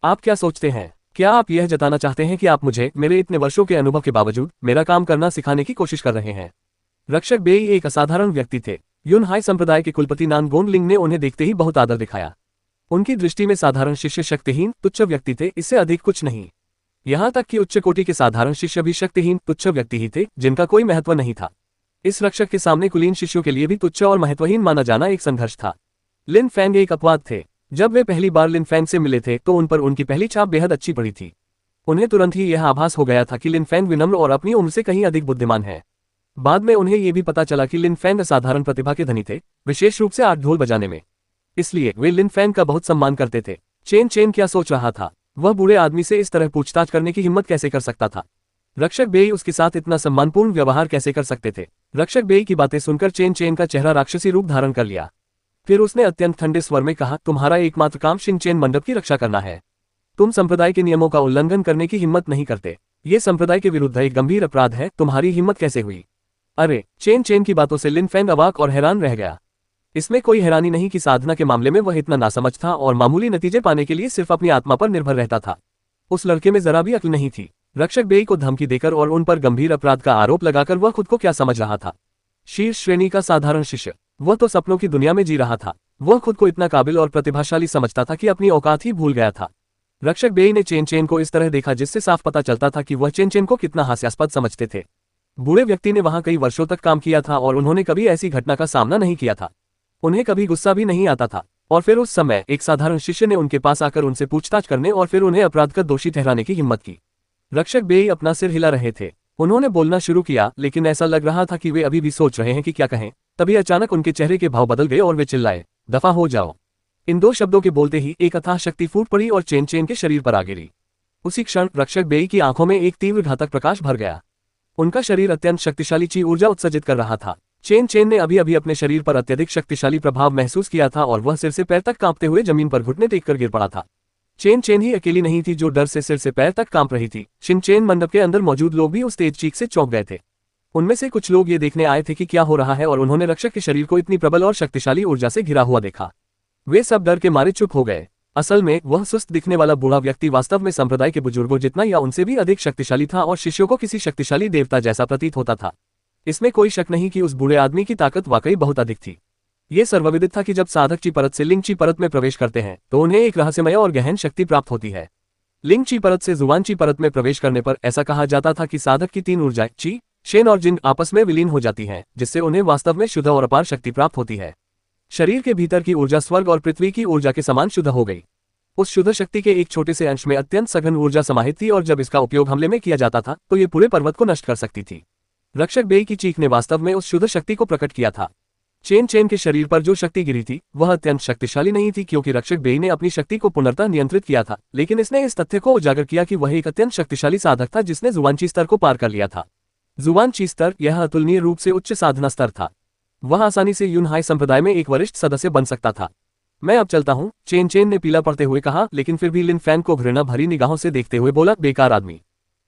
आप क्या सोचते हैं? क्या आप यह जताना चाहते हैं कि आप मुझे मेरे इतने वर्षों के अनुभव के बावजूद मेरा काम करना सिखाने की कोशिश कर रहे हैं? रक्षक बेई एक असाधारण व्यक्ति थे। यूनहाई संप्रदाय के कुलपति नानगोंग लिंग ने उन्हें देखते ही बहुत आदर दिखाया। उनकी दृष्टि में साधारण शिष्य शक्तिहीन, तुच्छ व्यक्ति थे, इससे अधिक कुछ नहीं। यहाँ तक कि उच्च कोटि के साधारण शिष्य भी शक्तिहीन, तुच्छ व्यक्ति ही थे, जिनका कोई महत्व नहीं था। इस रक्षक के सामने कुलीन शिष्यों के लिए भी तुच्छ और महत्वहीन माना जाना एक संघर्ष था। लिन फैंग एक अपवाद थे। जब वे पहली बार लिन फैंग से मिले थे तो उन पर उनकी पहली छाप बेहद अच्छी पड़ी थी। उन्हें तुरंत ही यह आभास हो गया था कि लिन फैंग विनम्र और अपनी उम्र से कहीं अधिक बुद्धिमान है। बाद में उन्हें यह भी पता चला कि लिन फैंग असाधारण प्रतिभा के धनी थे, विशेष रूप से आठ ढोल बजाने में। इसलिए वे लिन फैंग का बहुत सम्मान करते थे। चेन चेन क्या सोच रहा था? वह बूढ़े आदमी से इस तरह पूछताछ करने की हिम्मत कैसे कर सकता था? रक्षक बेई उसके साथ इतना सम्मानपूर्ण व्यवहार कैसे कर सकते थे? रक्षक बेई की बातें सुनकर चेन चेन का चेहरा राक्षसी रूप धारण कर लिया। फिर उसने अत्यंत ठंडे स्वर में कहा, तुम्हारा एकमात्र काम शिन चेन मंडप की रक्षा करना है। तुम संप्रदाय के नियमों का उल्लंघन करने की हिम्मत नहीं करते। ये संप्रदाय के विरुद्ध एक गंभीर अपराध है, तुम्हारी हिम्मत कैसे हुई? अरे! चेन चेन की बातों से लिन फैंग अवाक और हैरान रह गया। इसमें कोई हैरानी नहीं कि साधना के मामले में वह इतना नासमझ था और मामूली नतीजे पाने के लिए सिर्फ अपनी आत्मा पर निर्भर रहता था। उस लड़के में जरा भी अक्ल नहीं थी। रक्षक बेई को धमकी देकर और उन पर गंभीर अपराध का आरोप लगाकर वह खुद को क्या समझ रहा था? शीर्ष श्रेणी का साधारण शिष्य। वह तो सपनों की दुनिया में जी रहा था। वह खुद को इतना काबिल और प्रतिभाशाली समझता था कि अपनी औकात ही भूल गया था। रक्षक बेई ने चेन चेन को इस तरह देखा जिससे साफ पता चलता था कि वह चेन चेन को कितना हास्यास्पद समझते थे। बूढ़े व्यक्ति ने वहां कई वर्षों तक काम किया था और उन्होंने कभी ऐसी घटना का सामना नहीं किया था। उन्हें कभी गुस्सा भी नहीं आता था। और फिर उस समय एक साधारण शिष्य ने उनके पास आकर उनसे पूछताछ करने और फिर उन्हें अपराध का दोषी ठहराने की हिम्मत की। रक्षक बेई अपना सिर हिला रहे थे। उन्होंने बोलना शुरू किया, लेकिन ऐसा लग रहा था कि वे अभी भी सोच रहे हैं कि क्या कहें। तभी अचानक उनके चेहरे के भाव बदल गए और वे चिल्लाए, दफा हो जाओ। इन दो शब्दों के बोलते ही एक अथाह शक्ति फूट पड़ी और चेन चेन के शरीर पर आ गिरी। उसी क्षण रक्षक बेई की आंखों में एक तीव्र घातक प्रकाश भर गया। उनका शरीर अत्यंत शक्तिशाली ची ऊर्जा उत्सर्जित कर रहा था। चेन चेन ने अभी अभी अपने शरीर पर अत्यधिक शक्तिशाली प्रभाव महसूस किया था और वह सिर से पैर तक कांपते हुए जमीन पर घुटने टेक कर गिर पड़ा था। चेन चेन ही अकेली नहीं थी जो डर से सिर से पैर तक कांप रही थी। शिन चेन मंडप के अंदर मौजूद लोग भी उस तेज चीख से चौंक गए थे। उनमें से कुछ लोग ये देखने आए थे कि क्या हो रहा है और उन्होंने रक्षक के शरीर को इतनी प्रबल और शक्तिशाली ऊर्जा से घिरा हुआ देखा। वे सब डर के मारे चुप हो गए। असल में वह सुस्त दिखने वाला बूढ़ा व्यक्ति वास्तव में संप्रदाय के बुजुर्गों जितना या उनसे भी अधिक शक्तिशाली था और शिष्यों को किसी शक्तिशाली देवता जैसा प्रतीत होता था। इसमें कोई शक नहीं कि उस बूढ़े आदमी की ताकत वाकई बहुत अधिक थी। ये सर्वविदित था कि जब साधक ची परत से लिंग ची परत में प्रवेश करते हैं तो उन्हें एक रहस्यमय और गहन शक्ति प्राप्त होती है। लिंग ची परत से जुबान ची परत में प्रवेश करने पर ऐसा कहा जाता था कि साधक की तीन ऊर्जाएं ची, शेन और जिन आपस में विलीन हो जाती हैं, जिससे उन्हें वास्तव में शुद्ध और अपार शक्ति प्राप्त होती है। शरीर के भीतर की ऊर्जा स्वर्ग और पृथ्वी की ऊर्जा के समान शुद्ध हो गई। उस शुद्ध शक्ति के एक छोटे से अंश में अत्यंत सघन ऊर्जा समाहित थी और जब इसका उपयोग हमले में किया जाता था तो ये पूरे पर्वत को नष्ट कर सकती थी। रक्षक बेई की चीख ने वास्तव में उस शुद्ध शक्ति को प्रकट किया था। चेन चेन के शरीर पर जो शक्ति गिरी थी वह अत्यंत शक्तिशाली नहीं थी, क्योंकि रक्षक बेई ने अपनी शक्ति को पुनर्तः नियंत्रित किया था, लेकिन इसने इस तथ्य को उजागर किया कि वह एक अत्यंत शक्तिशाली साधक था जिसने जुवांची स्तर को पार कर लिया था। जुवांची स्तर यह अतुलनीय रूप से उच्च साधना स्तर था। वह आसानी से यूनहाई संप्रदाय में एक वरिष्ठ सदस्य बन सकता था। मैं अब चलता हूँ, चेन चेन ने पीला पड़ते हुए कहा, लेकिन फिर भी लिन फैन को घृणा भरी निगाहों से देखते हुए बोला, बेकार आदमी,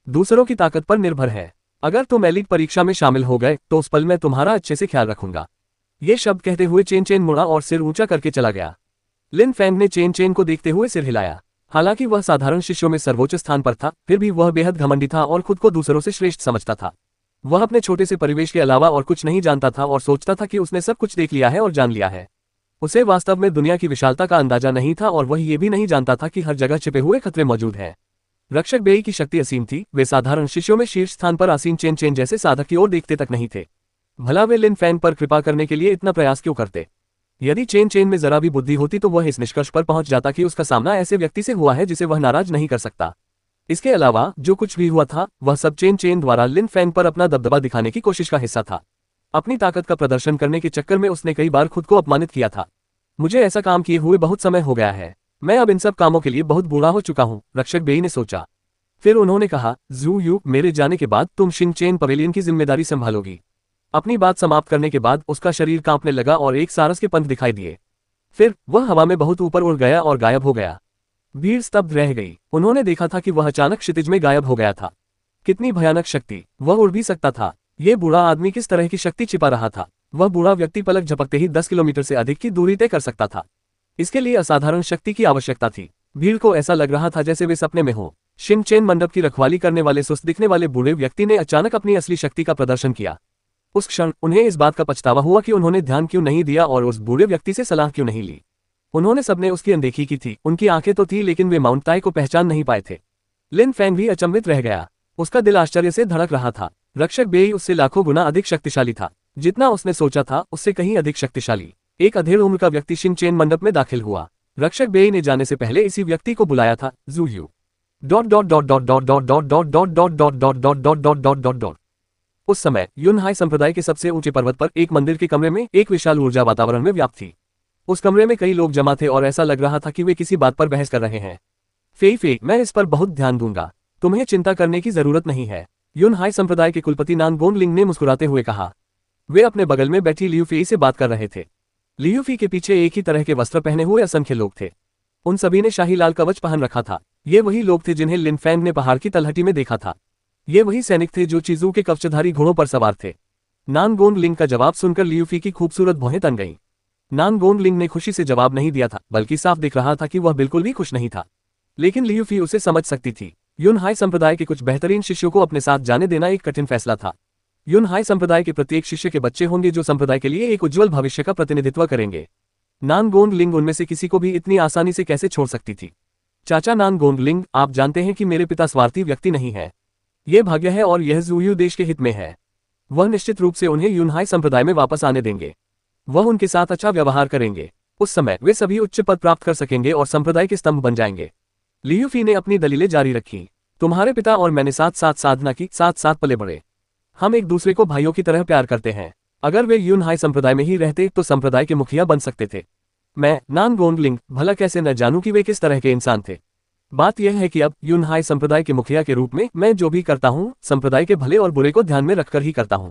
दूसरों की ताकत पर निर्भर है। अगर तुम एलिट परीक्षा में शामिल हो गए तो उस पल में तुम्हारा अच्छे से ख्याल रखूंगा। ये शब्द कहते हुए चेन चेन मुड़ा और सिर ऊंचा करके चला गया। लिन फैंग ने चेन चेन को देखते हुए सिर हिलाया। हालांकि वह साधारण शिष्यों में सर्वोच्च स्थान पर था, फिर भी वह बेहद घमंडी था और खुद को दूसरों से श्रेष्ठ समझता था। वह अपने छोटे से परिवेश के अलावा और कुछ नहीं जानता था और सोचता था कि उसने सब कुछ देख लिया है और जान लिया है। उसे वास्तव में दुनिया की विशालता का अंदाजा नहीं था और वह ये भी नहीं जानता था कि हर जगह छिपे हुए खतरे मौजूद हैं। रक्षक बेई की शक्ति असीम थी। वे साधारण शिष्यों में शीर्ष स्थान पर आसीन चेन चेन जैसे साधक की ओर देखते तक नहीं थे। भला वे लिन फैंग पर कृपा करने के लिए इतना प्रयास क्यों करते? यदि चेन चेन में जरा भी बुद्धि होती तो वह इस निष्कर्ष पर पहुंच जाता कि उसका सामना ऐसे व्यक्ति से हुआ है जिसे वह नाराज नहीं कर सकता। इसके अलावा जो कुछ भी हुआ था वह सब चेन चेन द्वारा लिन फैंग पर अपना दबदबा दिखाने की कोशिश का हिस्सा था। अपनी ताकत का प्रदर्शन करने के चक्कर में उसने कई बार खुद को अपमानित किया था। मुझे ऐसा काम किए हुए बहुत समय हो गया है। मैं अब इन सब कामों के लिए बहुत बूढ़ा हो चुका हूँ, रक्षक बेई ने सोचा। फिर उन्होंने कहा, जू यू, मेरे जाने के बाद तुम शिंग चेन पवेलियन की जिम्मेदारी संभालोगी। अपनी बात समाप्त करने के बाद उसका शरीर कांपने लगा और एक सारस के पंख दिखाई दिए। फिर वह हवा में बहुत ऊपर उड़ गया और गायब हो गया। भीड़ स्तब्ध रह गई। उन्होंने देखा था कि वह अचानक क्षितिज में गायब हो गया था। कितनी भयानक शक्ति! वह उड़ भी सकता था। ये बूढ़ा आदमी किस तरह की शक्ति छिपा रहा था? वह बूढ़ा व्यक्ति पलक झपकते ही 10 किलोमीटर से अधिक की दूरी तय कर सकता था। इसके लिए असाधारण शक्ति की आवश्यकता थी। भीड़ को ऐसा लग रहा था जैसे वे सपने में हो। शिंग चेन मंडप की रखवाली करने वाले सुस्त दिखने वाले बूढ़े व्यक्ति ने अचानक अपनी असली शक्ति का प्रदर्शन किया। उस क्षण उन्हें इस बात का पछतावा हुआ कि उन्होंने ध्यान क्यों नहीं दिया और उस बूढ़े व्यक्ति से सलाह क्यों नहीं ली। उन्होंने सबने उसकी अनदेखी की थी। उनकी आंखें तो थी लेकिन वे माउंट ताई को पहचान नहीं पाए थे। लिन फैंग भी अचंभित रह गया। उसका दिल आश्चर्य से धड़क रहा था। रक्षक बेई उससे लाखों गुना अधिक शक्तिशाली था। जितना उसने सोचा था उससे कहीं अधिक शक्तिशाली। एक अधेड़ उम्र का व्यक्ति शिंग चेन मंडप में दाखिल हुआ। रक्षक बेई ने जाने से पहले इसी व्यक्ति को बुलाया था, जू यू। उस समय यूनहाई संप्रदाय के सबसे ऊंचे पर्वत पर एक मंदिर के कमरे में एक विशाल ऊर्जा वातावरण में व्याप्त थी। उस कमरे में कई लोग जमा थे और ऐसा लग रहा था कि वे किसी बात पर बहस कर रहे हैं। फेई फेई, मैं इस पर बहुत ध्यान दूंगा। तुम्हें चिंता करने की जरूरत नहीं है, यूनहाई संप्रदाय के कुलपति नानगोन लिंग ने मुस्कुराते हुए कहा। वे अपने बगल में बैठी लियू फेई से बात कर रहे थे। लियू फी के पीछे एक ही तरह के वस्त्र पहने हुए असंख्य लोग थे। उन सभी ने शाही लाल कवच पहन रखा था। ये वही लोग थे जिन्हें लिन फैंग ने पहाड़ की तलहटी में देखा था। ये वही सैनिक थे जो चीजू के कवचधारी घोड़ों पर सवार थे। नानगोन लिंग का जवाब सुनकर लियू फी की खूबसूरत भौहें तन गईं। नानगोन लिंग ने खुशी से जवाब नहीं दिया था, बल्कि साफ दिख रहा था कि वह बिल्कुल भी खुश नहीं था। लेकिन लियू फी उसे समझ सकती थी। यूनहाई संप्रदाय के कुछ बेहतरीन शिष्यों को अपने साथ जाने देना एक कठिन फैसला था। यूनहाई संप्रदाय के प्रत्येक शिष्य के बच्चे होंगे जो संप्रदाय के लिए एक उज्जवल भविष्य का प्रतिनिधित्व करेंगे। नानगोन लिंग उनमें से किसी को भी इतनी आसानी से कैसे छोड़ सकती थी? चाचा नानगोन लिंग, आप जानते हैं कि मेरे पिता स्वार्थी व्यक्ति नहीं है। यह भाग्य है और यह जूयू देश के हित में है। वह निश्चित रूप से उन्हें यूनहाई संप्रदाय में वापस आने देंगे। वह उनके साथ अच्छा व्यवहार करेंगे। उस समय वे सभी उच्च पद प्राप्त कर सकेंगे और संप्रदाय के स्तंभ बन जाएंगे। लियू फी ने अपनी दलीलें जारी रखी। तुम्हारे पिता और मैंने साथ साथ साधना की, साथ साथ पले बढ़े। हम एक दूसरे को भाइयों की तरह प्यार करते हैं। अगर वे यूनहाई संप्रदाय में ही रहते तो संप्रदाय के मुखिया बन सकते थे। मैं नानगोन लिंग भला कैसे न जानूं कि वे किस तरह के इंसान थे। बात यह है कि अब यूनहाई संप्रदाय के मुखिया के रूप में मैं जो भी करता हूं, संप्रदाय के भले और बुरे को ध्यान में रखकर ही करता हूं।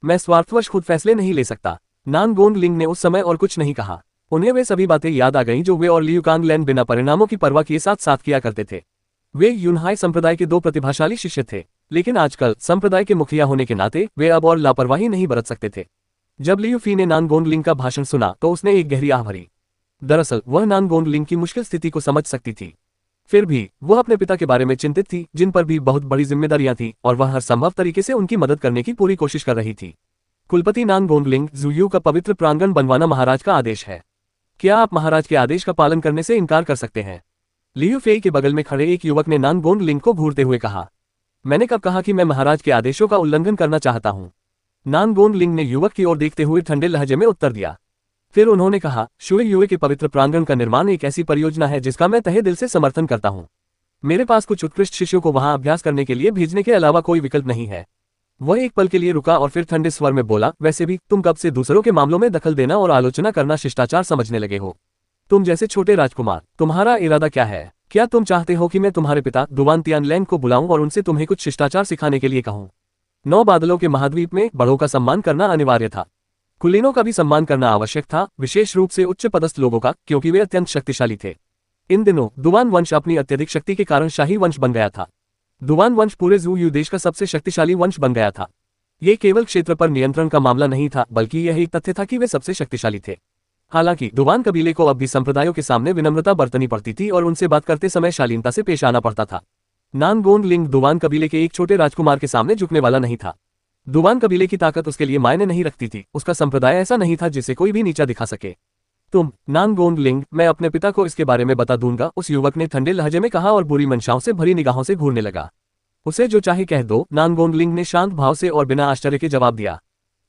मैं स्वार्थवश खुद फैसले नहीं ले सकता। नानगोन लिंग ने उस समय और कुछ नहीं कहा। उन्हें वे सभी बातें याद आ गईं जो वे और लियू कांगलैन बिना परिणामों की परवाह किए साथ साथ किया करते थे। वे यूनहाई संप्रदाय के दो प्रतिभाशाली शिष्य थे, लेकिन आजकल संप्रदाय के मुखिया होने के नाते वे अब और लापरवाही नहीं बरत सकते थे। जब लियू फी ने नानगोन लिंग का भाषण सुना तो उसने एक गहरी आह भरी। दरअसल वह नानगोन लिंग की मुश्किल स्थिति को समझ सकती थी। फिर भी वह अपने पिता के बारे में चिंतित थी, जिन पर भी बहुत बड़ी जिम्मेदारियां थीं, और वह हर संभव तरीके से उनकी मदद करने की पूरी कोशिश कर रही थी। कुलपति नानगोन लिंग, जूयू का पवित्र प्रांगण बनवाना महाराज का आदेश है। क्या आप महाराज के आदेश का पालन करने से इनकार कर सकते हैं? लियू फेई के बगल में खड़े एक युवक ने नानगोन लिंग को घूरते हुए कहा। मैंने कब कहा कि मैं महाराज के आदेशों का उल्लंघन करना चाहता हूं? नानगोन लिंग ने युवक की ओर देखते हुए ठंडे लहजे में उत्तर दिया। फिर उन्होंने कहा, शुए युए के पवित्र प्रांगण का निर्माण एक ऐसी परियोजना है जिसका मैं तहे दिल से समर्थन करता हूँ। मेरे पास कुछ उत्कृष्ट शिष्यों को वहां अभ्यास करने के लिए भेजने के अलावा कोई विकल्प नहीं है। वह एक पल के लिए रुका और फिर ठंडे स्वर में बोला, वैसे भी तुम कब से दूसरों के मामलों में दखल देना और आलोचना करना शिष्टाचार समझने लगे हो? तुम जैसे छोटे राजकुमार, तुम्हारा इरादा क्या है? क्या तुम चाहते हो कि मैं तुम्हारे पिता दुवान तियानलैंग को बुलाऊं और उनसे तुम्हें कुछ शिष्टाचार सिखाने के लिए कहूं? 9 बादलों के महाद्वीप में बड़ों का सम्मान करना अनिवार्य था। कुलीनों का भी सम्मान करना आवश्यक था, विशेष रूप से उच्च पदस्थ लोगों का, क्योंकि वे अत्यंत शक्तिशाली थे। इन दिनों दुवान वंश अपनी अत्यधिक शक्ति के कारण शाही वंश बन गया था। दुवान वंश पूरे जू यू देश का सबसे शक्तिशाली वंश बन गया था। ये केवल क्षेत्र पर नियंत्रण का मामला नहीं था, बल्कि यह एक तथ्य था कि वे सबसे शक्तिशाली थे। हालांकि दुवान कबीले को अब भी संप्रदायों के सामने विनम्रता बरतनी पड़ती थी और उनसे बात करते समय शालीनता से पेश आना पड़ता था। नानगोंड लिंग दुवान कबीले के एक छोटे राजकुमार के सामने झुकने वाला नहीं था। दुवान कबीले की ताकत उसके लिए मायने नहीं रखती थी, उसका संप्रदाय ऐसा नहीं था जिसे कोई भी नीचा दिखा सके। तुम नानगोंड लिंग, मैं अपने पिता को इसके बारे में बता दूंगा, उस युवक ने ठंडे लहजे में कहा और बुरी मंशाओं से भरी निगाहों से घूरने लगा। उसे जो चाहे कह दो, नानगोंड लिंग ने शांत भाव से और बिना आश्चर्य के जवाब दिया।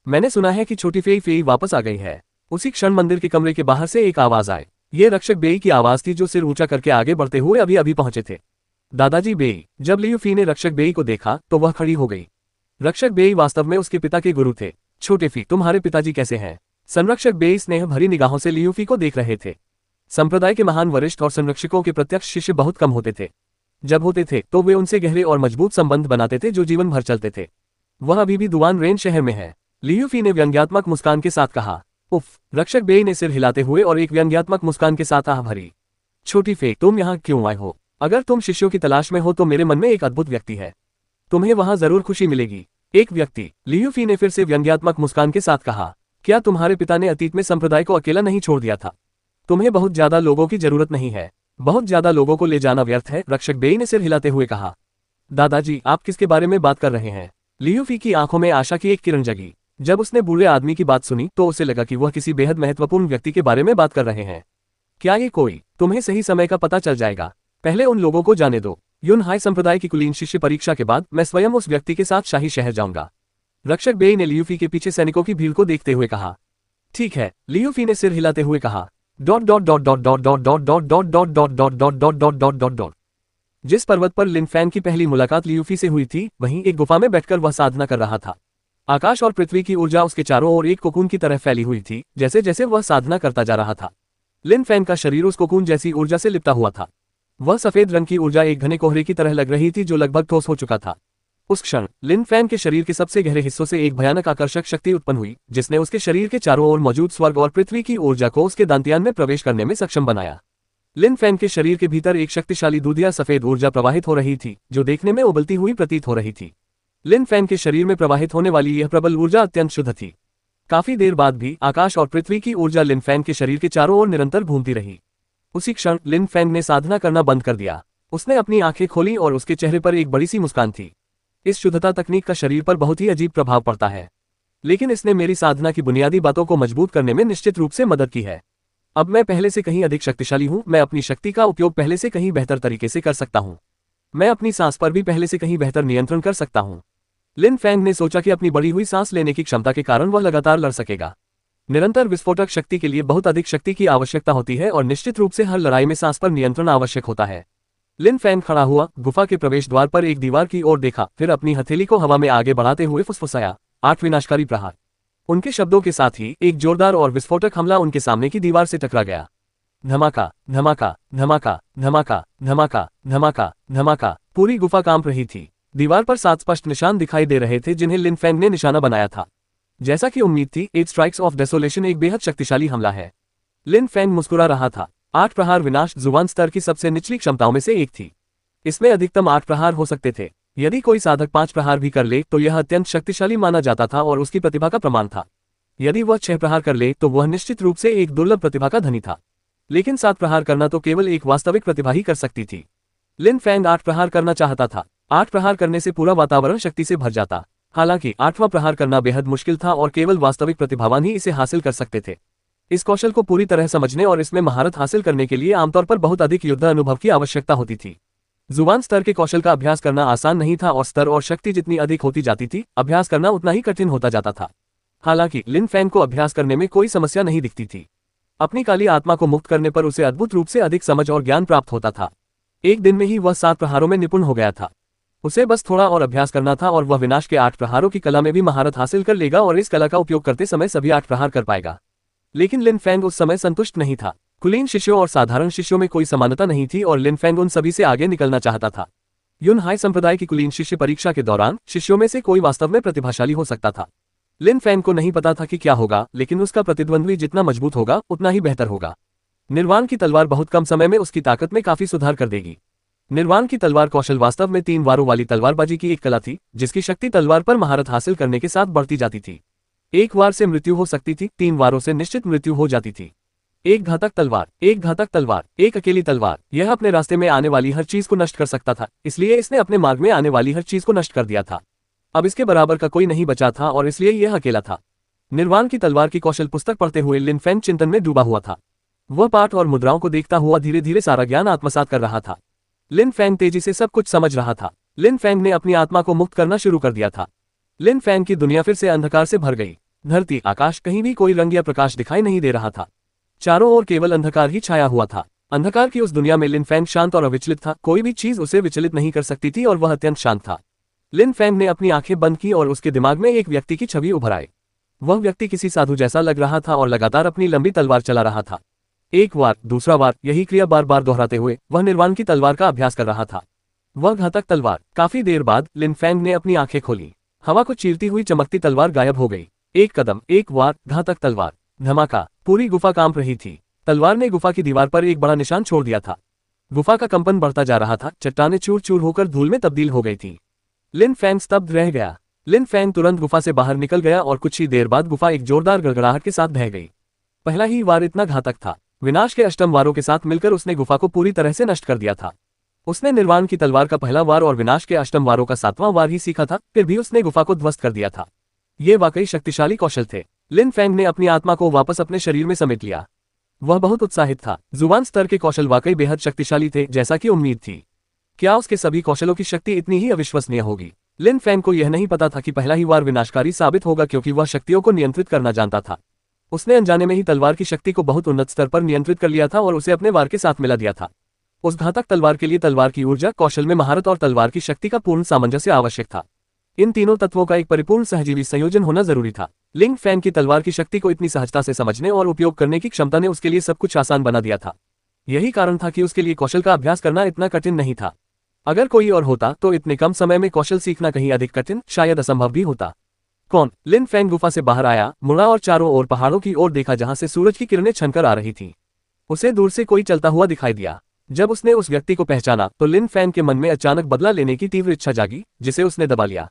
मैंने सुना है कि छोटी फेई फेई वापस आ गई है। उसी क्षण मंदिर के कमरे के बाहर से एक आवाज आई। ये रक्षक बेई की आवाज थी, जो सिर ऊंचा करके आगे बढ़ते हुए अभी अभी पहुंचे थे। दादाजी बेई। जब लियूफी ने रक्षक बेई को देखा तो वह खड़ी हो गई। रक्षक बेई वास्तव में उसके पिता के गुरु थे। छोटे फी, तुम्हारे पिताजी कैसे हैं? संरक्षक बेई स्नेह भरी निगाहों से लियूफी को देख रहे थे। संप्रदाय के महान वरिष्ठ और संरक्षकों के प्रत्यक्ष शिष्य बहुत कम होते थे। जब होते थे तो वे उनसे गहरे और मजबूत संबंध बनाते थे जो जीवन भर चलते थे। वह अभी भी दुवान रेन शहर में है, लियूफी ने व्यंग्यात्मक मुस्कान के साथ कहा। उफ! रक्षक बेई ने सिर हिलाते हुए और एक व्यंग्यात्मक मुस्कान के साथ आह भरी। छोटी फे, तुम यहाँ क्यों आए हो? अगर तुम शिष्यों की तलाश में हो तो मेरे मन में एक अद्भुत व्यक्ति है, तुम्हें वहां जरूर खुशी मिलेगी। एक व्यक्ति, लियूफी ने फिर से व्यंग्यात्मक मुस्कान के साथ कहा। क्या तुम्हारे पिता ने अतीत में संप्रदाय को अकेला नहीं छोड़ दिया था? तुम्हें बहुत ज्यादा लोगों की जरूरत नहीं है, बहुत ज्यादा लोगों को ले जाना व्यर्थ है, रक्षक बेई ने सिर हिलाते हुए कहा। दादाजी, आप किसके बारे में बात कर रहे हैं? लियूफी की आंखों में आशा की एक किरण जगी। जब उसने बूढ़े आदमी की बात सुनी तो उसे लगा कि वह किसी बेहद महत्वपूर्ण व्यक्ति के बारे में बात कर रहे हैं। क्या ये कोई? तुम्हें सही समय का पता चल जाएगा, पहले उन लोगों को जाने दो। युन हाई संप्रदाय की कुलीन शिष्य परीक्षा के बाद मैं स्वयं उस व्यक्ति के साथ शाही शहर जाऊंगा। रक्षक बेई ने लियूफी के पीछे सैनिकों की भीड़ को देखते हुए कहा। ठीक है, लियूफी ने सिर हिलाते हुए कहा। Dot dot dot dot dot dot dot dot dot dot dot dot dot dot dot dot dot dot. जिस पर्वत पर लिन फैन की पहली मुलाकात लियूफी से हुई थी, वहीं एक गुफा में बैठकर वह साधना कर रहा था। आकाश और पृथ्वी की ऊर्जा उसके चारों ओर एक कोकून की तरह फैली हुई थी। जैसे जैसे वह साधना करता जा रहा था, लिन फैन का शरीर उस कोकून जैसी ऊर्जा से लिपटा हुआ था। वह सफेद रंग की ऊर्जा एक घने कोहरे की तरह लग रही थी जो लगभग ठोस हो चुका था। उस क्षण लिन फैन के शरीर के सबसे गहरे हिस्सों से एक भयानक आकर्षक शक्ति उत्पन्न हुई, जिसने उसके शरीर के चारों ओर मौजूद स्वर्ग और पृथ्वी की ऊर्जा को उसके दांतियान में प्रवेश करने में सक्षम बनाया। लिन फैन के शरीर के भीतर एक शक्तिशाली दूधिया सफेद ऊर्जा प्रवाहित हो रही थी, जो देखने में उबलती हुई प्रतीत हो रही थी। लिन फैन के शरीर में प्रवाहित होने वाली यह प्रबल ऊर्जा अत्यंत शुद्ध थी। काफी देर बाद भी आकाश और पृथ्वी की ऊर्जा लिन फैन के शरीर के चारों ओर निरंतर घूमती रही। उसी क्षण लिन फैन ने साधना करना बंद कर दिया। उसने अपनी आंखें खोली और उसके चेहरे पर एक बड़ी सी मुस्कान थी। इस शुद्धता तकनीक का शरीर पर बहुत ही अजीब प्रभाव पड़ता है, लेकिन इसने मेरी साधना की बुनियादी बातों को मजबूत करने में निश्चित रूप से मदद की है। अब मैं पहले से कहीं अधिक शक्तिशाली हूं, मैं अपनी शक्ति का उपयोग पहले से कहीं बेहतर तरीके से कर सकता हूं। मैं अपनी सांस पर भी पहले से कहीं बेहतर नियंत्रण कर सकता हूं। लिन फैंग ने सोचा कि अपनी बढ़ी हुई सांस लेने की क्षमता के कारण वह लगातार लड़ सकेगा। निरंतर विस्फोटक शक्ति के लिए बहुत अधिक शक्ति की आवश्यकता होती है और निश्चित रूप से हर लड़ाई में सांस पर नियंत्रण आवश्यक होता है। लिन फैंग खड़ा हुआ, गुफा के प्रवेश द्वार पर एक दीवार की ओर देखा, फिर अपनी हथेली को हवा में आगे बढ़ाते हुए फुसफुसाया, 8 विनाशकारी प्रहार। उनके शब्दों के साथ ही एक जोरदार और विस्फोटक हमला उनके सामने की दीवार से टकरा गया। धमाका धमाका धमाका धमाका धमाका धमाका धमाका। पूरी गुफा कांप रही थी। दीवार पर 7 स्पष्ट निशान दिखाई दे रहे थे जिन्हें लिन फैंग ने निशाना बनाया था। जैसा कि उम्मीद थी, 8 स्ट्राइक्स ऑफ डेसोलेशन एक बेहद शक्तिशाली हमला है। लिन फैंग मुस्कुरा रहा था। 8 प्रहार विनाश जुबान स्तर की सबसे निचली क्षमताओं में से एक थी। इसमें अधिकतम 8 प्रहार हो सकते थे। यदि कोई साधक 5 प्रहार भी कर ले तो यह अत्यंत शक्तिशाली माना जाता था और उसकी प्रतिभा का प्रमाण था। यदि वह 6 प्रहार कर ले तो वह निश्चित रूप से एक दुर्लभ प्रतिभा का धनी था। लेकिन 7 प्रहार करना तो केवल एक वास्तविक प्रतिभा ही कर सकती थी। लिन फैंग 8 प्रहार करना चाहता था। 8 प्रहार करने से पूरा वातावरण शक्ति से भर जाता। हालांकि 8वां प्रहार करना बेहद मुश्किल था और केवल वास्तविक प्रतिभावान ही इसे हासिल कर सकते थे। इस कौशल को पूरी तरह समझने और इसमें महारत हासिल करने के लिए आमतौर पर बहुत अधिक युद्ध अनुभव की आवश्यकता होती थी। जुबान स्तर के कौशल का अभ्यास करना आसान नहीं था और स्तर और शक्ति जितनी अधिक होती जाती थी, अभ्यास करना उतना ही कठिन होता जाता था। हालांकि लिन फैंग को अभ्यास करने में कोई समस्या नहीं दिखती थी। अपनी काली आत्मा को मुक्त करने पर उसे अद्भुत रूप से अधिक समझ और ज्ञान प्राप्त होता था। एक दिन में ही वह 7 प्रहारों में निपुण हो गया था। उसे बस थोड़ा और अभ्यास करना था और वह विनाश के 8 प्रहारों की कला में भी महारत हासिल कर लेगा और इस कला का उपयोग करते समय सभी 8 प्रहार कर पाएगा। लेकिन लिन फैंग उस समय संतुष्ट नहीं था। कुलीन शिष्यों और साधारण शिष्यों में कोई समानता नहीं थी और लिन फैंग उन सभी से आगे निकलना चाहता था। युन हाई संप्रदाय की कुलीन शिष्य परीक्षा के दौरान शिष्यों में से कोई वास्तव में प्रतिभाशाली हो सकता था। लिन फैंग को नहीं पता था कि क्या होगा, लेकिन उसका प्रतिद्वंद्वी जितना मजबूत होगा उतना ही बेहतर होगा। निर्वाण की तलवार बहुत कम समय में उसकी ताकत में काफी सुधार कर देगी। निर्वाण की तलवार कौशल वास्तव में 3 वारों वाली तलवारबाजी की एक कला थी, जिसकी शक्ति तलवार पर महारत हासिल करने के साथ बढ़ती जाती थी। 1 वार से मृत्यु हो सकती थी, 3 वारों से निश्चित मृत्यु हो जाती थी। एक घातक तलवार, एक अकेली तलवार, यह अपने रास्ते में आने वाली हर चीज को नष्ट कर सकता था, इसलिए इसने अपने मार्ग में आने वाली हर चीज को नष्ट कर दिया था। अब इसके बराबर का कोई नहीं बचा था और इसलिए यह अकेला था। निर्वाण की तलवार की कौशल पुस्तक पढ़ते हुए लिन फैंग चिंतन में डूबा हुआ था। वह पाठ और मुद्राओं को देखता हुआ धीरे धीरे सारा ज्ञान आत्मसात कर रहा था। लिन फैंग तेजी से सब कुछ समझ रहा था। लिन फैंग ने अपनी आत्मा को मुक्त करना शुरू कर दिया था। लिन फैंग की दुनिया फिर से अंधकार से भर गई। धरती, आकाश, कहीं भी कोई रंग या प्रकाश दिखाई नहीं दे रहा था। चारों ओर केवल अंधकार ही छाया हुआ था। अंधकार की उस दुनिया में लिन फैंग शांत और अविचलित था। कोई भी चीज उसे विचलित नहीं कर सकती थी और वह अत्यंत शांत था। लिन फैंग ने अपनी आंखें बंद की और उसके दिमाग में एक व्यक्ति की छवि उभर आई। वह व्यक्ति किसी साधु जैसा लग रहा था और लगातार अपनी लंबी तलवार चला रहा था। एक वार, दूसरा वार, यही क्रिया बार बार दोहराते हुए वह निर्वाण की तलवार का अभ्यास कर रहा था। वह घातक तलवार। काफी देर बाद लिन फैंग ने अपनी आंखें खोली। हवा को चीरती हुई चमकती तलवार गायब हो गई। एक कदम, एक वार, घातक तलवार। धमाका, पूरी गुफा कांप रही थी। तलवार ने गुफा की दीवार पर एक बड़ा निशान छोड़ दिया था। गुफा का कंपन बढ़ता जा रहा था। चट्टानें चूर चूर होकर धूल में तब्दील हो गई थी। लिन फैंग स्तब्ध रह गया। लिन फैंग तुरंत गुफा से बाहर निकल गया और कुछ ही देर बाद गुफा एक जोरदार गड़गड़ाहट के साथ बह गई। पहला ही वार इतना घातक था। विनाश के अष्टम वारों के साथ मिलकर उसने गुफा को पूरी तरह से नष्ट कर दिया था। उसने निर्वाण की तलवार का पहला वार और विनाश के अष्टम वारों का 7वां वार ही सीखा था, फिर भी उसने गुफा को ध्वस्त कर दिया था। ये वाकई शक्तिशाली कौशल थे। लिन फैंग ने अपनी आत्मा को वापस अपने शरीर में समेट लिया। वह बहुत उत्साहित था। जुबान स्तर के कौशल वाकई बेहद शक्तिशाली थे, जैसा कि उम्मीद थी। क्या उसके सभी कौशलों की शक्ति इतनी ही अविश्वसनीय होगी? लिन फैंग को यह नहीं पता था कि पहला ही वार विनाशकारी साबित होगा, क्योंकि वह शक्तियों को नियंत्रित करना जानता था। उसने अनजाने में ही तलवार की शक्ति को बहुत उन्नत स्तर पर नियंत्रित कर लिया था और उसे अपने वार के साथ मिला दिया था। उस घातक तलवार के लिए तलवार की ऊर्जा, कौशल में महारत और तलवार की शक्ति का पूर्ण सामंजस्य आवश्यक था। इन तीनों तत्वों का एक परिपूर्ण सहजीवी संयोजन होना जरूरी था। लिन फैंग की तलवार की शक्ति को इतनी सहजता से समझने और उपयोग करने की क्षमता ने उसके लिए सब कुछ आसान बना दिया था। यही कारण था कि उसके लिए कौशल का अभ्यास करना इतना कठिन नहीं था। अगर कोई और होता तो इतने कम समय में कौशल सीखना कहीं अधिक कठिन, शायद असंभव भी होता। कौन? लिन फैंग गुफा से बाहर आया, मुड़ा और चारों ओर पहाड़ों की ओर देखा जहां से सूरज की किरणें छनकर आ रही थीं। उसे दूर से कोई चलता हुआ दिखाई दिया। जब उसने उस व्यक्ति को पहचाना तो लिन फैंग के मन में अचानक बदला लेने की तीव्र इच्छा जागी, जिसे उसने दबा लिया।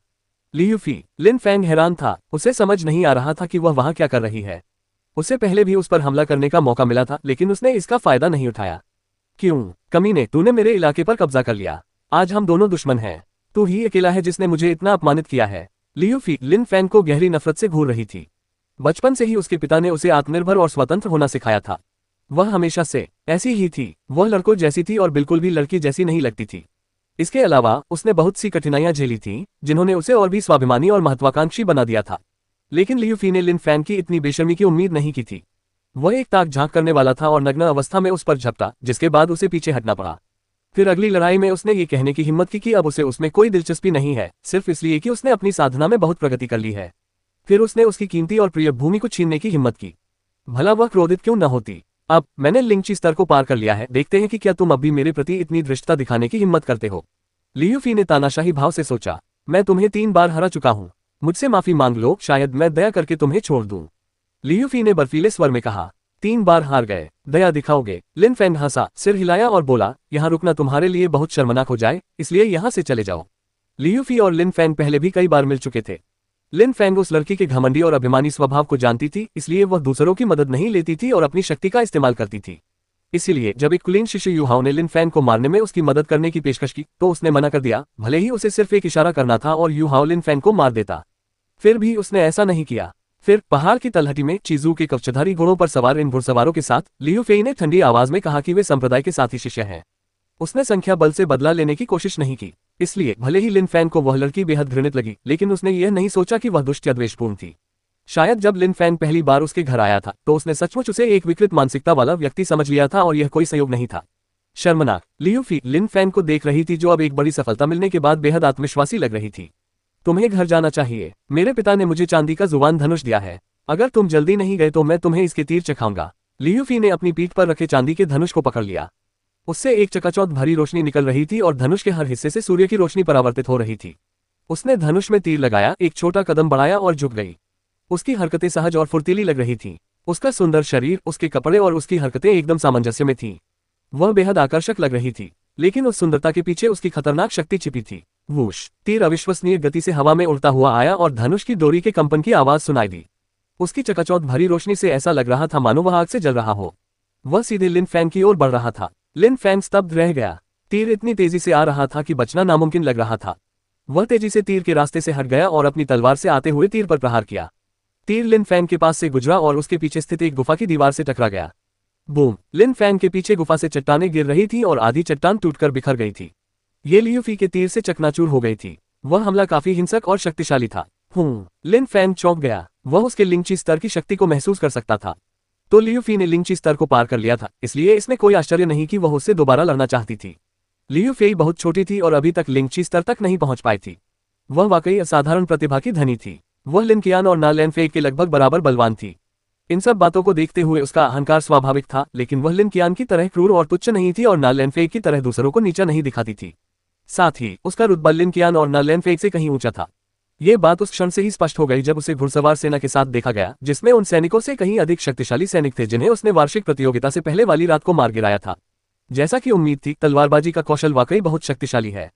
लियूफी। लिन फैंग हैरान था। उसे समझ नहीं आ रहा था कि वह वहां क्या कर रही है। उसे पहले भी उस पर हमला करने का मौका मिला था, लेकिन उसने इसका फायदा नहीं उठाया। क्यों कमीने, तूने मेरे इलाके पर कब्जा कर लिया। आज हम दोनों दुश्मन हैं। तू ही अकेला है जिसने मुझे इतना अपमानित किया है। लियूफी लिन फैंग को गहरी नफरत से घूर रही थी। बचपन से ही उसके पिता ने उसे आत्मनिर्भर और स्वतंत्र होना सिखाया था। वह हमेशा से ऐसी ही थी। वह लड़कों जैसी थी और बिल्कुल भी लड़की जैसी नहीं लगती थी। इसके अलावा उसने बहुत सी कठिनाइयां झेली थीं, जिन्होंने उसे और भी स्वाभिमानी और महत्वाकांक्षी बना दिया था। लेकिन लियूफी ने लिन फैंग की इतनी बेशर्मी की उम्मीद नहीं की थी। वह एक ताक झांक करने वाला था और नग्न अवस्था में उस पर झपटा, जिसके बाद उसे पीछे हटना पड़ा। फिर अगली लड़ाई में उसने ये कहने की हिम्मत की कि अब उसे उसमें कोई दिलचस्पी नहीं है, सिर्फ इसलिए कि उसने अपनी साधना में बहुत प्रगति कर ली है। फिर उसने उसकी कीमती और प्रिय भूमि को छीनने की हिम्मत की। भला वह क्रोधित क्यों न होती? अब मैंने लिंगची स्तर को पार कर लिया है, देखते हैं कि क्या तुम अब भी मेरे प्रति इतनी धृष्टता दिखाने की हिम्मत करते हो। लियूफी ने तानाशाही भाव से सोचा, मैं तुम्हें 3 बार हरा चुका हूं, मुझसे माफी मांग लो, शायद मैं दया करके तुम्हें छोड़ दूं। लियूफी ने बर्फीले स्वर में कहा। 3 बार हार गए, दया दिखाओगे? लिन फैंग हंसा, सिर हिलाया और बोला, यहाँ रुकना तुम्हारे लिए बहुत शर्मनाक हो जाए, इसलिए यहाँ से चले जाओ। लियूफी और लिन फैंग पहले भी कई बार मिल चुके थे। लिन फैंग उस लड़की के घमंडी और अभिमानी स्वभाव को जानती थी, इसलिए वह दूसरों की मदद नहीं लेती थी और अपनी शक्ति का इस्तेमाल करती थी। इसीलिए जब एक कुलीन शिष्य युहाओं ने लिन फैंग को मारने में उसकी मदद करने की पेशकश की तो उसने मना कर दिया, भले ही उसे सिर्फ एक इशारा करना था और युहाओ लिन फैंग को मार देता। फिर भी उसने ऐसा नहीं किया। फिर पहाड़ की तलहटी में चीजू के कवचधारी घोड़ों पर सवार इन घुड़सवारों के साथ लियूफेई ने ठंडी आवाज में कहा कि वे संप्रदाय के साथी शिष्य हैं। उसने संख्या बल से बदला लेने की कोशिश नहीं की। इसलिए भले ही लिन फैंग को वह लड़की बेहद घृणित लगी, लेकिन उसने यह नहीं सोचा कि वह दुष्ट या द्वेषपूर्ण थी। शायद जब लिन फैंग पहली बार उसके घर आया था तो उसने सचमुच उसे एक विकृत मानसिकता वाला व्यक्ति समझ लिया था और यह कोई संयोग नहीं था। शर्मनाक, लियू फी लिन फैंग को देख रही थी जो अब एक बड़ी सफलता मिलने के बाद बेहद आत्मविश्वासी लग रही थी। तुम्हें घर जाना चाहिए। मेरे पिता ने मुझे चांदी का जुबान धनुष दिया है। अगर तुम जल्दी नहीं गए तो मैं तुम्हें इसके तीर चखाऊंगा। लियू फी ने अपनी पीठ पर रखे चांदी के धनुष को पकड़ लिया। उससे एक चकाचौंध भरी रोशनी निकल रही थी और धनुष के हर हिस्से से सूर्य की रोशनी परावर्तित हो रही थी। उसने धनुष में तीर लगाया, एक छोटा कदम बढ़ाया और झुक गई। उसकी हरकतें सहज और फुर्तीली लग रही थीं। उसका सुंदर शरीर, उसके कपड़े और उसकी हरकतें एकदम सामंजस्य में थीं। वह बेहद आकर्षक लग रही थी, लेकिन उस सुंदरता के पीछे उसकी खतरनाक शक्ति छिपी थी। वूश, तीर अविश्वसनीय गति से हवा में उड़ता हुआ आया और धनुष की डोरी के कंपन की आवाज सुनाई दी। उसकी चकाचौंध भरी रोशनी से ऐसा लग रहा था मानो वह आग से जल रहा हो। वह सीधे लिन फैंग की ओर बढ़ रहा था। लिन फैंग स्तब्ध रह गया। तीर इतनी तेजी से आ रहा था कि बचना नामुमकिन लग रहा था। वह तेजी से तीर के रास्ते से हट गया और अपनी तलवार से आते हुए तीर पर प्रहार किया। तीर लिन फैंग के पास से गुजरा और उसके पीछे स्थित एक गुफा की दीवार से टकरा गया। बूम! लिन फैंग के पीछे गुफा से चट्टानें गिर रही थी और आधी चट्टान टूटकर बिखर गई थी। ये लियू फी के तीर से चकनाचूर हो गई थी। वह हमला काफी हिंसक और शक्तिशाली था। लिन फैंग चौंक गया। वह उसके लिंगची स्तर की शक्ति को महसूस कर सकता था। तो लियू फी ने लिंगची स्तर को पार कर लिया था, इसलिए इसमें कोई आश्चर्य नहीं कि वह उससे दोबारा लड़ना चाहती थी। लियू फी बहुत छोटी थी और अभी तक लिंगची स्तर तक नहीं पहुंच पाई थी। वह वाकई असाधारण प्रतिभा की धनी थी। वह लिन कियान और ना लैन फेई के लगभग बराबर बलवान थी। इन सब बातों को देखते हुए उसका अहंकार स्वाभाविक था, लेकिन वह लिन कियान की तरह क्रूर और तुच्छ नहीं थी और ना लैन फेई की तरह दूसरों को नीचा नहीं दिखाती थी। साथ ही उसका रुतबा लिन कियान और ना लैन फेई से कहीं ऊंचा था। ये बात उस क्षण से ही स्पष्ट हो गई जब उसे घुड़सवार सेना के साथ देखा गया, जिसमें उन सैनिकों से कहीं अधिक शक्तिशाली सैनिक थे जिन्हें उसने वार्षिक प्रतियोगिता से पहले वाली रात को मार गिराया था। जैसा कि उम्मीद थी, तलवारबाजी का कौशल वाकई बहुत शक्तिशाली है।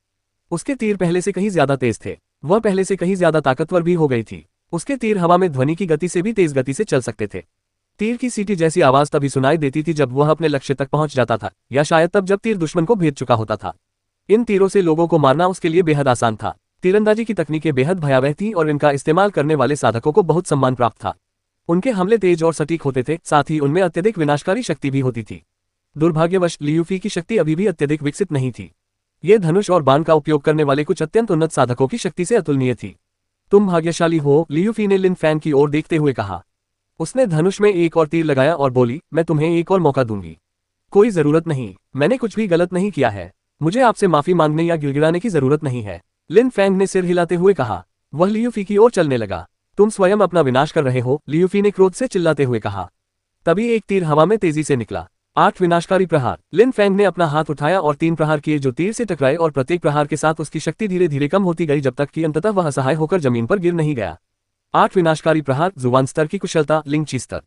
उसके तीर पहले से कहीं ज्यादा तेज थे। वह पहले से कहीं ज्यादा ताकतवर भी हो गई थी। उसके तीर हवा में ध्वनि की गति से भी तेज गति से चल सकते थे। तीर की सीटी जैसी आवाज तभी सुनाई देती थी जब वह अपने लक्ष्य तक पहुंच जाता था, या शायद तब जब तीर दुश्मन को भेद चुका होता था। इन तीरों से लोगों को मारना उसके लिए बेहद आसान था। तीरंदाजी की तकनीकें बेहद भयावह थीं और इनका इस्तेमाल करने वाले साधकों को बहुत सम्मान प्राप्त था। उनके हमले तेज और सटीक होते थे, साथ ही उनमें अत्यधिक विनाशकारी शक्ति भी होती थी। दुर्भाग्यवश लियू फी की शक्ति अभी भी अत्यधिक विकसित नहीं थी। ये धनुष और बाण का उपयोग करने वाले कुछ अत्यंत उन्नत साधकों की शक्ति से अतुलनीय थी। तुम भाग्यशाली हो, लियू फी ने लिन फैंग की ओर देखते हुए कहा। उसने धनुष में एक और तीर लगाया और बोली, मैं तुम्हें एक और मौका दूंगी। कोई जरूरत नहीं, मैंने कुछ भी गलत नहीं किया है। मुझे आपसे माफी मांगने या गिड़गिड़ाने की जरूरत नहीं है। लिन फैंग ने सिर हिलाते हुए कहा। वह लियू फी की ओर चलने लगा। तुम स्वयं अपना विनाश कर रहे हो, लियू फी ने क्रोध से चिल्लाते हुए कहा। तभी एक तीर हवा में तेजी से निकला। 8 विनाशकारी प्रहार। लिन फैंग ने अपना हाथ उठाया और 3 प्रहार किए जो तीर से टकराए और प्रत्येक प्रहार के साथ उसकी शक्ति धीरे धीरे कम होती गई जब तक कि अंततः वह असहाय होकर जमीन पर गिर नहीं गया। 8 विनाशकारी प्रहार, जुबान स्तर की कुशलता, लिंगची स्तर।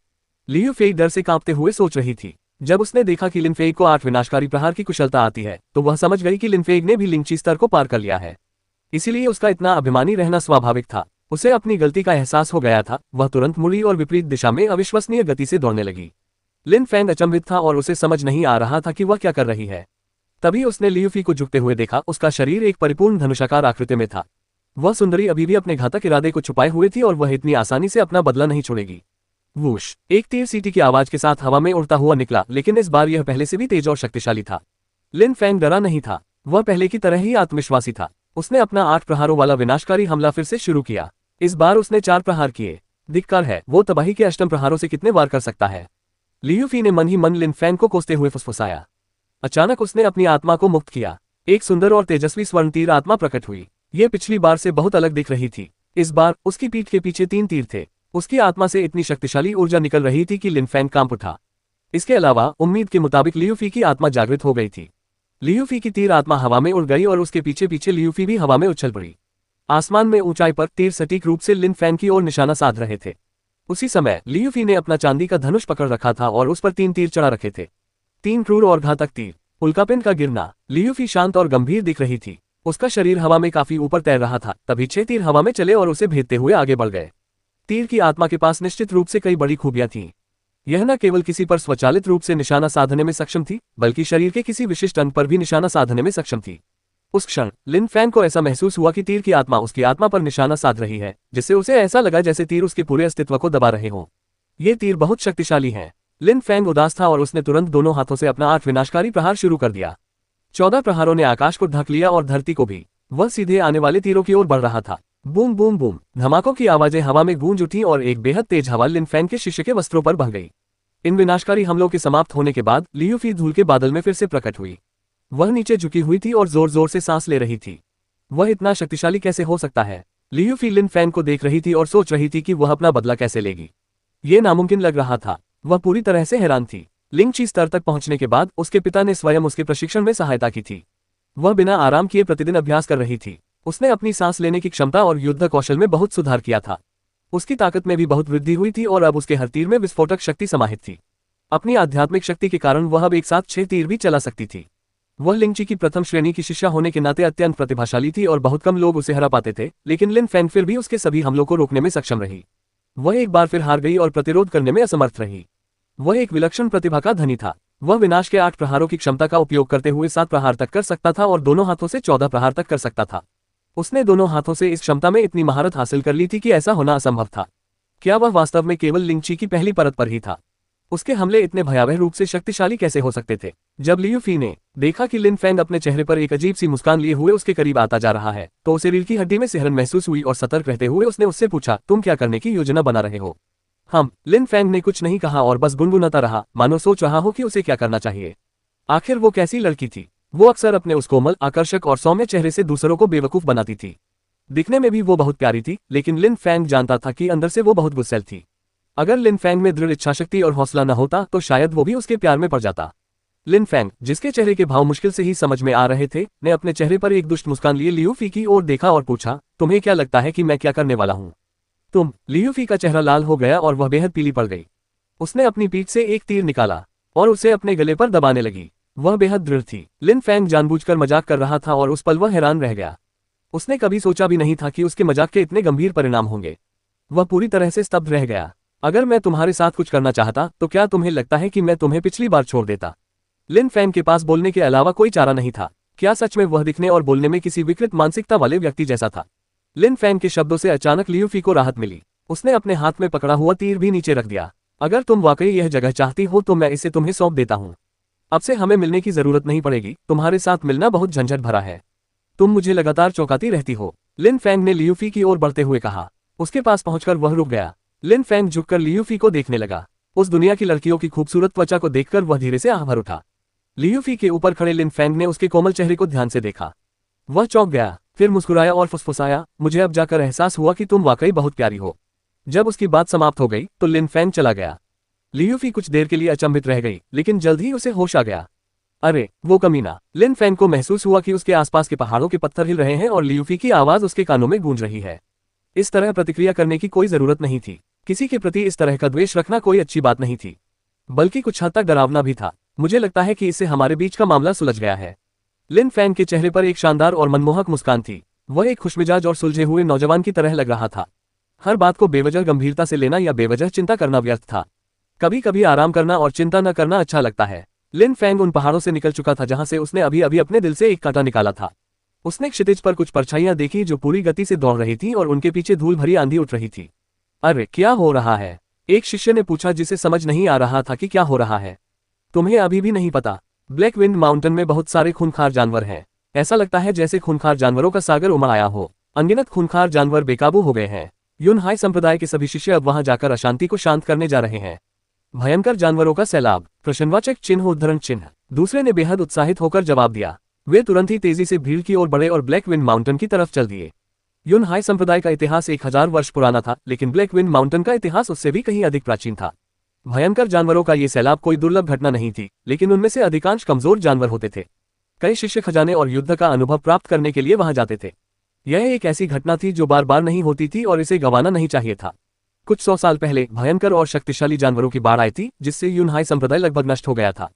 लियू फी डर से कांपते हुए सोच रही थी। जब उसने देखा कि लिन फेई को 8 विनाशकारी प्रहार की कुशलता आती है, तो वह समझ गई कि लिन फेई ने भी लिंगची स्तर को पार कर लिया है। इसीलिए उसका इतना अभिमानी रहना स्वाभाविक था। उसे अपनी गलती का एहसास हो गया था। वह तुरंत मुड़ी और विपरीत दिशा में अविश्वसनीय गति से दौड़ने लगी। लिन फैंग अचंभित था और उसे समझ नहीं आ रहा था कि वह क्या कर रही है। तभी उसने लियू फी को झुकते हुए देखा। उसका शरीर एक परिपूर्ण धनुषाकार आकृति में था। वह सुंदरी अभी भी अपने घातक इरादे को छुपाए हुए थी और वह इतनी आसानी से अपना बदला नहीं छोड़ेगी। वूश! एक तीर सीटी की आवाज के साथ हवा में उड़ता हुआ निकला, लेकिन इस बार यह पहले से भी तेज और शक्तिशाली था। लिन फैंग डरा नहीं था। वह पहले की तरह ही आत्मविश्वासी था। उसने अपना 8 प्रहारों वाला विनाशकारी हमला फिर से शुरू किया। इस बार उसने 4 प्रहार किए। धिक्कार है, वो तबाही के अष्टम प्रहारों से कितने वार कर सकता है। लियू फी ने मन ही मन लिन फैंग को कोसते हुए फुसफुसाया। अचानक उसने अपनी आत्मा को मुक्त किया। एक सुंदर और तेजस्वी स्वर्ण तीर आत्मा प्रकट हुई। ये पिछली बार से बहुत अलग दिख रही थी। इस बार उसकी पीठ के पीछे 3 तीर थे। उसकी आत्मा से इतनी शक्तिशाली ऊर्जा निकल रही थी कि लिन फैंग कांप उठा। इसके अलावा उम्मीद के मुताबिक लियू फी की आत्मा जागृत हो गई थी। लियू फी की तीर आत्मा हवा में उड़ गई और उसके पीछे पीछे लियू फी भी हवा में उछल पड़ी। आसमान में ऊंचाई पर तीर सटीक रूप से लिन फैंग की ओर निशाना साध रहे थे। उसी समय लियू फी ने अपना चांदी का धनुष पकड़ रखा था और उस पर 3 तीर चढ़ा रखे थे। 3 क्रूर और घातक तीर। उल्कापिंड का गिरना। लियू फी शांत और गंभीर दिख रही थी। उसका शरीर हवा में काफी ऊपर तैर रहा था। तभी 6 तीर हवा में चले और उसे भेदते हुए आगे बढ़ गए। तीर की आत्मा के पास निश्चित रूप से कई बड़ी खूबियां थीं। यह न केवल किसी पर स्वचालित रूप से निशाना साधने में सक्षम थी, बल्कि शरीर के किसी विशिष्ट अंग पर भी निशाना साधने में सक्षम थी। उस क्षण लिन फैंग को ऐसा महसूस हुआ कि तीर की आत्मा उसकी आत्मा पर निशाना साध रही है, जिससे उसे ऐसा लगा जैसे तीर उसके पूरे अस्तित्व को दबा रहे हों। ये तीर बहुत शक्तिशाली हैं। लिन फैंग उदास था और उसने तुरंत दोनों हाथों से अपना 8 विनाशकारी प्रहार शुरू कर दिया। 14 प्रहारों ने आकाश को ढक लिया और धरती को भी। वह सीधे आने वाले तीरों की ओर बढ़ रहा था। बूम बूम बूम, धमाकों की आवाजें हवा में गूंज उठी और एक बेहद तेज हवा लिन फैंग के शिष्य के वस्त्रों पर बह गई। इन विनाशकारी हमलों के समाप्त होने के बाद लियू फी धूल के बादल में फिर से प्रकट हुई। वह नीचे झुकी हुई थी और जोर जोर से सांस ले रही थी। वह इतना शक्तिशाली कैसे हो सकता है? लियू फी लिन फैंग को देख रही थी और सोच रही थी कि वह अपना बदला कैसे लेगी। ये नामुमकिन लग रहा था। वह पूरी तरह से हैरान थी। लिंगची स्तर तक पहुंचने के बाद उसके पिता ने स्वयं उसके प्रशिक्षण में सहायता की थी। वह बिना आराम किए प्रतिदिन अभ्यास कर रही थी। उसने अपनी सांस लेने की क्षमता और युद्ध कौशल में बहुत सुधार किया था। उसकी ताकत में भी बहुत वृद्धि हुई थी और अब उसके हर तीर में विस्फोटक शक्ति समाहित थी। अपनी आध्यात्मिक शक्ति के कारण वह अब एक साथ 6 तीर भी चला सकती थी। वह लिंगची की प्रथम श्रेणी की शिष्या होने के नाते अत्यंत प्रतिभाशाली थी और बहुत कम लोग उसे हरा पाते थे, लेकिन लिन फैंग फिर भी उसके सभी हमलों को रोकने में सक्षम रही। वह एक बार फिर हार गई और प्रतिरोध करने में असमर्थ रही। वह एक विलक्षण प्रतिभा का धनी था। वह विनाश के 8 प्रहारों की क्षमता का उपयोग करते हुए 7 प्रहार तक कर सकता था और दोनों हाथों से 14 प्रहार तक कर सकता था। उसने दोनों हाथों से इस क्षमता में इतनी महारत हासिल कर ली थी कि ऐसा होना असंभव था। क्या वह वास्तव में केवल लिंगची की पहली परत पर ही था? उसके हमले इतने भयावह रूप से शक्तिशाली कैसे हो सकते थे? जब लियू फी ने देखा कि लिन फैंग अपने चेहरे पर एक अजीब सी मुस्कान लिए हुए उसके करीब आता जा रहा है, तो उसे रीढ़ की हड्डी में सिहरन महसूस हुई और सतर्क रहते हुए उसने उससे पूछा, तुम क्या करने की योजना बना रहे हो? लिन फैंग ने कुछ नहीं कहा और बस गुनगुनाता रहा, मानो सोच रहा हो कि उसे क्या करना चाहिए। आखिर वो कैसी लड़की थी? वो अक्सर अपने उस कोमल, आकर्षक और सौम्य चेहरे से दूसरों को बेवकूफ बनाती थी। दिखने में भी वो बहुत प्यारी थी, लेकिन लिन फैंग जानता था कि अंदर से वो बहुत गुस्सैल थी। अगर लिन फैंग में दृढ़ इच्छाशक्ति और हौसला न होता तो शायद वो भी उसके प्यार में पड़ जाता। लिन फैंग, जिसके चेहरे के भाव मुश्किल से ही समझ में आ रहे थे, ने अपने चेहरे पर एक दुष्ट मुस्कान लिए लियू फी की ओर देखा और पूछा, तुम्हें क्या लगता है कि मैं क्या करने वाला हूँ? लियू फी का चेहरा लाल हो गया और वह बेहद पीली पड़ गई। उसने अपनी पीठ से एक तीर निकाला और उसे अपने गले पर दबाने लगी। वह बेहद दृढ़ थी। लिन फैंग जानबूझकर मजाक कर रहा था और उस पल वह हैरान रह गया। उसने कभी सोचा भी नहीं था कि उसके मजाक के इतने गंभीर परिणाम होंगे। वह पूरी तरह से स्तब्ध रह गया। अगर मैं तुम्हारे साथ कुछ करना चाहता तो क्या तुम्हें लगता है कि मैं तुम्हें पिछली बार छोड़ देता? लिन फैंग के पास बोलने के अलावा कोई चारा नहीं था। क्या सच में वह दिखने और बोलने में किसी विकृत मानसिकता वाले व्यक्ति जैसा था? लिन फैंग के शब्दों से अचानक लियू फी को राहत मिली। उसने अपने हाथ में पकड़ा हुआ तीर भी नीचे रख दिया। अगर तुम वाकई यह जगह चाहती हो तो मैं इसे तुम्हें सौंप देता हूँ। अब से हमें मिलने की जरूरत नहीं पड़ेगी। तुम्हारे साथ मिलना बहुत झंझट भरा है। तुम मुझे लगातार चौंकाती रहती हो। लिन फैंग ने लियू फी की ओर बढ़ते हुए कहा। उसके पास पहुंचकर वह रुक गया। लिन फैंग झुककर लियू फी को देखने लगा। उस दुनिया की लड़कियों की खूबसूरत त्वचा को देखकर वह धीरे से आह भर उठा। लियू फी के ऊपर खड़े लिन फैंग ने उसके कोमल चेहरे को ध्यान से देखा। वह चौंक गया, फिर मुस्कुराया और फुसफुसाया, मुझे अब जाकर एहसास हुआ कि तुम वाकई बहुत प्यारी हो। जब उसकी बात समाप्त हो गई तो लिन फैंग चला गया। लियू फी कुछ देर के लिए अचंभित रह गई, लेकिन जल्द ही उसे होश आ गया। अरे वो कमीना! लिन फैंग को महसूस हुआ कि उसके आसपास के पहाड़ों के पत्थर हिल रहे हैं और लियू फी की आवाज उसके कानों में गूंज रही है। इस तरह प्रतिक्रिया करने की कोई जरूरत नहीं थी। किसी के प्रति इस तरह का द्वेष रखना कोई अच्छी बात नहीं थी, बल्कि कुछ हद तक डरावना भी था। मुझे लगता है कि इससे हमारे बीच का मामला सुलझ गया है। लिन फैंग के चेहरे पर एक शानदार और मनमोहक मुस्कान थी। वह एक खुशमिजाज और सुलझे हुए नौजवान की तरह लग रहा था। हर बात को बेवजह गंभीरता से लेना या बेवजह चिंता करना व्यर्थ था। कभी कभी आराम करना और चिंता न करना अच्छा लगता है। लिन फैंग उन पहाड़ों से निकल चुका था जहां से उसने अभी अभी अपने दिल से एक कांटा निकाला था। उसने क्षितिज पर कुछ परछाइयां देखी जो पूरी गति से दौड़ रही थी और उनके पीछे धूल भरी आंधी उठ रही थी। अरे क्या हो रहा है? एक शिष्य ने पूछा, जिसे समझ नहीं आ रहा था कि क्या हो रहा है। तुम्हें अभी भी नहीं पता? ब्लैक विंड माउंटेन में बहुत सारे खूंखार जानवर हैं। ऐसा लगता है जैसे खूंखार जानवरों का सागर उमड़ आया हो। अनगिनत खूंखार जानवर बेकाबू हो गए हैं। यूनहाई संप्रदाय के सभी शिष्य अब वहां जाकर अशांति को शांत करने जा रहे हैं। भयंकर जानवरों का सैलाब! प्रश्नवाचक चिन्ह उद्धरण चिन्ह। दूसरे ने बेहद उत्साहित होकर जवाब दिया। वे तुरंत ही तेजी से भीड़ की ओर बढ़े और ब्लैक विंड माउंटेन की तरफ चल दिए। यूनहाई संप्रदाय का इतिहास 1000 वर्ष पुराना था, लेकिन ब्लैक विंड माउंटेन का इतिहास उससे भी कहीं अधिक प्राचीन था। भयंकर जानवरों का ये सैलाब कोई दुर्लभ घटना नहीं थी, लेकिन उनमें से अधिकांश कमजोर जानवर होते थे। कई शिष्य खजाने और युद्ध का अनुभव प्राप्त करने के लिए वहां जाते थे। यह एक ऐसी घटना थी जो बार बार नहीं होती थी और इसे गंवाना नहीं चाहिए था। कुछ 100 साल पहले भयंकर और शक्तिशाली जानवरों की बाढ़ आई थी, जिससे यूनहाई संप्रदाय लगभग नष्ट हो गया था।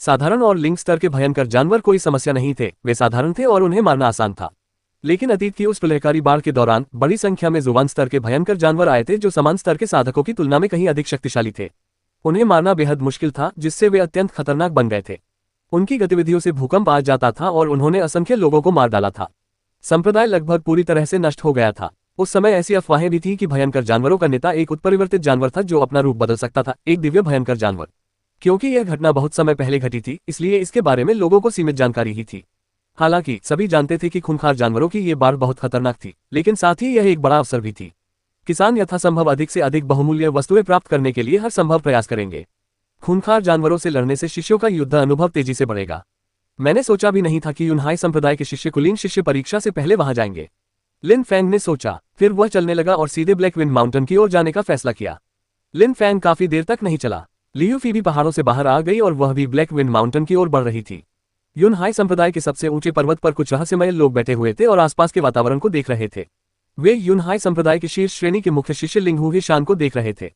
साधारण और लिंग स्तर के भयंकर जानवर कोई समस्या नहीं थे, वे साधारण थे और उन्हें मारना आसान था। लेकिन अतीत की उस प्रलयकारी बाढ़ के दौरान बड़ी संख्या में जुबान स्तर के भयंकर जानवर आए थे जो समान स्तर के साधकों की तुलना में कहीं अधिक शक्तिशाली थे। उन्हें मारना बेहद मुश्किल था, जिससे वे अत्यंत खतरनाक बन गए थे। उनकी गतिविधियों से भूकंप आ जाता था और उन्होंने असंख्य लोगों को मार डाला था। संप्रदाय लगभग पूरी तरह से नष्ट हो गया था। उस समय ऐसी अफवाहें भी थी कि भयंकर जानवरों का नेता एक उत्परिवर्तित जानवर था जो अपना रूप बदल सकता था, एक दिव्य भयंकर जानवर। क्योंकि यह घटना बहुत समय पहले घटी थी, इसलिए इसके बारे में लोगों को सीमित जानकारी ही थी। हालांकि सभी जानते थे कि खूंखार जानवरों की ये बाढ़ बहुत खतरनाक थी, लेकिन साथ ही यह एक बड़ा अवसर भी थी। किसान यथासंभव अधिक से अधिक बहुमूल्य वस्तुएं प्राप्त करने के लिए हर संभव प्रयास करेंगे। खूंखार जानवरों से लड़ने से शिष्यों का युद्ध अनुभव तेजी से बढ़ेगा। मैंने सोचा भी नहीं था कि यूनहाई संप्रदाय के शिष्य कुलीन शिष्य परीक्षा से पहले वहां जाएंगे। लिन फैंग ने सोचा, फिर वह चलने लगा और सीधे ब्लैक विंड माउंटेन की ओर जाने का फैसला किया। लिन फैंग काफी देर तक नहीं चला। लियूफी भी पहाड़ों से बाहर आ गई और वह भी ब्लैक विंड माउंटेन की ओर बढ़ रही थी। यूनहाई संप्रदाय के सबसे ऊंचे पर्वत पर कुछ रहस्यमय लोग बैठे हुए थे और आसपास के वातावरण को देख रहे थे। वे यूनहाई संप्रदाय के शीर्ष श्रेणी के मुख्य शिष्य लिंगहू ही शान को देख रहे थे।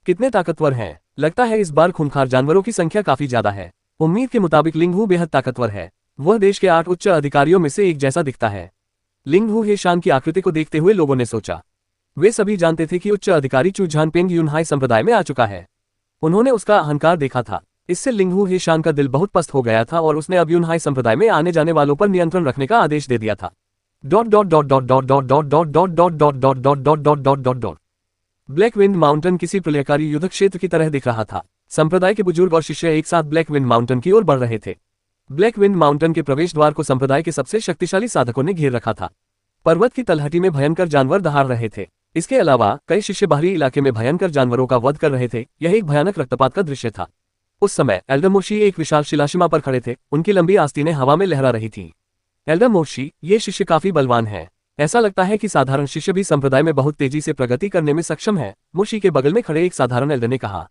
कितने ताकतवर हैं। लगता है इस बार खूंखार जानवरों की संख्या काफी ज्यादा है। उम्मीद के मुताबिक लिंगहू बेहद ताकतवर है। वह देश के 8 उच्च अधिकारियों में से एक जैसा दिखता है। लिंगहू हे शान की आकृति को देखते हुए लोगों ने सोचा। वे सभी जानते थे कि उच्च अधिकारी चू झानपेंग यूनहाई संप्रदाय में आ चुका है। उन्होंने उसका अहंकार देखा था। इससे लिंगहू हे शान का दिल बहुत पस्त हो गया था और उसने अब यूनहाई संप्रदाय में आने जाने वालों पर नियंत्रण रखने का आदेश दे दिया था। ब्लैक विंड माउंटेन किसी प्रलयकारी युद्ध क्षेत्र की तरह दिख रहा था। संप्रदाय के बुजुर्ग और शिष्य एक साथ ब्लैक विंड माउंटेन की ओर बढ़ रहे थे। ब्लैक विंड माउंटेन के प्रवेश द्वार को संप्रदाय के सबसे शक्तिशाली साधकों ने घेर रखा था। पर्वत की तलहटी में भयंकर जानवर दहाड़ रहे थे। इसके अलावा कई शिष्य बाहरी इलाके में भयंकर जानवरों का वध कर रहे थे। यह एक भयानक रक्तपात का दृश्य था। उस समय एल्डर मोशी एक विशाल शिलाशिमा पर खड़े थे। उनकी लंबी आस्तीनें हवा में लहरा रही थीं। एल्डर मोशी, ये शिष्य काफी बलवान है। ऐसा लगता है कि साधारण शिष्य भी संप्रदाय में बहुत तेजी से प्रगति करने में सक्षम है। मोशी के बगल में खड़े एक साधारण एल्डर ने कहा,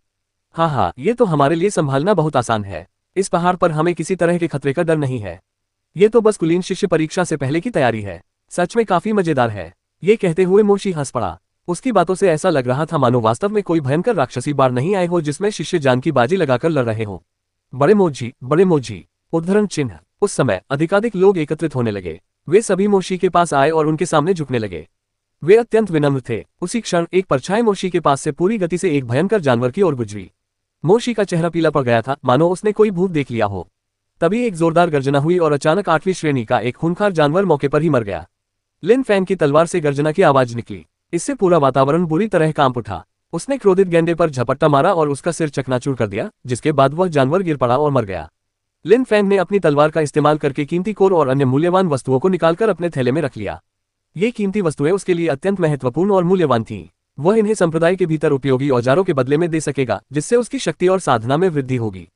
हाँ, ये तो हमारे लिए संभालना बहुत आसान है। इस पहाड़ पर हमें किसी तरह के खतरे का डर नहीं है। ये तो बस कुलीन शिष्य परीक्षा से पहले की तैयारी है। सच में काफी मजेदार है। ये कहते हुए मोशी हंस पड़ा। उसकी बातों से ऐसा लग रहा था मानो वास्तव में कोई भयंकर राक्षसी बाढ़ नहीं आए हो जिसमें शिष्य जान की बाजी लगाकर लड़ रहे हो। बड़े मोजी, उद्धरण चिन्ह। उस समय अधिकाधिक लोग एकत्रित होने लगे। वे सभी मोशी के पास आए और उनके सामने झुकने लगे। वे अत्यंत विनम्र थे। उसी क्षण एक परछाई मोशी के पास से पूरी गति से एक भयंकर जानवर की ओर गुजरी। मोशी का चेहरा पीला पड़ गया था, मानो उसने कोई भूत देख लिया हो। तभी एक जोरदार गर्जना हुई और अचानक 8वीं श्रेणी का एक खूंखार जानवर मौके पर ही मर गया। लिन फैंग की तलवार से गर्जना की आवाज निकली। इससे पूरा वातावरण बुरी तरह कांप उठा। उसने क्रोधित गेंडे पर झपट्टा मारा और उसका सिर चकनाचूर कर दिया, जिसके बाद वह जानवर गिर पड़ा और मर गया। लिन फैंग ने अपनी तलवार का इस्तेमाल करके कीमती कोर और अन्य मूल्यवान वस्तुओं को निकालकर अपने थैले में रख लिया। ये कीमती वस्तुएं उसके लिए अत्यंत महत्वपूर्ण और मूल्यवान थीं। वह इन्हें संप्रदाय के भीतर उपयोगी औजारों के बदले में दे सकेगा, जिससे उसकी शक्ति और साधना में वृद्धि होगी।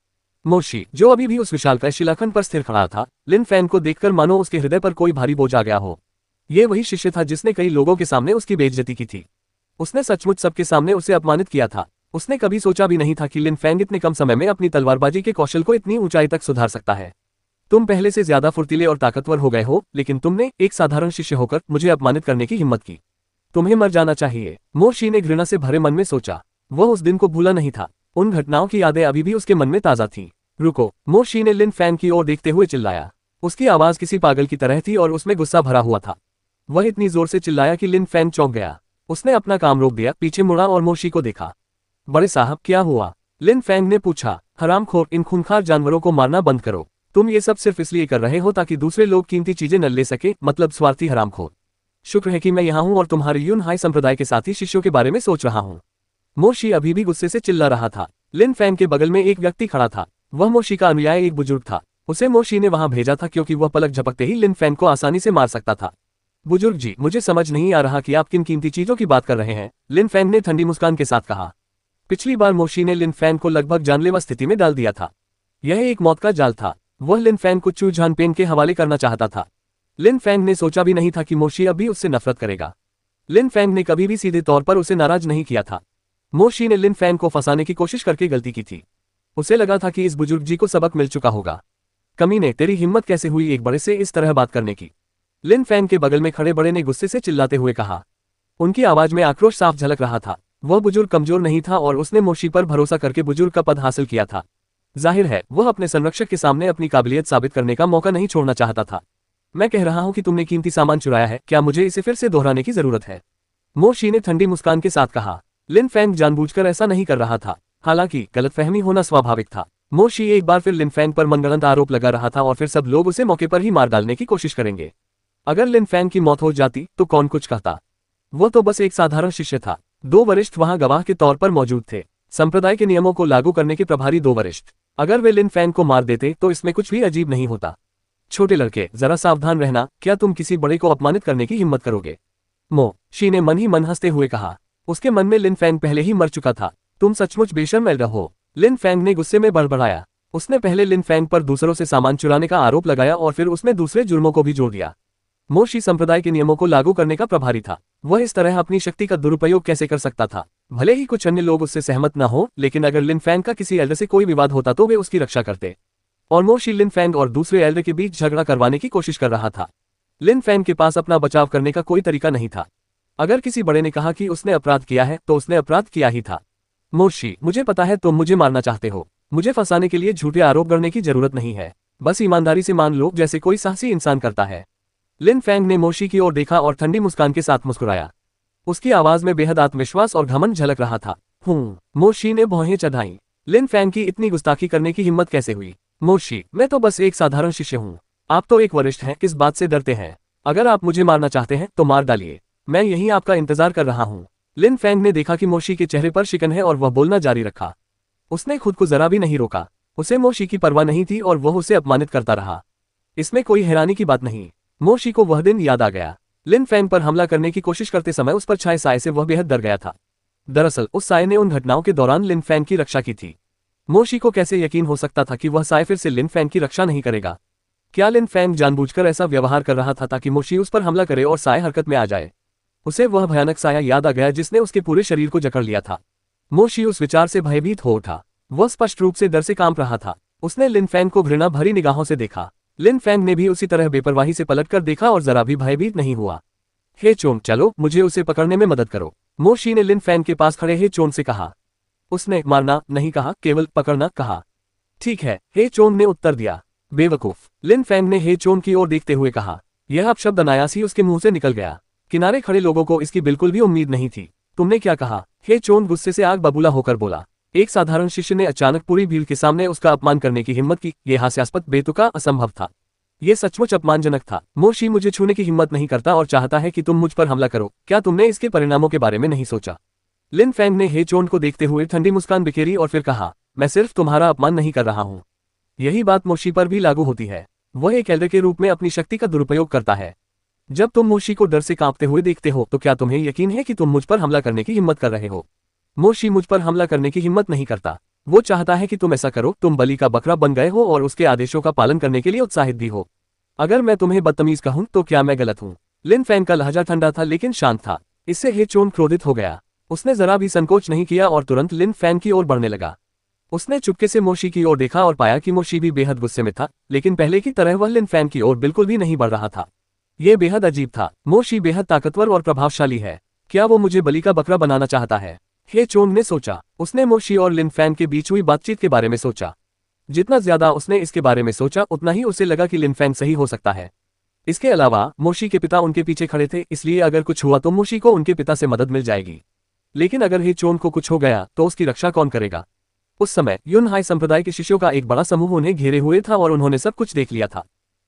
मोशी, जो अभी भी उस विशालकाय शिलाखंड पर स्थिर खड़ा था, लिन फैंग को देखकर मानो उसके हृदय पर कोई भारी बोझ आ गया हो। ये वही शिष्य था जिसने कई लोगों के सामने उसकी बेइज्जती की थी। उसने सचमुच सबके सामने उसे अपमानित किया था। उसने कभी सोचा भी नहीं था कि लिन फैंग इतने कम समय में अपनी तलवारबाजी के कौशल को इतनी ऊंचाई तक सुधार सकता है। तुम पहले से ज्यादा फुर्तीले और ताकतवर हो गए हो, लेकिन तुमने एक साधारण शिष्य होकर मुझे अपमानित करने की हिम्मत की। तुम्हें मर जाना चाहिए। मोशी ने घृणा से भरे मन में सोचा। वह उस दिन को भूला नहीं था। उन घटनाओं की यादें अभी भी उसके मन में ताजा थीं। रुको, मोशी ने लिन फैंग की ओर देखते हुए चिल्लाया। उसकी आवाज किसी पागल की तरह थी और उसमें गुस्सा भरा हुआ था। वह इतनी जोर से चिल्लाया कि लिन फैंग चौंक गया। उसने अपना काम रोक दिया, पीछे मुड़ा और मोशी को देखा। बड़े साहब, क्या हुआ? लिन फैंग ने पूछा। हरामखोर, इन खूंखार जानवरों को मारना बंद करो। तुम ये सब सिर्फ इसलिए कर रहे हो ताकि दूसरे लोग कीमती चीजें न ले सके, मतलब स्वार्थी हरामखोर। शुक्र है कि मैं यहाँ हूँ और तुम्हारे यूनहाई संप्रदाय के साथी शिष्यों के बारे में सोच रहा हूँ। मोशी अभी भी गुस्से से चिल्ला रहा था। लिन फैंग के बगल में एक व्यक्ति खड़ा था। वह मोशी का अनुयायी एक बुजुर्ग था। उसे मोशी ने वहां भेजा था क्योंकि वह पलक झपकते ही लिन फैंग को आसानी से मार सकता था। बुजुर्ग जी, मुझे समझ नहीं आ रहा कि आप किन कीमती चीजों की बात कर रहे हैं, लिन फैंग ने ठंडी मुस्कान के साथ कहा। पिछली बार मोशी ने लिन फैंग को लगभग जानलेवा स्थिति में डाल दिया था। यह एक मौत का जाल था। वह लिन फैंग को चू झानपेन के हवाले करना चाहता था। लिन फैंग ने सोचा भी नहीं था कि मोशी अभी उससे नफरत करेगा। लिन फैंग ने कभी भी सीधे तौर पर उसे नाराज नहीं किया था। मोशी ने लिन फैंग को फंसाने की कोशिश करके गलती की थी। उसे लगा था कि इस बुजुर्ग जी को सबक मिल चुका होगा। कमीने, तेरी हिम्मत कैसे हुई एक बड़े से इस तरह बात करने की? लिन फैंग के बगल में खड़े बड़े ने गुस्से से चिल्लाते हुए कहा। उनकी आवाज में आक्रोश साफ झलक रहा था। वह बुजुर्ग कमजोर नहीं था और उसने मोशी पर भरोसा करके बुजुर्ग का पद हासिल किया था। जाहिर है वह अपने संरक्षक के सामने अपनी काबिलियत साबित करने का मौका नहीं छोड़ना चाहता था। मैं कह रहा हूं कि तुमने कीमती सामान चुराया है, क्या मुझे इसे फिर से दोहराने की जरूरत है? मोशी ने ठंडी मुस्कान के साथ कहा। लिन फैंग जानबूझकर ऐसा नहीं कर रहा था, हालांकि गलतफहमी होना स्वाभाविक था। मोशी एक बार फिर लिन फैंग पर मनगढ़ंत आरोप लगा रहा था और फिर सब लोग उसे मौके पर ही मार डालने की कोशिश करेंगे। अगर लिन फैंग की मौत हो जाती तो कौन कुछ कहता? वो तो बस एक साधारण शिष्य था। 2 वरिष्ठ वहां गवाह के तौर पर मौजूद थे, संप्रदाय के नियमों को लागू करने के प्रभारी 2 वरिष्ठ। अगर वे लिन फैंग को मार देते तो इसमें कुछ भी अजीब नहीं होता। छोटे लड़के, जरा सावधान रहना, क्या तुम किसी बड़े को अपमानित करने की हिम्मत करोगे? मो शी ने मन ही मन हंसते हुए कहा। उसके मन में लिन फैंग पहले ही मर चुका था। तुम सचमुच बेशर्म एल्डर हो, लिन फैंग ने गुस्से में बड़बड़ाया। उसने पहले लिन फैंग पर दूसरों से सामान चुराने का आरोप लगाया और फिर उसमें दूसरे जुर्मों को भी जोड़ दिया। मो शी संप्रदाय के नियमों को लागू करने का प्रभारी था। वह इस तरह अपनी शक्ति का दुरुपयोग कैसे कर सकता था? भले ही कुछ अन्य लोग उससे सहमत न हो, लेकिन अगर लिन फैंग का किसी एल्डर से कोई विवाद होता तो वे उसकी रक्षा करते। और मो शी लिन फैंग और दूसरे एल्डर के बीच झगड़ा करवाने की कोशिश कर रहा था। लिन फैंग के पास अपना बचाव करने का कोई तरीका नहीं था। अगर किसी बड़े ने कहा कि उसने अपराध किया है तो उसने अपराध किया ही था। मो शी, मुझे पता है तुम मुझे मारना चाहते हो। मुझे फंसाने के लिए झूठे आरोप करने की जरूरत नहीं है। बस ईमानदारी से मान लो, जैसे कोई साहसी इंसान करता है। लिन फैंग ने मो शी की ओर देखा और ठंडी मुस्कान के साथ मुस्कुराया। उसकी आवाज में बेहद आत्मविश्वास और घमंड झलक रहा था। मो शी ने भौहें चढ़ाई। लिन फैंग की इतनी गुस्ताखी करने की हिम्मत कैसे हुई? मो शी, मैं तो बस एक साधारण शिष्य हूँ। आप तो एक वरिष्ठ हैं, किस बात से डरते हैं? अगर आप मुझे मारना चाहते हैं तो मार डालिए, मैं यहीं आपका इंतजार कर रहा हूँ। लिन फैंग ने देखा कि मो शी के चेहरे पर शिकन है और वह बोलना जारी रखा। उसने खुद को जरा भी नहीं रोका। उसे मो शी की परवाह नहीं थी और वह उसे अपमानित करता रहा। इसमें कोई हैरानी की बात नहीं। मो शी को वह दिन याद आ गया। लिन फैंग पर हमला करने की कोशिश करते समय उस पर छाए साए से वह बेहद डर गया था। दरअसल उस साए ने उन घटनाओं के दौरान लिन फैंग की रक्षा की थी। मो शी को कैसे यकीन हो सकता था कि वह साए फिर से लिन फैंग की रक्षा नहीं करेगा? क्या लिन फैंग जानबूझकर ऐसा व्यवहार कर रहा था ताकि मो शी उस पर हमला करे और साए हरकत में आ जाए? उसे वह भयानक साया याद आ गया जिसने उसके पूरे शरीर को जकड़ लिया था। मो शी उस विचार से भयभीत हो उठा। वह स्पष्ट रूप से डर से कांप रहा था। उसने लिन फैंग को घृणा भरी निगाहों से देखा। लिन फैंग ने भी उसी तरह बेपरवाही से पलटकर देखा और जरा भी भयभीत नहीं हुआ। हे चोंग, चलो मुझे उसे पकड़ने में मदद करो, मो शी ने लिन फैंग के पास खड़े हे चोंग से कहा। उसने मारना नहीं कहा, केवल पकड़ना कहा। ठीक है, हे चोंग ने उत्तर दिया। बेवकूफ, लिन फैंग ने हे चोंग की ओर देखते हुए कहा। यह अपशब्द अनायास ही उसके मुंह से निकल गया। किनारे खड़े लोगों को इसकी बिल्कुल भी उम्मीद नहीं थी। तुमने क्या कहा? हे चोंग गुस्से से आग बबूला होकर बोला। एक साधारण शिष्य ने अचानक पूरी भीड़ के सामने उसका अपमान करने की हिम्मत की। यह हास्यास्पद, बेतुका, असंभव था। यह सचमुच अपमानजनक था। मो शी मुझे छूने की हिम्मत नहीं करता और चाहता है कि तुम मुझ पर हमला करो। क्या तुमने इसके परिणामों के बारे में नहीं सोचा? लिन फैंग ने हे चोंग को देखते हुए ठंडी मुस्कान बिखेरी और फिर कहा, मैं सिर्फ तुम्हारा अपमान नहीं कर रहा हूँ। यही बात मो शी पर भी लागू होती है। वह एक एल्डर के रूप में अपनी शक्ति का दुरुपयोग करता है। जब तुम मो शी को डर से कांपते हुए देखते हो तो क्या तुम्हें यकीन है कि तुम मुझ पर हमला करने की हिम्मत कर रहे हो? मो शी मुझ पर हमला करने की हिम्मत नहीं करता। वो चाहता है कि तुम ऐसा करो। तुम बलि का बकरा बन गए हो और उसके आदेशों का पालन करने के लिए उत्साहित भी हो। अगर मैं तुम्हें बदतमीज कहूं तो क्या मैं गलत हूं? लिन फैंग का लहजा ठंडा था लेकिन शांत था। इससे हे चोंग क्रोधित हो गया। उसने जरा भी संकोच नहीं किया और तुरंत लिन फैंग की ओर बढ़ने लगा। उसने चुपके से मो शी की ओर देखा और पाया कि मो शी भी बेहद गुस्से में था, लेकिन पहले की तरह वह लिन फैंग की ओर बिल्कुल भी नहीं बढ़ रहा था। यह बेहद अजीब था। मो शी बेहद ताकतवर और प्रभावशाली है। क्या वो मुझे बलि का बकरा बनाना चाहता है? हे चोंग ने सोचा। उसने मो शी और लिन फैंग के बीच हुई बातचीत के बारे में सोचा। जितना ज्यादा उसने इसके बारे में सोचा उतना ही उसे लगा कि लिन फैंग सही हो सकता है। इसके अलावा मो शी के पिता उनके पीछे खड़े थे, इसलिए अगर कुछ हुआ तो मो शी को उनके पिता से मदद मिल जाएगी। लेकिन अगर हे चोंग को कुछ हो गया तो उसकी रक्षा कौन करेगा? उस समय युन हाई संप्रदाय के शिष्यों का एक बड़ा समूह उन्हें घेरे हुए था और उन्होंने सब कुछ देख लिया था।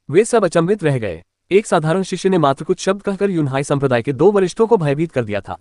वे सब अचंभित रह गए। एक साधारण शिष्य ने मात्र कुछ शब्द कहकर युन हाई संप्रदाय के 2 वरिष्ठों को भयभीत कर दिया था।